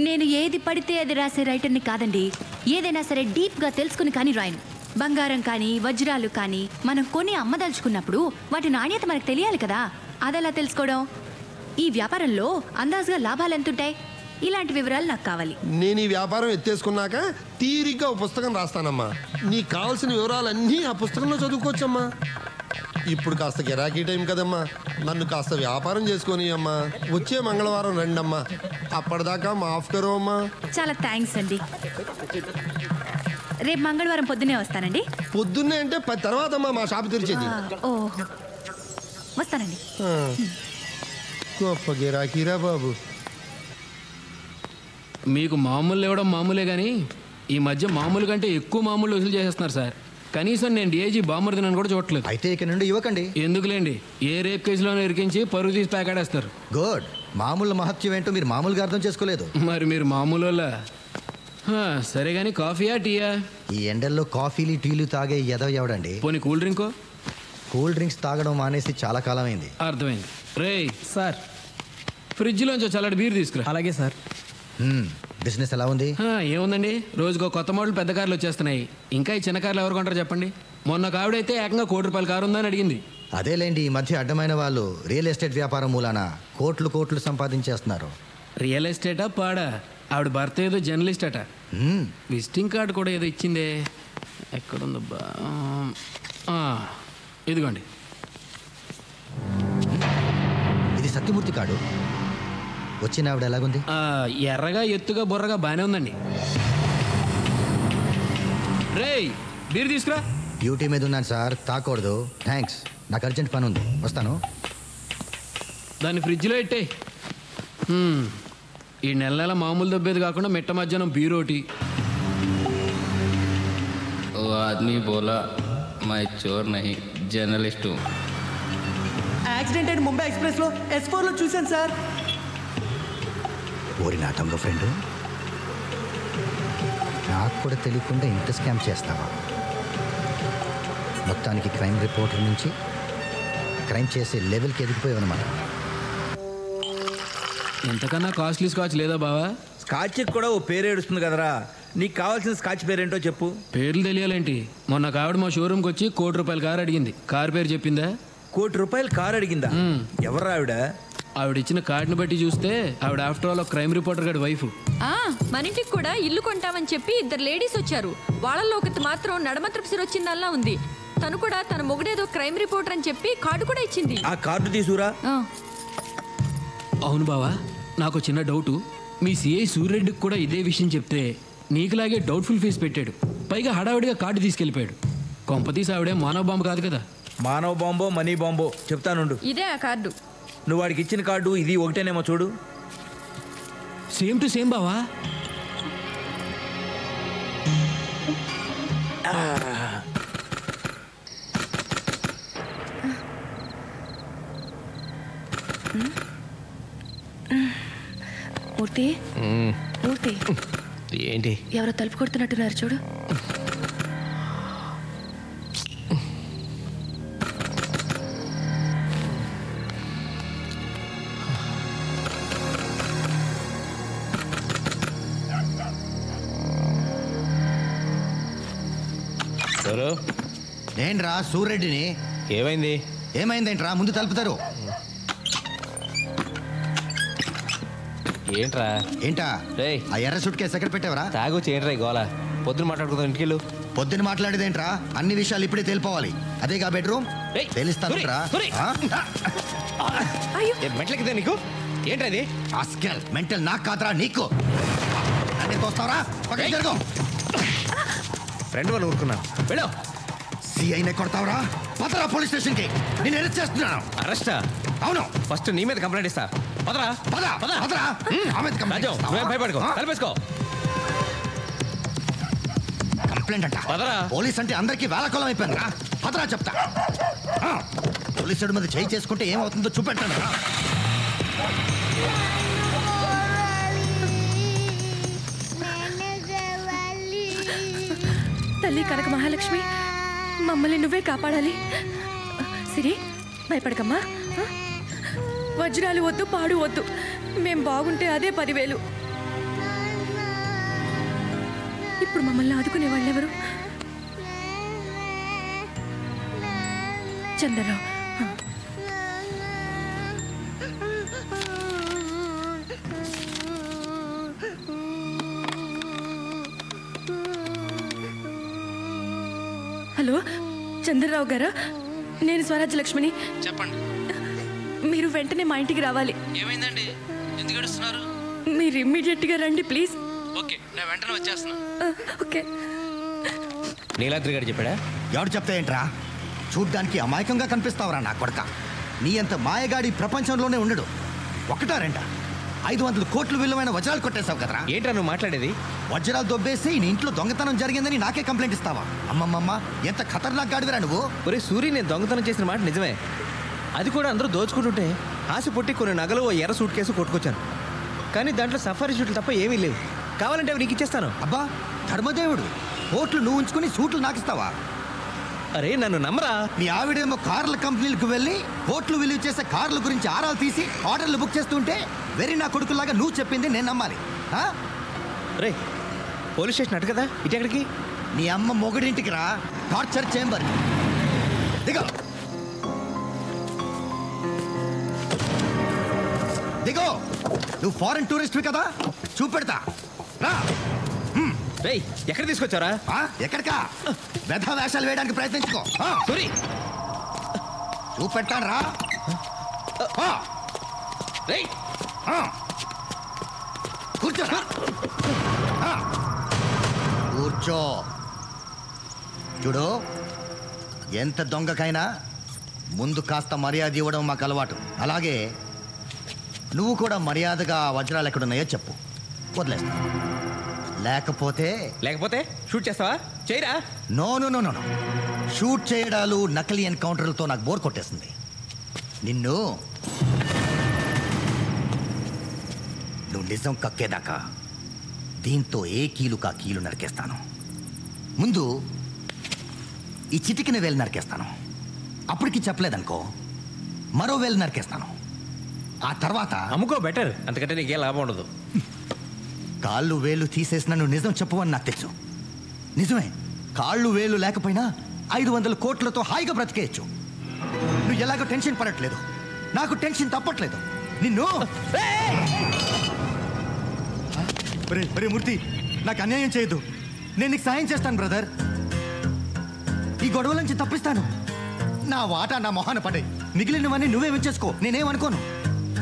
నేను ఏది పడితే అది రాసే రైటర్ని కాదండి. ఏదైనా సరే డీప్గా తెలుసుకుని కానీ రాయను. బంగారం కానీ వజ్రాలు కానీ మనం కొని అమ్మదలుచుకున్నప్పుడు వాటి నాణ్యత మనకు తెలియాలి కదా. అదెలా తెలుసుకోవడం? ఈ వ్యాపారంలో అందాజుగా లాభాలు ఎంతుంటాయి? ఇలాంటి వివరాలు నాకు కావాలి. నేను ఈ వ్యాపారం ఎత్తేసుకున్నాక తీరిగ్గా ఒక పుస్తకం రాస్తానమ్మా. నీకు కావాల్సిన వివరాలన్నీ ఆ పుస్తకంలో చదువుకోవచ్చమ్మా. ఇప్పుడు కాస్త గిరాకీ టైం కదమ్మా, నన్ను కాస్త వ్యాపారం చేసుకొని అమ్మా. వచ్చే మంగళవారం రండమ్మా. అప్పటిదాకా మాఫ్ కరో అమ్మా. చాలా థ్యాంక్స్ అండి. రేపు మంగళవారం పొద్దున్నే వస్తానండి. పొద్దున్నే అంటే 10 తర్వాత అమ్మా మా షాప్ తెరిచేది. ఓహో, వస్తానండి. గొప్ప గిరాకీరా బాబు. మీకు మామూలు ఇవ్వడం మామూలే కానీ ఈ మధ్య మామూలు కంటే ఎక్కువ మామూలు వసూలు చేసేస్తున్నారు సార్. కనీసం నేను డిఐజీ బామర్ది నన్ను కూడా చూడట్లేదు. అయితే ఇక నుండి ఇవ్వకండి. ఎందుకులేండి, ఏ రేప్ కేసులోనే ఇరికించి పరుగు తీసి ప్యాకాడేస్తారు. గుడ్. మామూలు మహత్యం ఏంటో మీరు మామూలుగా అర్థం చేసుకోలేదు. మరి మీరు మామూలు వల్ల సరే కానీ కాఫీయా టీయా? ఈ ఎండల్లో కాఫీలు టీలు తాగే ఎదవ ఎవడండి? పోనీ కూల్ డ్రింకో? కూల్ డ్రింక్స్ తాగడం మానేసి చాలా కాలం అయింది. అర్థమైంది. రే సార్, ఫ్రిడ్జ్లోంచి చల్లటి బీర్ తీసుకురా. అలాగే సార్. బిజినెస్ ఎలా ఉంది? ఏముందండి, రోజుకో కొత్త మోడల్ పెద్ద కార్లు వచ్చేస్తున్నాయి. ఇంకా ఈ చిన్న కార్లు ఎవరు కొంటారు చెప్పండి? మొన్న కావిడైతే ఏకంగా ₹1,00,00,000 కారు ఉందని అడిగింది. అదేలేండి, ఈ మధ్య అడ్డమైన వాళ్ళు రియల్ ఎస్టేట్ వ్యాపారం మూలాన కోట్లు సంపాదించేస్తున్నారు. రియల్ ఎస్టేటా పాడా? ఆవిడ భర్త ఏదో జర్నలిస్ట్ అట. విజిటింగ్ కార్డు కూడా ఏదో ఇచ్చిందే. ఎక్కడుందబ్బా? ఇదిగోండి. ఇది సత్యమూర్తి కార్డు. వచ్చిన ఆవిడ ఎలాగుంది? ఎర్రగా ఎత్తుగా బుర్రగా బాగానే ఉందండి. రేయ్, బీర్ తీసుకురా. డ్యూటీ మీద ఉన్నాను సార్, తాకూడదు. థ్యాంక్స్, నాకు అర్జెంట్ పని ఉంది, వస్తాను. దాన్ని ఫ్రిడ్జ్లో పెట్టే. ఈ నెల మామూలు దబ్బేది కాకుండా మిట్ట మధ్యాహ్నం బీరోటి. ఓ ఆద్మీ బోలా my Chor Nahi journalist. Accident అయిన ముంబై ఎక్స్ప్రెస్లో S4లో చూశాను సార్. ఓరి నా తమ్ముడు ఫ్రెండ్, నాకు కూడా తెలియకుండా ఇంత స్కామ్ చేస్తావా? మొత్తానికి క్రైమ్ రిపోర్టర్ నుంచి క్రైమ్ చేసే లెవెల్కి ఎదిగిపోయావన్నమాట. ఎంతకన్నా కాస్ట్లీ స్కాచ్ లేదా బావా? స్కాచ్కి కూడా ఓ పేరు ఏడుస్తుంది కదరా. నీకు కావాల్సిన స్కాచ్ పేరేంటో చెప్పు. పేర్లు తెలియాలేంటి? మొన్న కావిడ మా షోరూమ్కి వచ్చి ₹1,00,00,000 కారు అడిగింది. కారు పేరు చెప్పిందా? ₹1,00,00,000 కారు అడిగిందా? ఎవరు ఆవిడ? ఆవిడ ఇచ్చిన కార్డుని బట్టి చూస్తే ఆవిడ ఆఫ్టర్ ఆల్ క్రైమ్ రిపోర్టర్ గారి వైఫ్. మన ఇంటికి కూడా ఇల్లు కొంటామని చెప్పి 2 లేడీస్ వచ్చారు. వాళ్ళల్లో ఒకటి మాత్రం నడమత్రపు సిరొచ్చిందల్లా ఉంది. తను కూడా తన మొగుడేదో క్రైమ్ రిపోర్టర్ అని చెప్పి కార్డు కూడా ఇచ్చింది. ఆ కార్డు తీసుకురా. అవును బావా, నాకు చిన్న డౌటు. మీ సిఐ సూర్యరెడ్డికి కూడా ఇదే విషయం చెప్తే నీకులాగే డౌట్ఫుల్ ఫేస్ పెట్టాడు. పైగా హడావిడిగా కార్డు తీసుకెళ్ళిపోయాడు. కొంపతీసి ఆవిడే మానవ బాంబు కాదు కదా? మానవ బాంబో మనీ బాంబో చెప్తానుండు. ఇదే ఆ కార్డు. నువ్వు వాడికి ఇచ్చిన కార్డు ఇది ఒకటేనేమో చూడు. సేమ్ టు సేమ్ బావా. మూర్తి, మూర్తి, ఏంటి? ఎవరో తలుపు కొడుతున్నట్టున్నారు చూడు. ఏంట్రా సూర్యరెడ్డిని? ఏమైంది? ఏమైందేంట్రా? ముందు తలుపుతారు. ఏంట్రా? ఏంటా ఆ ఎర్ర సూట్ కేసు ఎక్కడ పెట్టావరా? తాగొచ్చి ఏంట్రా గోలా? పొద్దున మాట్లాడుకుందాం, ఇంటికెళ్ళు. పొద్దున మాట్లాడేదేంట్రా? అన్ని విషయాలు ఇప్పుడే తెలిపోవాలి. అదేగా బెడ్రూమ్ తెలుస్తాను. మెట్లకిదే నీకు ఏంట్రా ఇది? ఆస్కెల్ మెంటల్ నాకు కాదురా నీకు. అన్ని తోస్తావరా? పక్కకి జరుగు. ఫ్రెండ్ వాళ్ళు ఊరుకున్నాను. వెళ్ళు. సిఐనే కొడతావురా? పదరా పోలీస్ స్టేషన్ కి. నేను అరెస్ట్ చేస్తున్నాను. అరెస్టా? అవును. ఫస్ట్ నీ మీద కంప్లైంట్ ఇస్తా. పదరా పదరా పదరా. భయపడుకో, తలపేసుకో. కంప్లైంట్ అంట. పదరా. పోలీస్ అంటే అందరికీ వేళకోళం అయిపోయిందిరా. పదరా చెప్తా. పోలీసుడి మీద చేయి చేసుకుంటే ఏమవుతుందో చూపెట్టాను. తల్లి కనక మహాలక్ష్మి, మమ్మల్ని నువ్వే కాపాడాలి. సిరి, భయపడకమ్మా. వజ్రాలు వద్దు, పాడు వద్దు. మేం బాగుంటే అదే 10,000. ఇప్పుడు మమ్మల్ని ఆదుకునే వాళ్ళెవరు? చంద్రరావు. హలో, చంద్రరావు గారా? నేను స్వరాజ్యలక్ష్మిని. చెప్పండి. మీరు వెంటనే మా ఇంటికి రావాలి. ఏమైందండి? ఎందుకు ఏడుస్తున్నారు? మీరు ఇమ్మీడియట్గా రండి ప్లీజ్. ఓకే, నేను వెంటనే వచ్చేస్తున్నా. ఓకే. నీలాద్రి గారు చెప్పాడా? ఎవడు చెప్తా ఏంట్రా? చూడ్డానికి అమాయకంగా కనిపిస్తావురా నా కొడక. నీ అంత మాయగాడి ప్రపంచంలోనే ఉండడు. ఒకటా రెండా 500 కోట్లు విలువైన వజ్రాలు కొట్టేశావు కదరా. ఏంట్రా నువ్వు మాట్లాడేది? వజ్రాలు దొబ్బేసి నీ ఇంట్లో దొంగతనం జరిగిందని నాకే కంప్లైంట్ ఇస్తావా? అమ్మమ్మమ్మ, ఎంత ఖతర్నాక్ గాడివిరా నువ్వు. ఒరే సూరి, నేను దొంగతనం చేసిన మాట నిజమే. అది కూడా అందరూ దోచుకుంటుంటే ఆశ పుట్టి కొన్ని నగలు, ఓ ఎర్ర సూట్ కేసు కొట్టుకొచ్చాను. కానీ దాంట్లో సఫారీ షూట్లు తప్ప ఏమీ లేవు. కావాలంటే అవి నీకు ఇచ్చేస్తాను. అబ్బా ధర్మదేవుడు, కోట్లు నువ్వు ఉంచుకుని సూట్లు నాకు ఇస్తావా? అరే నన్ను నమ్మరా. నీ ఆవిడేమో కార్ల కంపెనీలకు వెళ్ళి కోట్లు విలువ చేసే కార్ల గురించి ఆరాలు తీసి ఆర్డర్లు బుక్ చేస్తుంటే వెరీ నా కొడుకులాగా నువ్వు చెప్పింది నేను నమ్మాలి? రే, పోలీస్ స్టేషన్ అటు కదా, ఇటు ఎక్కడికి? నీ అమ్మ మొగుడింటికి రా, టార్చర్ చేంబర్. దిగో దిగో. నువ్వు ఫారెన్ టూరిస్ట్వి కదా, చూపెడతా రా. రేయ్, ఎక్కడ తీసుకొచ్చారా? ఎక్కడికా? వ్యధ వేషాలు వేయడానికి ప్రయత్నించుకో. సూరి, చూపెట్టాను రా. కూర్చోరా. కూర్చో. చూడు, ఎంత దొంగకైనా ముందు కాస్త మర్యాద ఇవ్వడం మాకు అలవాటు. అలాగే నువ్వు కూడా మర్యాదగా వజ్రాలు ఎక్కడున్నాయో చెప్పు, వదిలేస్తా. లేకపోతే షూట్ చేస్తావా? చేయరా? No no no no. Shoot చేయడాలు, నకిలీ ఎన్కౌంటర్లతో నాకు బోర్ కొట్టేస్తుంది. నువ్వు నిజం కక్కేదాకా దీంతో ఏ కీలు కా కీలు నరికేస్తాను. ముందు ఈ చిటికిన వేలు నరికేస్తాను. అప్పటికి చెప్పలేదనుకో, మరో వేలు నరికేస్తాను. ఆ తర్వాత అమ్ముకో, బెటర్. అంతకంటే నీకే లాభం ఉండదు. కాళ్ళు వేలు తీసేసిన నువ్వు నిజం చెప్పవని నాకు తెలుసు. నిజమే, కాళ్ళు వేలు లేకపోయినా 500 కోట్లతో హాయిగా బ్రతికేయచ్చు. నువ్వు ఎలాగో టెన్షన్ పడట్లేదు, నాకు టెన్షన్ తప్పట్లేదు. నిన్ను మూర్తి, నాకు అన్యాయం చేయొద్దు. నేను నీకు సాయం చేస్తాను బ్రదర్. ఈ గొడవల నుంచి తప్పిస్తాను. నా వాటా నా మొహాన పడే, మిగిలినవన్నీ నువ్వే ఉంచేసుకో, నేనేమనుకోను.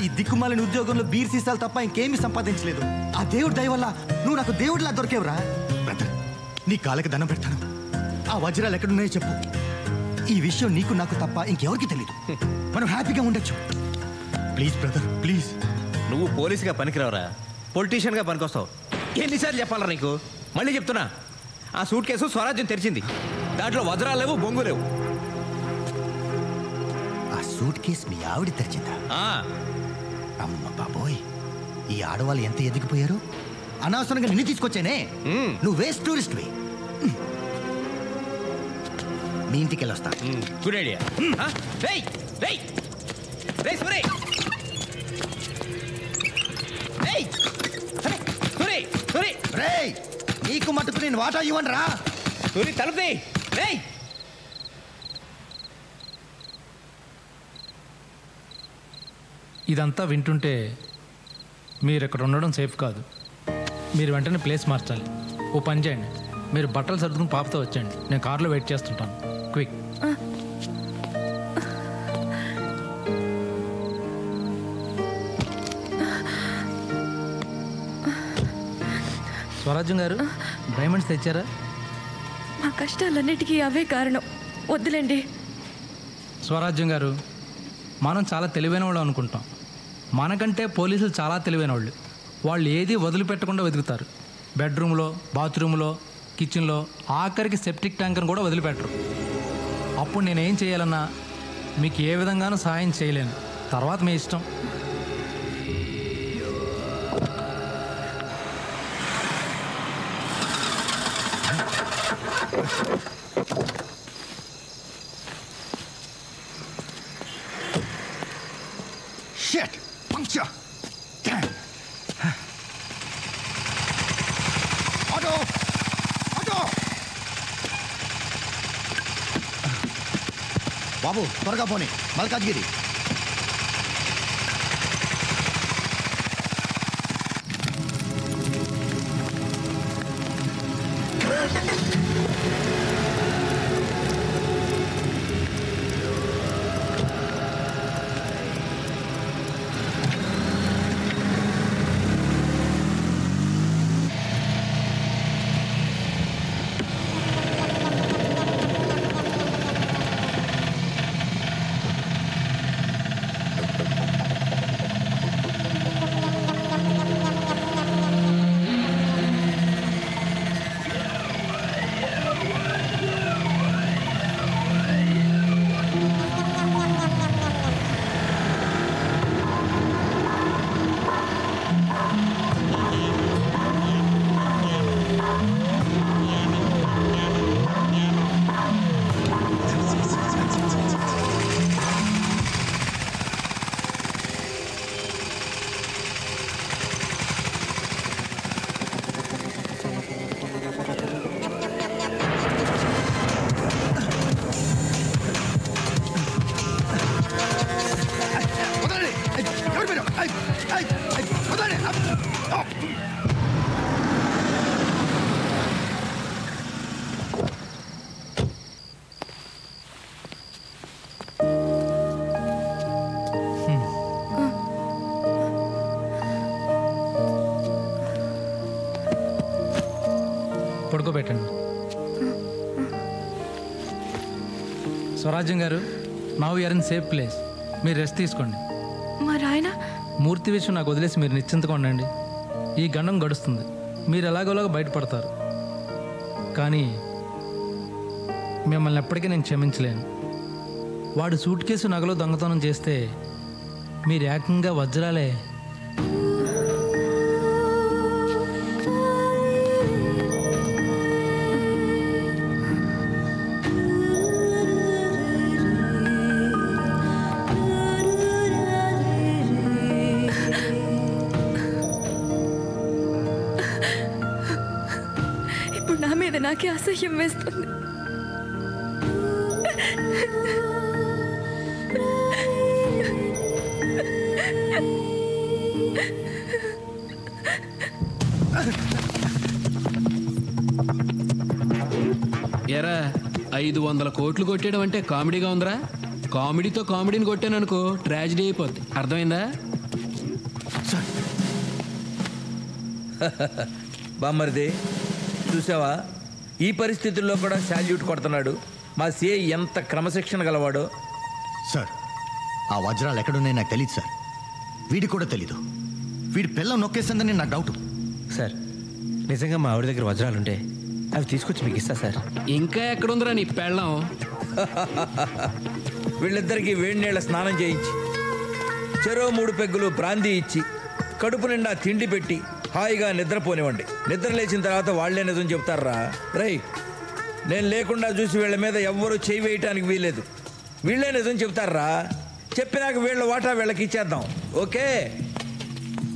ఈ దిక్కుమాలిన ఉద్యోగంలో బీర్ సీసాలు తప్ప ఇంకేమీ సంపాదించలేదు. ఆ దేవుడి దయ వల్ల నువ్వు నాకు దేవుడిలా దొరికేవురా. బ్రదర్, నీ కాళ్ళకి దండం పెడతాను. ఆ వజ్రాలు ఎక్కడున్నాయో చెప్పు. ఈ విషయం నీకు నాకు తప్ప ఇంకెవరికి తెలీదు. మనం హ్యాపీగా ఉండొచ్చు. Please brother, please. నువ్వు పోలీసుగా పనికిరావరా, పొలిటీషియన్గా పనికొస్తావు. ఎన్నిసార్లు చెప్పాలరా నీకు? మళ్ళీ చెప్తున్నా, ఆ సూట్ కేసు స్వరాజ్యం తెరిచింది. దాంట్లో వజ్రాలు లేవు, బొంగు లేవు. ఆ సూట్ కేసు మీ ఆవిడ తెరిచిందా? అమ్మ బాబోయ్, ఈ ఆడవాళ్ళు ఎంత ఎదిగిపోయారు. అనవసరంగా నిన్ను తీసుకొచ్చానే. నువ్వు వేస్ట్ టూరిస్ట్వి. మీ ఇంటికి వెళ్ళొస్తా. Good idea. నీకు మటుకు నేను వాటా ఇవ్వండి రా. తలుపు. ఇదంతా వింటుంటే మీరు ఇక్కడ ఉండడం సేఫ్ కాదు. మీరు వెంటనే ప్లేస్ మార్చాలి. ఓ పని చేయండి, మీరు బట్టలు సర్దుకుని పాపతో వచ్చేయండి. నేను కార్లో వెయిట్ చేస్తుంటాను. క్విక్. స్వరాజ్యం గారు, డైమండ్స్ తెచ్చారా? మా కష్టాలన్నిటికీ అవే కారణం. వద్దులేండి. స్వరాజ్యం గారు, మనం చాలా తెలివైన వాళ్ళు అనుకుంటాం. మనకంటే పోలీసులు చాలా తెలివైన వాళ్ళు. వాళ్ళు ఏది వదిలిపెట్టకుండా వెతుకుతారు. బెడ్రూమ్లో, బాత్రూంలో, కిచెన్లో, ఆఖరికి సెప్టిక్ ట్యాంకర్ని కూడా వదిలిపెట్టరు. అప్పుడు నేనేం చేయాలన్నా మీకు ఏ విధంగానూ సహాయం చేయలేను. తర్వాత మీ ఇష్టం. Shit! Puncture! Damn! Auto! Auto! బాబు త్వరగా పోనీ, మల్కాజ్గిరి. పడుకోబెట్టండి. స్వరాజ్యం గారు, now you are in safe place. మీరు రెస్ట్ తీసుకోండి. మరి ఆయన మూర్తి విషయం నాకు వదిలేసి మీరు నిశ్చింతగా ఉండండి. ఈ గండం గడుస్తుంది, మీరు ఎలాగోలాగా బయటపడతారు. కానీ మిమ్మల్ని ఎప్పటికీ నేను క్షమించలేను. వాడు సూట్ కేసు నగలో దొంగతనం చేస్తే మీరు ఏకంగా వజ్రాలే. ఇప్పుడు నా మీద నాకే అసహ్యం వేస్తుంది. ఎరా 500 కోట్లు కొట్టేయడం అంటే కామెడీగా ఉందిరా. కామెడీతో కామెడీని కొట్టాను అనుకో, ట్రాజిడీ అయిపోద్ది. అర్థమైందా? బామ్మరిది చూసావా, ఈ పరిస్థితుల్లో కూడా శాల్యూట్ కొడుతున్నాడు. మా సిఐ ఎంత క్రమశిక్షణ గలవాడో. సార్, ఆ వజ్రాలు ఎక్కడున్నాయి నాకు తెలియదు సార్. వీడికి కూడా తెలీదు. వీడి పిల్లం నొక్కేసిందని నాకు డౌట్. సార్, నిజంగా మా ఆవిడ దగ్గర వజ్రాలుంటే అవి తీసుకొచ్చి మీకు ఇస్తా సార్. ఇంకా ఎక్కడుందిరా నీ పెళ్ళం? వీళ్ళిద్దరికీ వేడి నీళ్ళ స్నానం చేయించి, చెరో 3 పెగ్గులు బ్రాందీ ఇచ్చి, కడుపు నిండా తిండి పెట్టి హాయిగా నిద్రపోనివ్వండి. నిద్ర లేచిన తర్వాత వాళ్లే నిజం చెప్తారా. రై, నేను లేకుండా చూసి వీళ్ళ మీద ఎవ్వరూ చేయి వేయటానికి వీలేదు. వీళ్ళే నిజం చెప్తారా. చెప్పినాక వీళ్ళ వాటా వీళ్ళకి ఇచ్చేద్దాం. ఓకే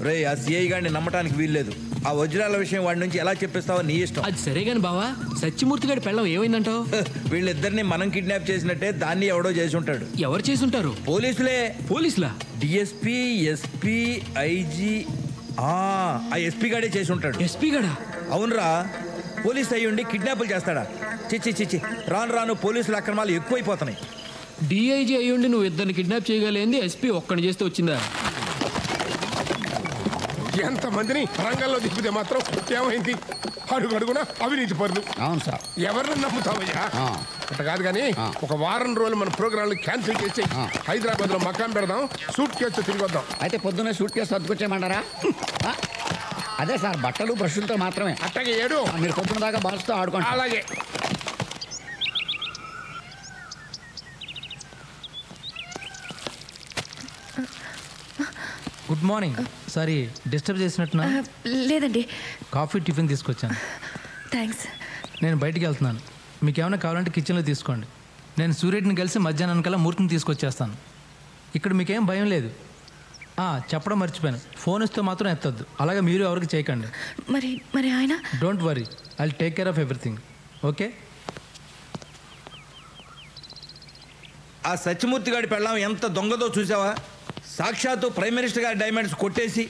రే, ఆ సిఐ గారిని నమ్మటానికి వీల్లేదు. ఆ వజ్రాల విషయం వాడి నుంచి ఎలా చెప్పిస్తావో నీ ఇష్టం. అది సరే గాని బావా, సత్యమూర్తి గారి పెళ్ళం ఏమైందంటావు? వీళ్ళిద్దరిని మనం కిడ్నాప్ చేసినట్టే దాన్ని ఎవడో చేసి ఉంటాడు. ఎవరు చేసి ఉంటారు? పోలీసులే. పోలీసులా? DSP, SP, IG. ఆ ఎస్పీ గాడే చేసి ఉంటాడు. ఎస్పీ గాడా? అవునరా. పోలీస్ అయ్యుండి కిడ్నాపులు చేస్తాడా? చిచ్చి రాను రాను పోలీసుల అక్రమాలు ఎక్కువైపోతున్నాయి. డిఐజీ అయ్యుండి నువ్వు ఇద్దరిని కిడ్నాప్ చేయగలేంది ఎస్పీ ఒక్కడిని చేస్తే వచ్చిందా? ఎంతమందిని రంగంలో దిప్పితే మాత్రం ఏమైంది? అడుగడుగున అవినీతి పరులు. అవును సార్. ఎవరిని నమ్ముతావయ్యా? అట్ట కాదు కానీ ఒక వారం రోజులు మన ప్రోగ్రాంలు క్యాన్సిల్ చేసి హైదరాబాద్ లో మకాం పెడదాం, సూట్ కేసు తిరిగి వద్దాం. అయితే పొద్దున్నే సూట్ కేసు సర్దుకొచ్చేయమంటారా? అదే సార్, బట్టలు బ్రష్లతో మాత్రమే. అట్టగే ఏడు మీరు పొద్దున దాకా బాల్స్తో ఆడుకోండి. అలాగే. Good morning. సారీ డిస్టర్బ్ చేసినట్టున్నా? లేదండి. కాఫీ టిఫిన్ తీసుకొచ్చాను. థ్యాంక్స్. నేను బయటికి వెళ్తున్నాను. మీకు ఏమైనా కావాలంటే కిచెన్లో తీసుకోండి. నేను సూర్యుడిని కలిసి మధ్యాహ్నం కల్లా మూర్తిని తీసుకొచ్చేస్తాను. ఇక్కడ మీకేం భయం లేదు. చెప్పడం మర్చిపోయాను, ఫోన్ ఇస్తే మాత్రం ఎత్తద్దు. అలాగే మీరు ఎవరికి చేయకండి. మరి ఆయన? Don't worry, I will take care of everything. Okay? ఆ సత్యమూర్తి గారి పెళ్ళాం ఎంత దొంగదో చూసావా? సాక్షాత్తు ప్రైమ్ మినిస్టర్ గారి డైమండ్స్ కొట్టేసి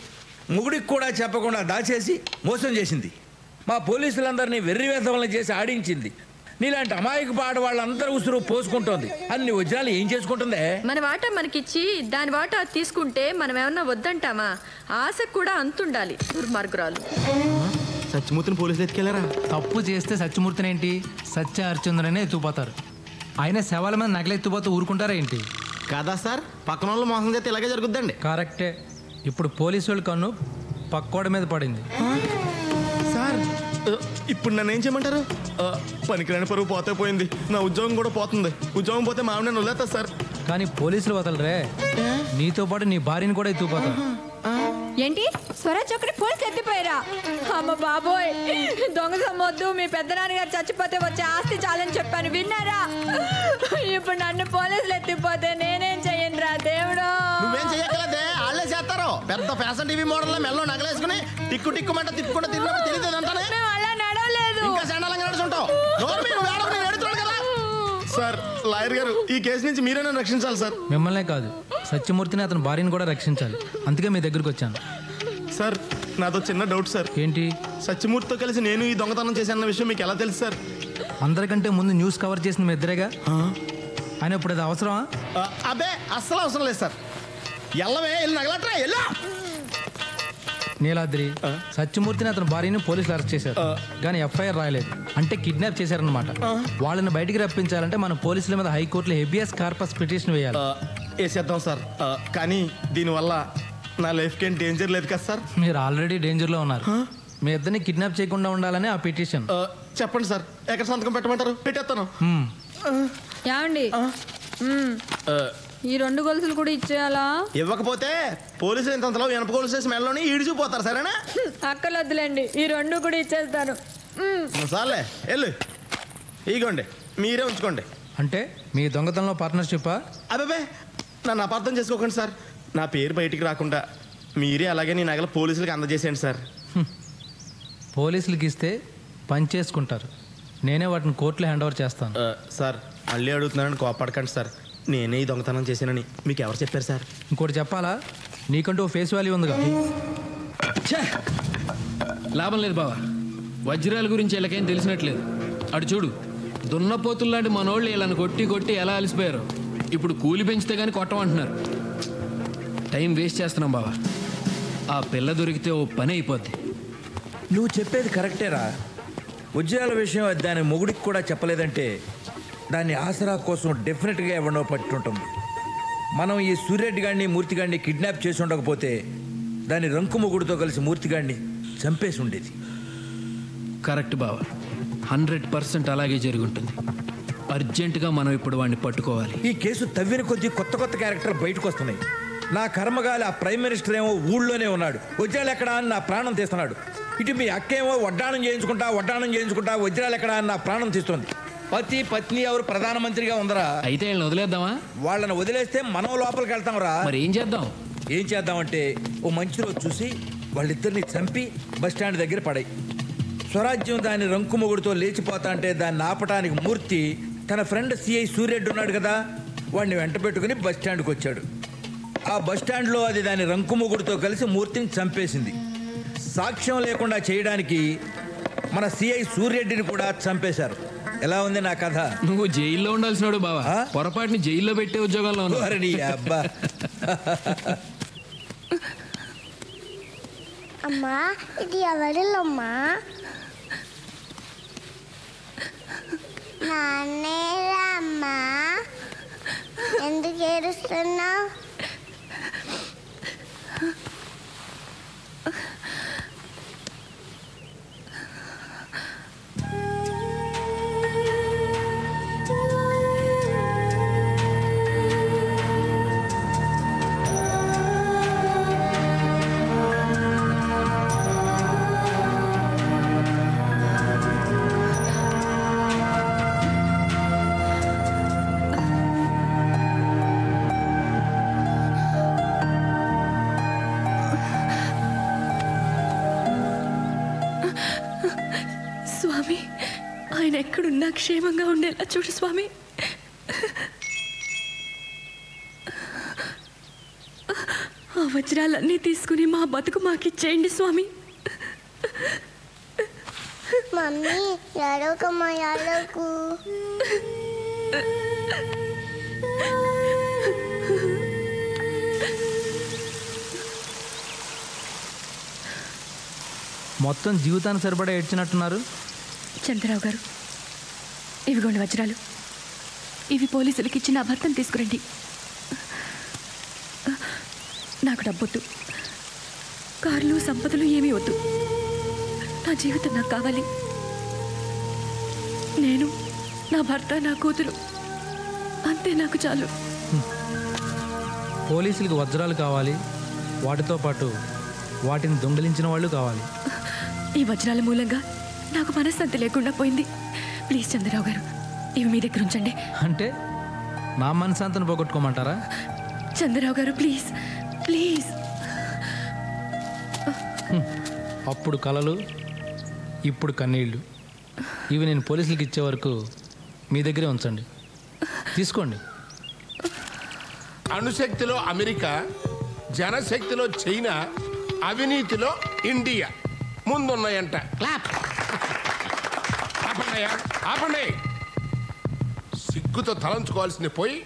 ముగుడికి కూడా చెప్పకుండా దాచేసి మోసం చేసింది. మా పోలీసులందరినీ వెర్రి వేధవలను చేసి ఆడించింది. నీలాంటి అమాయక పాట వాళ్ళందరూ ఉసురు పోసుకుంటోంది. అన్ని వజ్రాలు ఏం చేసుకుంటుందే? మన వాటా మనకిచ్చి దాని వాటా తీసుకుంటే మనం ఏమన్నా వద్దంటామా? ఆశకు కూడా అంతుండాలి. దుర్మార్గురాలు. సత్యమూర్తిని పోలీసులు ఎత్తుకెళ్ళారా? తప్పు చేస్తే సత్యమూర్తిని ఏంటి, సత్య హరిచంద్రనే ఎత్తుకుపోతారు. ఆయన శవాల మీద నగలు ఎత్తుపోతూ ఊరుకుంటారా ఏంటి? కాదా సార్, పక్కన వాళ్ళు మోసం చేస్తే ఇలాగే జరుగుద్దండి. కరెక్టే. ఇప్పుడు పోలీసు వాళ్ళ కన్ను పక్కోడ మీద పడింది. సార్ ఇప్పుడు నన్ను ఏం చేయమంటారు? పనికిరాని పరువు పోతే పోయింది, నా ఉద్యోగం కూడా పోతుంది. ఉద్యోగం పోతే మా ఆవిడ నన్ను వదిలేస్తా సార్. కానీ పోలీసులు వదలరే, నీతో పాటు నీ భార్యని కూడా ఎత్తుకుపోతారు. ఏంటి స్వరాజ్ ఒకటి పోలీసులు ఎత్తిపోయారా? అమ్మ బాబోయ్, దొంగ సమ్మొద్దు, మీ పెద్దనాన్నగారు చచ్చిపోతే వచ్చే ఆస్తి చాలని చెప్పాను, విన్నారా? ఇప్పుడు నన్ను పోలీసులు ఎత్తిపోతే నేనేం చెయ్యనురా దేవుడు? నువ్వేం చెయ్యగలదే, వాళ్ళే చేస్తారు. పెద్ద ఫ్యాషన్ టీవీ మోడల్ మెల్లో నగలేసుకుని టిక్కు టిక్కుమంట తిప్పుకుంటూ తిరిగినప్పుడు తెలియదు అంటానే. అలా నడవలేదు. ఇంకా చండాలంగా నడుచుంటావు. సార్, లాయర్ గారు, ఈ కేసు నుంచి మీరే నన్ను రక్షించాలి సార్. మిమ్మల్నే కాదు, సత్యమూర్తిని అతని భార్యని కూడా రక్షించాలి. అందుకే మీ దగ్గరికి వచ్చాను. సార్, నాతో చిన్న డౌట్ సార్. ఏంటి? సత్యమూర్తితో కలిసి నేను ఈ దొంగతనం చేశానన్న విషయం మీకు ఎలా తెలుసు సార్? అందరికంటే ముందు న్యూస్ కవర్ చేసిన మీ ఇద్దరేగా. ఆయన ఇప్పుడు అది అవసరమా? అబ్బే, అస్సలు అవసరం లేదు సార్. ఎల్లవే, వెళ్ళి నగలట్రా, ఎల్లా. నీలాద్రి, సత్యమూర్తిని అతని భార్యని పోలీసులు అరెస్ట్ చేశారు, కానీ ఎఫ్ఐఆర్ రాయలేదు. అంటే కిడ్నాప్ చేశారనమాట. వాళ్ళని బయటికి రప్పించాలంటే మన పోలీసుల మీద హైకోర్టులో హెబియస్ కార్పస్ పిటిషన్ వేయాలి. వేసేద్దాం సార్. కానీ దీనివల్ల నా లైఫ్కి ఏం డేంజర్ లేదు కదా సార్? మీరు ఆల్రెడీ డేంజర్లో ఉన్నారు. మీ ఇద్దరిని కిడ్నాప్ చేయకుండా ఉండాలని ఆ పిటిషన్. చెప్పండి సార్, ఎక్కడ సంతకం పెట్టమంటారు? పెట్టేస్తాను. ఏమండి, ఈ 2 గొలుసులు కూడా ఇచ్చేయాలా? ఇవ్వకపోతే పోలీసులు ఇంతలో వెనప గొలుసు వేసి మెడలోని ఈడ్చిపోతారు. సరేనా? అక్కలొద్దులేండి, ఈ 2 కూడా ఇచ్చేస్తాను. సార్లే, వెళ్ళు. ఇగోండి, మీరే ఉంచుకోండి. అంటే మీ దొంగతనంలో పార్ట్నర్షిప్పా? అబ్బాబే, నన్ను అపార్థం చేసుకోకండి సార్. నా పేరు బయటికి రాకుండా మీరే అలాగే నీ నగల పోలీసులకు అందజేసేయండి సార్. పోలీసులకి ఇస్తే పని చేసుకుంటారు, నేనే వాటిని కోర్టులో హ్యాండ్ ఓవర్ చేస్తాను. సార్, మళ్ళీ అడుగుతున్నానని కోపడకండి సార్. నేనే ఈ దొంగతనం చేశానని మీకు ఎవరు చెప్పారు సార్? ఇంకోటి చెప్పాలా? నీకంటూ ఫేస్ వాల్యూ ఉందిగా. లాభం లేదు బావా, వజ్రాల గురించి వీళ్ళకేం తెలిసినట్లేదు. అటు చూడు, దున్నపోతుల్లాంటి మనోళ్ళు వీళ్ళని కొట్టి కొట్టి ఎలా అలసిపోయారు. ఇప్పుడు కూలి పెంచితే కానీ కొట్టమంటున్నారు. టైం వేస్ట్ చేస్తున్నాం బావా. ఆ పిల్ల దొరికితే ఓ పని అయిపోద్ది. నువ్వు చెప్పేది కరెక్టేరా. వజ్రాల విషయం దాని మొగుడికి కూడా చెప్పలేదంటే దాన్ని ఆసరా కోసం డెఫినెట్గా ఎవరినో పట్టుంటుంది. మనం ఈ సూర్యరెడ్డి గారిని మూర్తిగాడిని కిడ్నాప్ చేసి ఉండకపోతే దాని రంకు మొగుడితో కలిసి మూర్తిగాడిని చంపేసి ఉండేది. కరెక్ట్ బావ, 100% అలాగే జరుగుంటుంది. అర్జెంటుగా మనం ఇప్పుడు వాడిని పట్టుకోవాలి. ఈ కేసు తవ్విన కొద్దీ కొత్త కొత్త క్యారెక్టర్లు బయటకు వస్తున్నాయి. నా కర్మగాలి ఆ ప్రైమ్ మినిస్టర్ ఏమో ఊళ్ళోనే ఉన్నాడు, వజ్రాలు ఎక్కడా అని నా ప్రాణం తీస్తున్నాడు. ఇటు మీ అక్కేమో వడ్డాణం చేయించుకుంటా వజ్రాలు ఎక్కడా అని నా ప్రాణం తీస్తుంది. పతి పత్ని ఎవరు ప్రధానమంత్రిగా ఉందరా? అయితే వీళ్ళని వదిలేద్దామా? వాళ్ళని వదిలేస్తే మనం లోపలికి వెళ్తాం రా. మరి ఏం చేద్దామంటే ఓ మంచి రోజు చూసి వాళ్ళిద్దరిని చంపి బస్టాండ్ దగ్గర పడాయి. స్వరాజ్యం దాని రంకు మొగుడితో లేచిపోతా అంటే దాన్ని ఆపటానికి మూర్తి తన ఫ్రెండ్ సిఐ సూర్యరెడ్డి ఉన్నాడు కదా, వాడిని వెంట పెట్టుకుని బస్టాండ్కి వచ్చాడు. ఆ బస్టాండ్లో అది దాని రంకు మొగుడితో కలిసి మూర్తిని చంపేసింది. సాక్ష్యం లేకుండా చేయడానికి మన సిఐ సూర్యరెడ్డిని కూడా చంపేశారు. ఎలా ఉంది నా కథ? నువ్వు జైల్లో ఉండాల్సినాడు బావా, పొరపాటుని జైల్లో పెట్టే ఉద్యోగాల్లో ఉన్నావు. అబ్బా అమ్మా ఇది ఎవరిల్లమ్మా? నాన్నేరా అమ్మా, ఎందుకు ఏడుస్తున్నావు? స్వామి, ఆయన ఎక్కడున్నా క్షేమంగా ఉండేలా చూడు స్వామి. ఆ వజ్రాలన్నీ తీసుకుని మా బతుకు మాకిచ్చేయండి స్వామి. మమ్మీ ఎడవకమ్మా, ఎడవకు. మొత్తం జీవితానికి సరిపడా ఏడ్చినట్టున్నారు. చంద్రరావు గారు, ఇవిగోండి వజ్రాలు. ఇవి పోలీసులకి ఇచ్చి నా భర్తను తీసుకురండి. నాకు డబ్బొద్దు, కార్లు సంపదలు ఏమీ వద్దు. నా జీవితం నాకు కావాలి. నేను, నా భర్త, నా కూతురు, అంతే నాకు చాలు. పోలీసులకు వజ్రాలు కావాలి, వాటితో పాటు వాటిని దొంగిలించిన వాళ్ళు కావాలి. ఈ వజ్రాల మూలంగా నాకు మనశ్శాంతి లేకుండా పోయింది. ప్లీజ్ చంద్రరావు గారు, ఇవి మీ దగ్గర ఉంచండి. అంటే నా మనశ్శాంతిని పోగొట్టుకోమంటారా? చంద్రరావు గారు ప్లీజ్ ప్లీజ్. అప్పుడు కలలు, ఇప్పుడు కన్నీళ్ళు. ఇవి నేను పోలీసులకు ఇచ్చే వరకు మీ దగ్గరే ఉంచండి. తీసుకోండి. అణుశక్తిలో అమెరికా, జనశక్తిలో చైనా, అవినీతిలో ఇండియా ముందున్నాయంట. ఆపండి. సిగ్గుతో తలంచుకోవాల్సింది పోయి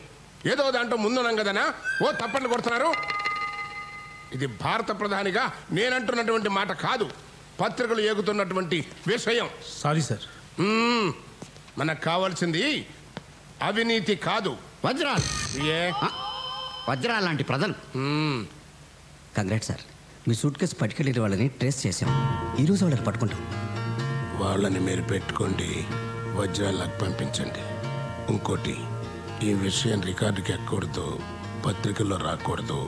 ఏదో దాంట్లో ముందున్నాం కదనా ఓ తప్పట్లు కొడుతున్నారు. ఇది భారత ప్రధానిగా నేనంటున్నటువంటి మాట కాదు, పత్రికలు ఏగుతున్నటువంటి విషయం. Sorry sir. మనకు కావాల్సింది అవినీతి కాదు, వజ్రాలు. వజ్రాలు లాంటి ప్రజలు. కంగ్రాట్ సార్, మీ సూట్ కేసు పట్టుకెళ్ళిన వాళ్ళని ట్రేస్ చేసాం. ఈరోజు వాళ్ళని పట్టుకుంటాం. వాళ్ళని మీరు పెట్టుకోండి, వజ్రాలకు పంపించండి. ఇంకోటి, ఈ విషయం రికార్డుకి ఎక్కకూడదు, పత్రికల్లో రాకూడదు,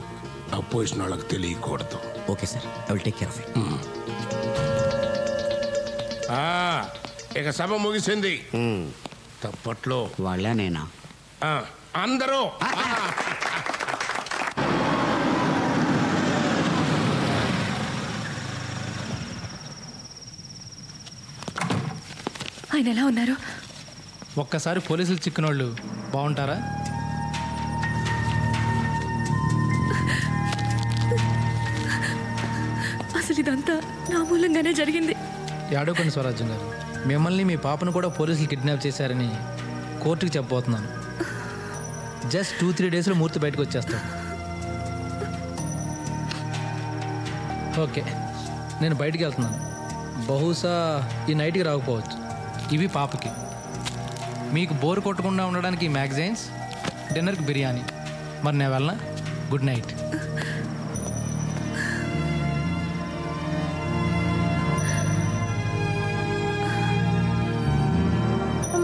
అపోజిషన్ వాళ్ళకి తెలియకూడదు. Okay sir, I will take care of it. ఇక సభ ముగిసింది. తప్పట్లో వాళ్ళే నేనా? అందరూ ఆయన ఎలా ఉన్నారు? ఒక్కసారి పోలీసులు చిక్కిన వాళ్ళు బాగుంటారా? అసలు ఇదంతా నా మూలంగానే జరిగింది. యాడోకండి స్వరాజ్యం గారు, మిమ్మల్ని మీ పాపను కూడా పోలీసులు కిడ్నాప్ చేశారని కోర్టుకి చెప్పబోతున్నాను. జస్ట్ 2-3 డేస్లో మూర్తి బయటకు వచ్చేస్తాను. ఓకే, నేను బయటికి వెళ్తున్నాను. బహుశా ఈ నైట్కి రాకపోవచ్చు. ఇవి పాపకి. మీకు బోర్ కొట్టకుండా ఉండడానికి మ్యాగజైన్స్, డిన్నర్కి బిర్యానీ. మరి నేను వెళ్ళనా? Good night.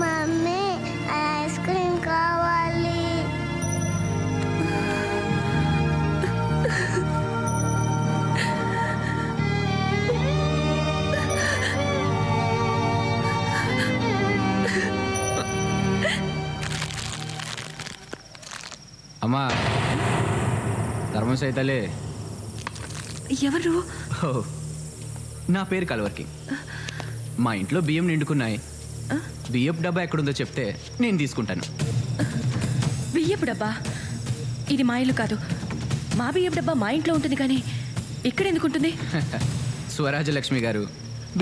Mummy ice cream కావాలి. అమ్మా, ధర్మం సైతలే. ఎవరు? నా పేరు కల్వర్కి. మా ఇంట్లో బియ్యం నిండుకున్నాయి. బియ్యపు డబ్బా ఎక్కడుందో చెప్తే నేను తీసుకుంటాను. బియ్యపు డబ్బా? ఇది మా ఇల్లు కాదు. మా బియ్యపు డబ్బా మా ఇంట్లో ఉంటుంది, కానీ ఇక్కడ ఎందుకు ఉంటుంది? స్వరాజలక్ష్మి గారు,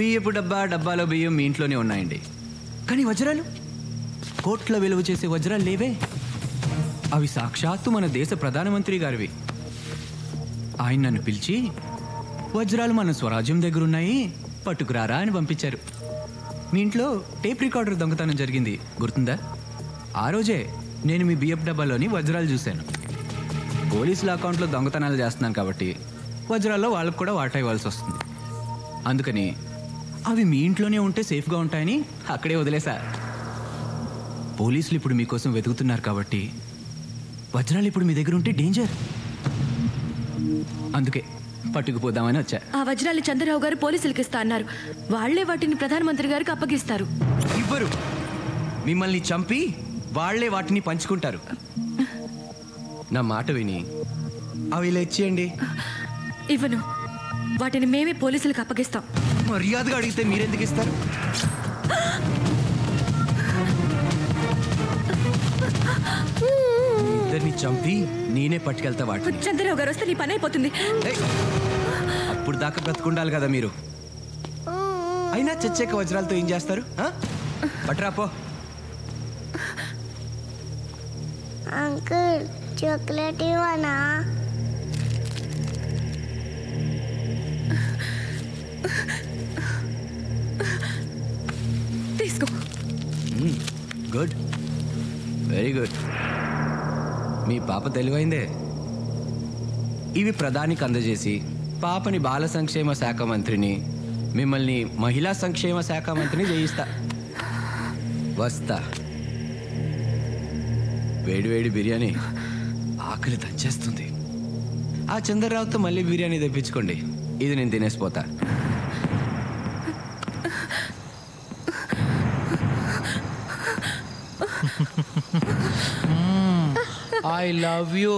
బియ్యపు డబ్బాలో బియ్యం మీ ఇంట్లోనే ఉన్నాయండి. కానీ వజ్రాలు, కోట్ల విలువ చేసే వజ్రాలు లేవే. అవి సాక్షాత్తు మన దేశ ప్రధానమంత్రి గారివి. ఆయన నన్ను పిలిచి వజ్రాలు మన స్వరాజ్యం దగ్గర ఉన్నాయి, పట్టుకురారా అని పంపించారు. మీ ఇంట్లో టేప్ రికార్డర్ దొంగతనం జరిగింది గుర్తుందా? ఆ రోజే నేను మీ బిఎఫ్ డబ్బాలోని వజ్రాలు చూశాను. పోలీసుల అకౌంట్లో దొంగతనాలు చేస్తున్నాను కాబట్టి వజ్రాల్లో వాళ్ళకు కూడా వాటా ఇవ్వాల్సి వస్తుంది. అందుకని అవి మీ ఇంట్లోనే ఉంటే సేఫ్గా ఉంటాయని అక్కడే వదిలేసా. పోలీసులు ఇప్పుడు మీకోసం వెతుకుతున్నారు కాబట్టి వజ్రాలు ఇప్పుడు మీ దగ్గర ఉంటే డేంజర్. అందుకే పట్టుకుపోదామని వచ్చా. ఆ వజ్రాలు చంద్రరావు గారు పోలీసులకు ఇస్తా అన్నారు. వాళ్లే వాటిని ప్రధానమంత్రి గారికి అప్పగిస్తారు. ఇవ్వరు, మిమ్మల్ని చంపి వాళ్లే వాటిని పంచుకుంటారు. నా మాట విని అవి ఇలా ఇచ్చేయండి. ఇవ్వను, వాటిని మేమే పోలీసులకు అప్పగిస్తాం. మర్యాదగా అడిగితే మీరెందుకు ఇస్తారు? ఇద్దరిని చంపి నేనే పట్టుకెళ్తా వాటిని. చంద్రరావు గారు వస్తే నీ పని అయిపోతుంది. అప్పుడు దాకా బ్రతుకుండాలి కదా మీరు. అయినా చచ్చాక వజ్రాలతో ఏం చేస్తారు? పట్రాపో. అంకుల్ చాక్లెట్ ఇవ్వనా? తీసుకో. Good, very good. మీ పాప తెలివైందే. ఇవి ప్రధానికి అందజేసి పాపని బాల సంక్షేమ శాఖ మంత్రిని, మిమ్మల్ని మహిళా సంక్షేమ శాఖ మంత్రిని చేయిస్తా. వస్తా. వేడివేడి బిర్యానీ ఆకలి దంచేస్తుంది. ఆ చంద్రరావుతో మళ్ళీ బిర్యానీ తెప్పించుకోండి, ఇది నేను తినేసిపోతా. I love you.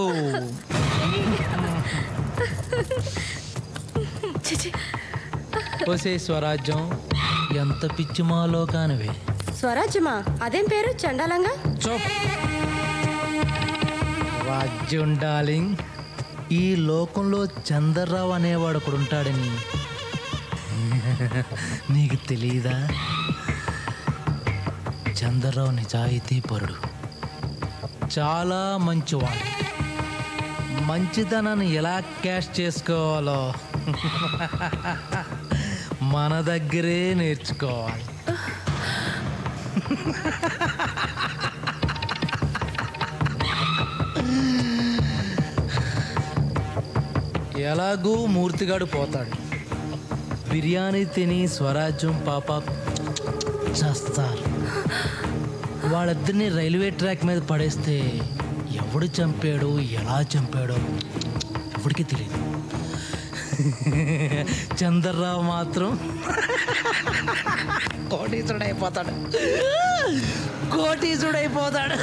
ఒసే స్వరాజ్యం, ఎంత పిచ్చిమాలో కానివే. స్వరాజ్యమా? అదేం పేరు చండాలంగా? రాజ్యం డార్లింగ్, ఈ లోకంలో చంద్రరావు అనేవాడు ఒకడు ఉంటాడని నీకు తెలీదా? చంద్రరావు నిజాయితీ పరుడు, చాలా మంచివాడు. మంచితనాన్ని ఎలా క్యాష్ చేసుకోవాలో మన దగ్గరే నేర్చుకోవాలి. ఎలాగూ మూర్తిగాడు పోతాడు. బిర్యానీ తిని స్వరాజ్యం పాప చేస్తారు. వాళ్ళిద్దరిని రైల్వే ట్రాక్ మీద పడేస్తే ఎవడు చంపాడో ఎలా చంపాడో ఎవడికి తెలియదు. చంద్రరావు మాత్రం కోటీసుడైపోతాడు. కోటీసుడైపోతాడు.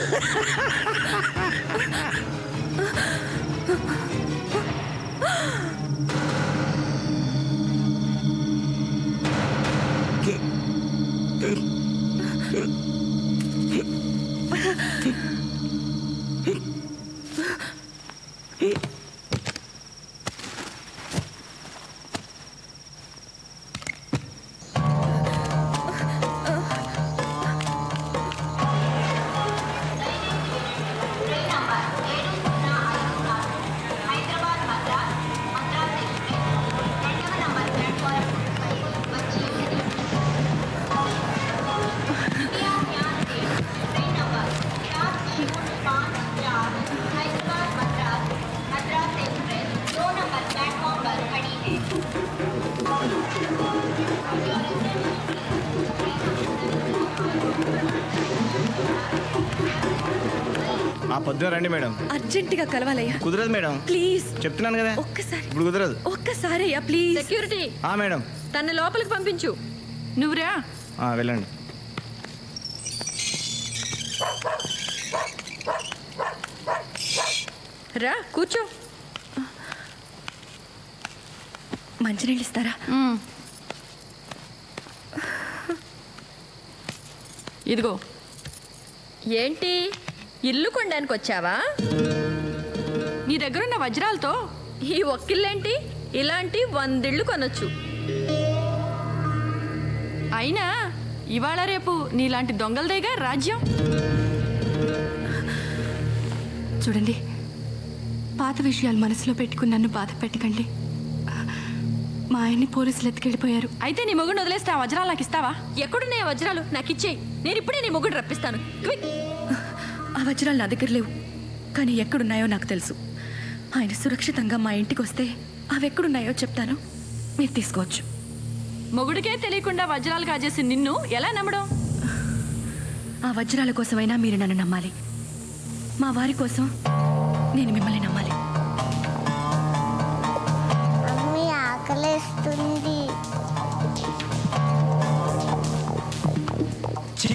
పొద్దున రండి మేడం. అర్జెంటుగా కలవాలయ్యా. కుదరదు మేడం. ప్లీజ్ చెప్తున్నాను కదా, ఒక్కసారి. ఇప్పుడు కుదరదు. ఒక్కసారి అయ్యా ప్లీజ్. సెక్యూరిటీ. మేడం తన లోపలికి పంపించు. నువ్వురా. వెళ్ళండి. రా కూర్చో. మంచినీళ్ళు ఇస్తారా? ఇదిగో. ఏంటి ఇల్లు కొనడానికి వచ్చావా? నీ దగ్గరున్న వజ్రాలతో ఈ ఒక్కిళ్ళేంటి? ఇలాంటి 100 ఇళ్ళు కొనొచ్చు. అయినా ఇవాళ రేపు నీలాంటి దొంగలదేగా రాజ్యం. చూడండి, పాత విషయాలు మనసులో పెట్టుకుని నన్ను బాధ పెట్టకండి. మా ఆయన్ని పోలీసులు ఎత్తుకెళ్ళిపోయారు. అయితే నీ మొగుడు వదిలేస్తే ఆ వజ్రాలు నాకు ఇస్తావా? ఎక్కడున్నాయి ఆ వజ్రాలు? నాకు ఇచ్చేయి. నేను ఇప్పుడే నీ మొగుడు రప్పిస్తాను. క్విక్. ఆ వజ్రాలు నా దగ్గర లేవు, కానీ ఎక్కడున్నాయో నాకు తెలుసు. ఆయన సురక్షితంగా మా ఇంటికి వస్తే అవి ఎక్కడున్నాయో చెప్తాను, మీరు తీసుకోవచ్చు. మొగుడికే తెలియకుండా వజ్రాలు కాజేసి నిన్ను ఎలా నమ్మడం? ఆ వజ్రాల కోసమైనా మీరు నన్ను నమ్మాలి. మా వారి కోసం నేను మిమ్మల్ని నమ్మాలి. మమ్మీ ఆకలేస్తుంది. చీ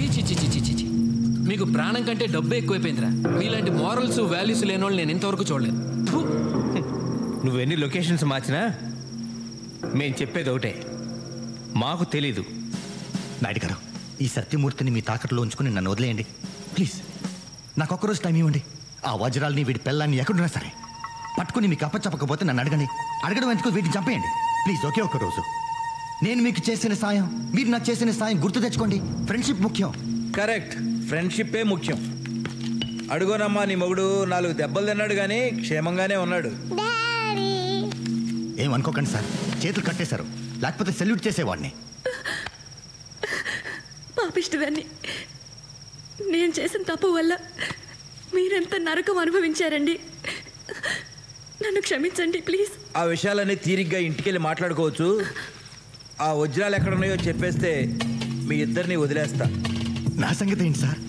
మీకు ప్రాణం కంటే డబ్బు ఎక్కువైపోయిందిరా. మీలాంటి మారల్స్ వాల్యూస్ లేని వాళ్ళు నేను ఇంతవరకు చూడలేదు. నువ్వెన్ని లొకేషన్స్ మార్చినా మేము చెప్పేది ఒకటే, మాకు తెలీదు. నాయుడు గారు, ఈ సత్యమూర్తిని మీ తాకట్లో ఉంచుకుని నన్ను వదిలేయండి ప్లీజ్. నాకు ఒక్కరోజు టైం ఇవ్వండి. ఆ వజ్రాల్ని వీడి పిల్లల్ని ఎక్కడున్నా సరే పట్టుకుని మీకు అప్పచెప్పకపోతే నన్ను అడగండి. అడగడం ఎందుకు, వీటిని చంపేయండి ప్లీజ్. ఒకే ఒక్క రోజు నేను మీకు చేసిన సాయం, మీరు నాకు చేసిన సాయం గుర్తు తెచ్చుకోండి. ఫ్రెండ్షిప్ ముఖ్యం. కరెక్ట్, ఫ్రెండ్షిప్పే ముఖ్యం. అడుగోనమ్మా, నీ మొగుడు 4 దెబ్బలు తిన్నాడు కానీ క్షేమంగానే ఉన్నాడు. ఏమనుకోకండి సార్, చేతులు కట్టేశారు, లేకపోతే సెల్యూట్ చేసేవాడిని. పాపిష్టిదాన్ని. నేను చేసిన తప్పు వల్ల మీరెంత నరకం అనుభవించారండి. నన్ను క్షమించండి ప్లీజ్. ఆ విషయాలన్నీ తీరిగ్గా ఇంటికెళ్ళి మాట్లాడుకోవచ్చు. ఆ వజ్రాలు ఎక్కడున్నాయో చెప్పేస్తే మీ ఇద్దరిని వదిలేస్తా. నా సంగతి ఏంటి సార్?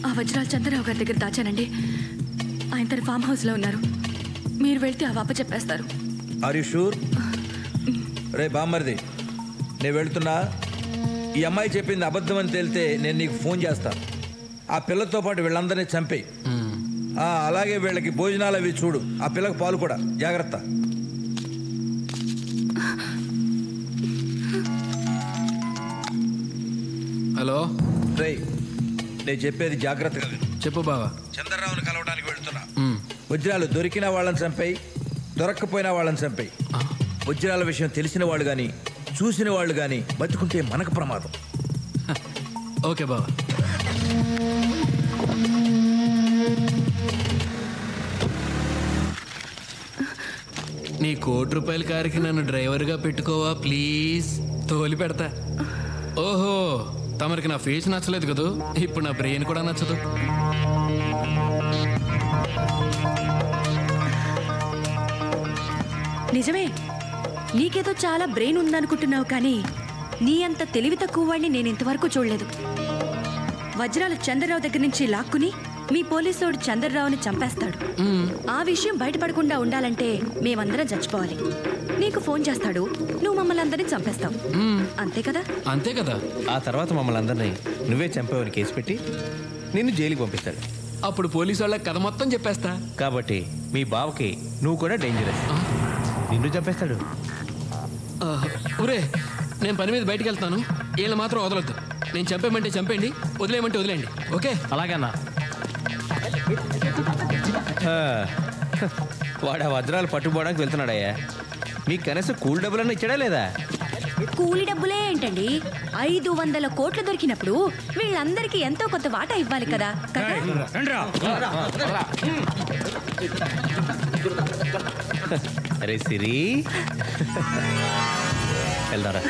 ఆ వజ్రాలు చంద్రరావు గారి దగ్గర దాచానండి. ఆయన తన ఫామ్ హౌస్లో ఉన్నారు. మీరు వెళ్తే ఆ వాప చెప్పేస్తారు. Are you sure? రే బామ్మర్ది, నేను వెళ్తున్నా. ఈ అమ్మాయి చెప్పింది అబద్ధం అని తేలితే నేను నీకు ఫోన్ చేస్తా. ఆ పిల్లతో పాటు వీళ్ళందరినీ చంపేయి. అలాగే వీళ్ళకి భోజనాలు అవి చూడు. ఆ పిల్లకి పాలు కూడా జాగ్రత్త. హలో రే, నేను చెప్పేది జాగ్రత్తగా చెప్పు బావా. చంద్రరావుని కలవడానికి వెళ్తున్నా. వజ్రాలు దొరికిన వాళ్ళని చంపేయి, దొరక్కపోయినా వాళ్ళని చంపేయి. వజ్రాల విషయం తెలిసిన వాళ్ళు కానీ చూసిన వాళ్ళు కానీ బతుకుంటే మనకు ప్రమాదం. ఓకే బావా. నీ ₹1,00,00,000 కారుకి నన్ను డ్రైవర్గా పెట్టుకోవా ప్లీజ్? తోలి పెడతా. ఓహో, తమరికి నా ఫేస్ నచ్చలేదు కదూ, ఇప్పుడు నా బ్రెయిన్ కూడా నచ్చదు. నిజమే, నీకేదో చాలా బ్రెయిన్ ఉందనుకుంటున్నావు, కానీ నీ అంత తెలివి తక్కువ వాడిని నేను ఇంతవరకు చూడలేదు. వజ్రాలు చంద్రరావు దగ్గర నుంచి లాక్కుని మీ పోలీసోడు చంద్రరావుని చంపేస్తాడు. ఆ విషయం బయటపడకుండా ఉండాలంటే మేమందరం చచ్చిపోవాలి. నీకు ఫోన్ చేస్తాడు, నువ్వు మమ్మల్ని అందరినీ చంపేస్తావు. అంతే కదా? అంతే కదా. ఆ తర్వాత మమ్మల్ని అందరినీ నువ్వే చంపేవని కేసు పెట్టి నిన్ను జైలుకి పంపిస్తాడు. అప్పుడు పోలీసు వాళ్ళకి కథ మొత్తం చెప్పేస్తా. కాబట్టి మీ బావకి నువ్వు కూడా డేంజరస్. నిన్ను చంపేస్తాడు. ఒరే, నేను పని మీద బయటికి వెళ్తాను. వీళ్ళు మాత్రం వదలొద్దు. నేను చంపేయమంటే చంపేయండి, వదిలేయమంటే వదిలేయండి. ఓకే? అలాగన్నా. వాడు ఆ వజ్రాలు పట్టుకోవడానికి వెళ్తున్నాడయ్యా. మీకు కనీసం కూల్ డబ్బులన్నా ఇచ్చాడా లేదా? కూలి డబ్బులే ఏంటండి, 500 కోట్లు దొరికినప్పుడు వీళ్ళందరికీ ఎంతో కొంత వాటా ఇవ్వాలి కదా. అరే సిరి, వెళ్దారా.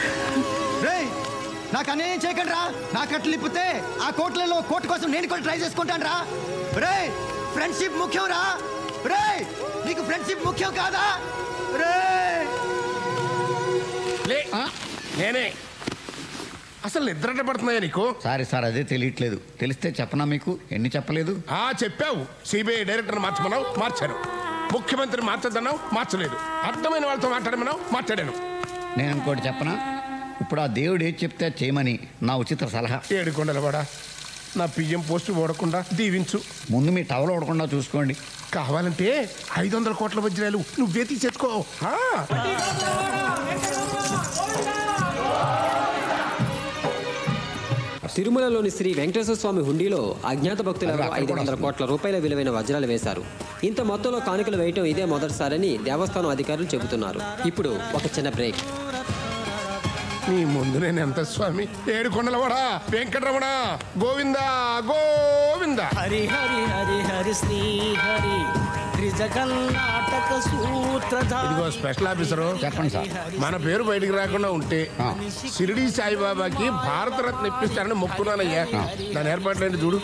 నాకు అన్యాయం చేయకండి రా. నా కట్లు ఇప్పితే ఆ కోట్లలో కోర్టు కోసం నేను కూడా ట్రై చేసుకుంటాను రా. రే, ఫ్రెండ్షిప్ ముఖ్యం రా. రే, నీకు ఫ్రెండ్షిప్ ముఖ్యం కాదా? రే, నేనే అసలు నిద్ర పడుతున్నాయా నీకు? సారీ సార్, అదే తెలియట్లేదు. తెలిస్తే చెప్పనా మీకు? ఎన్ని చెప్పలేదు? చెప్పావు. సిబిఐ డైరెక్టర్ మార్చమన్నావు, మార్చాను. ముఖ్యమంత్రి మార్చద్దన్నావు, మార్చలేదు. అర్థమైన వాళ్ళతో మాట్లాడమన్నావు, మాట్లాడాను. నేను ఇంకోటి చెప్పనా? ఇప్పుడు ఆ దేవుడు ఏది చెప్తే చేయమని నా ఉచిత సలహా. ఏడుకొండలవాడా, నా పిఎం పోస్టు ఓడకుండా దీవించు. ముందు మీ టవల్ ఓడకుండా చూసుకోండి. కావాలంటే 500 కోట్ల వజ్రాలు నువ్వే తీసేసుకో. తిరుమలలోని శ్రీ వెంకటేశ్వర స్వామి హుండీలో అజ్ఞాత భక్తులకు 500 కోట్ల రూపాయల విలువైన వజ్రాలు వేశారు. ఇంత మొత్తంలో కానుకలు వేయటం ఇదే మొదటిసారని దేవస్థానం అధికారులు చెబుతున్నారు. ఇప్పుడు ఒక చిన్న బ్రేక్. నీ ముందు నేను ఎంత స్వామి? ఏడుకొండలవాడా, వెంకటరమణ, గోవింద గోవింద. హరి హరి హరి హరి శ్రీ హరి త్రిజ జగన్నాటక సూత్రధారి. ఇదిగో స్పెషల్ ఆఫీసరు చెప్పండి సార్. మన పేరు బయటికి రాకుండా ఉంటే షిరిడి సాయిబాబాకి భారతరత్న ఇప్పిస్తారని మొక్కున్నానయ్యా. దాని ఏర్పాట్లేంటి చూడు.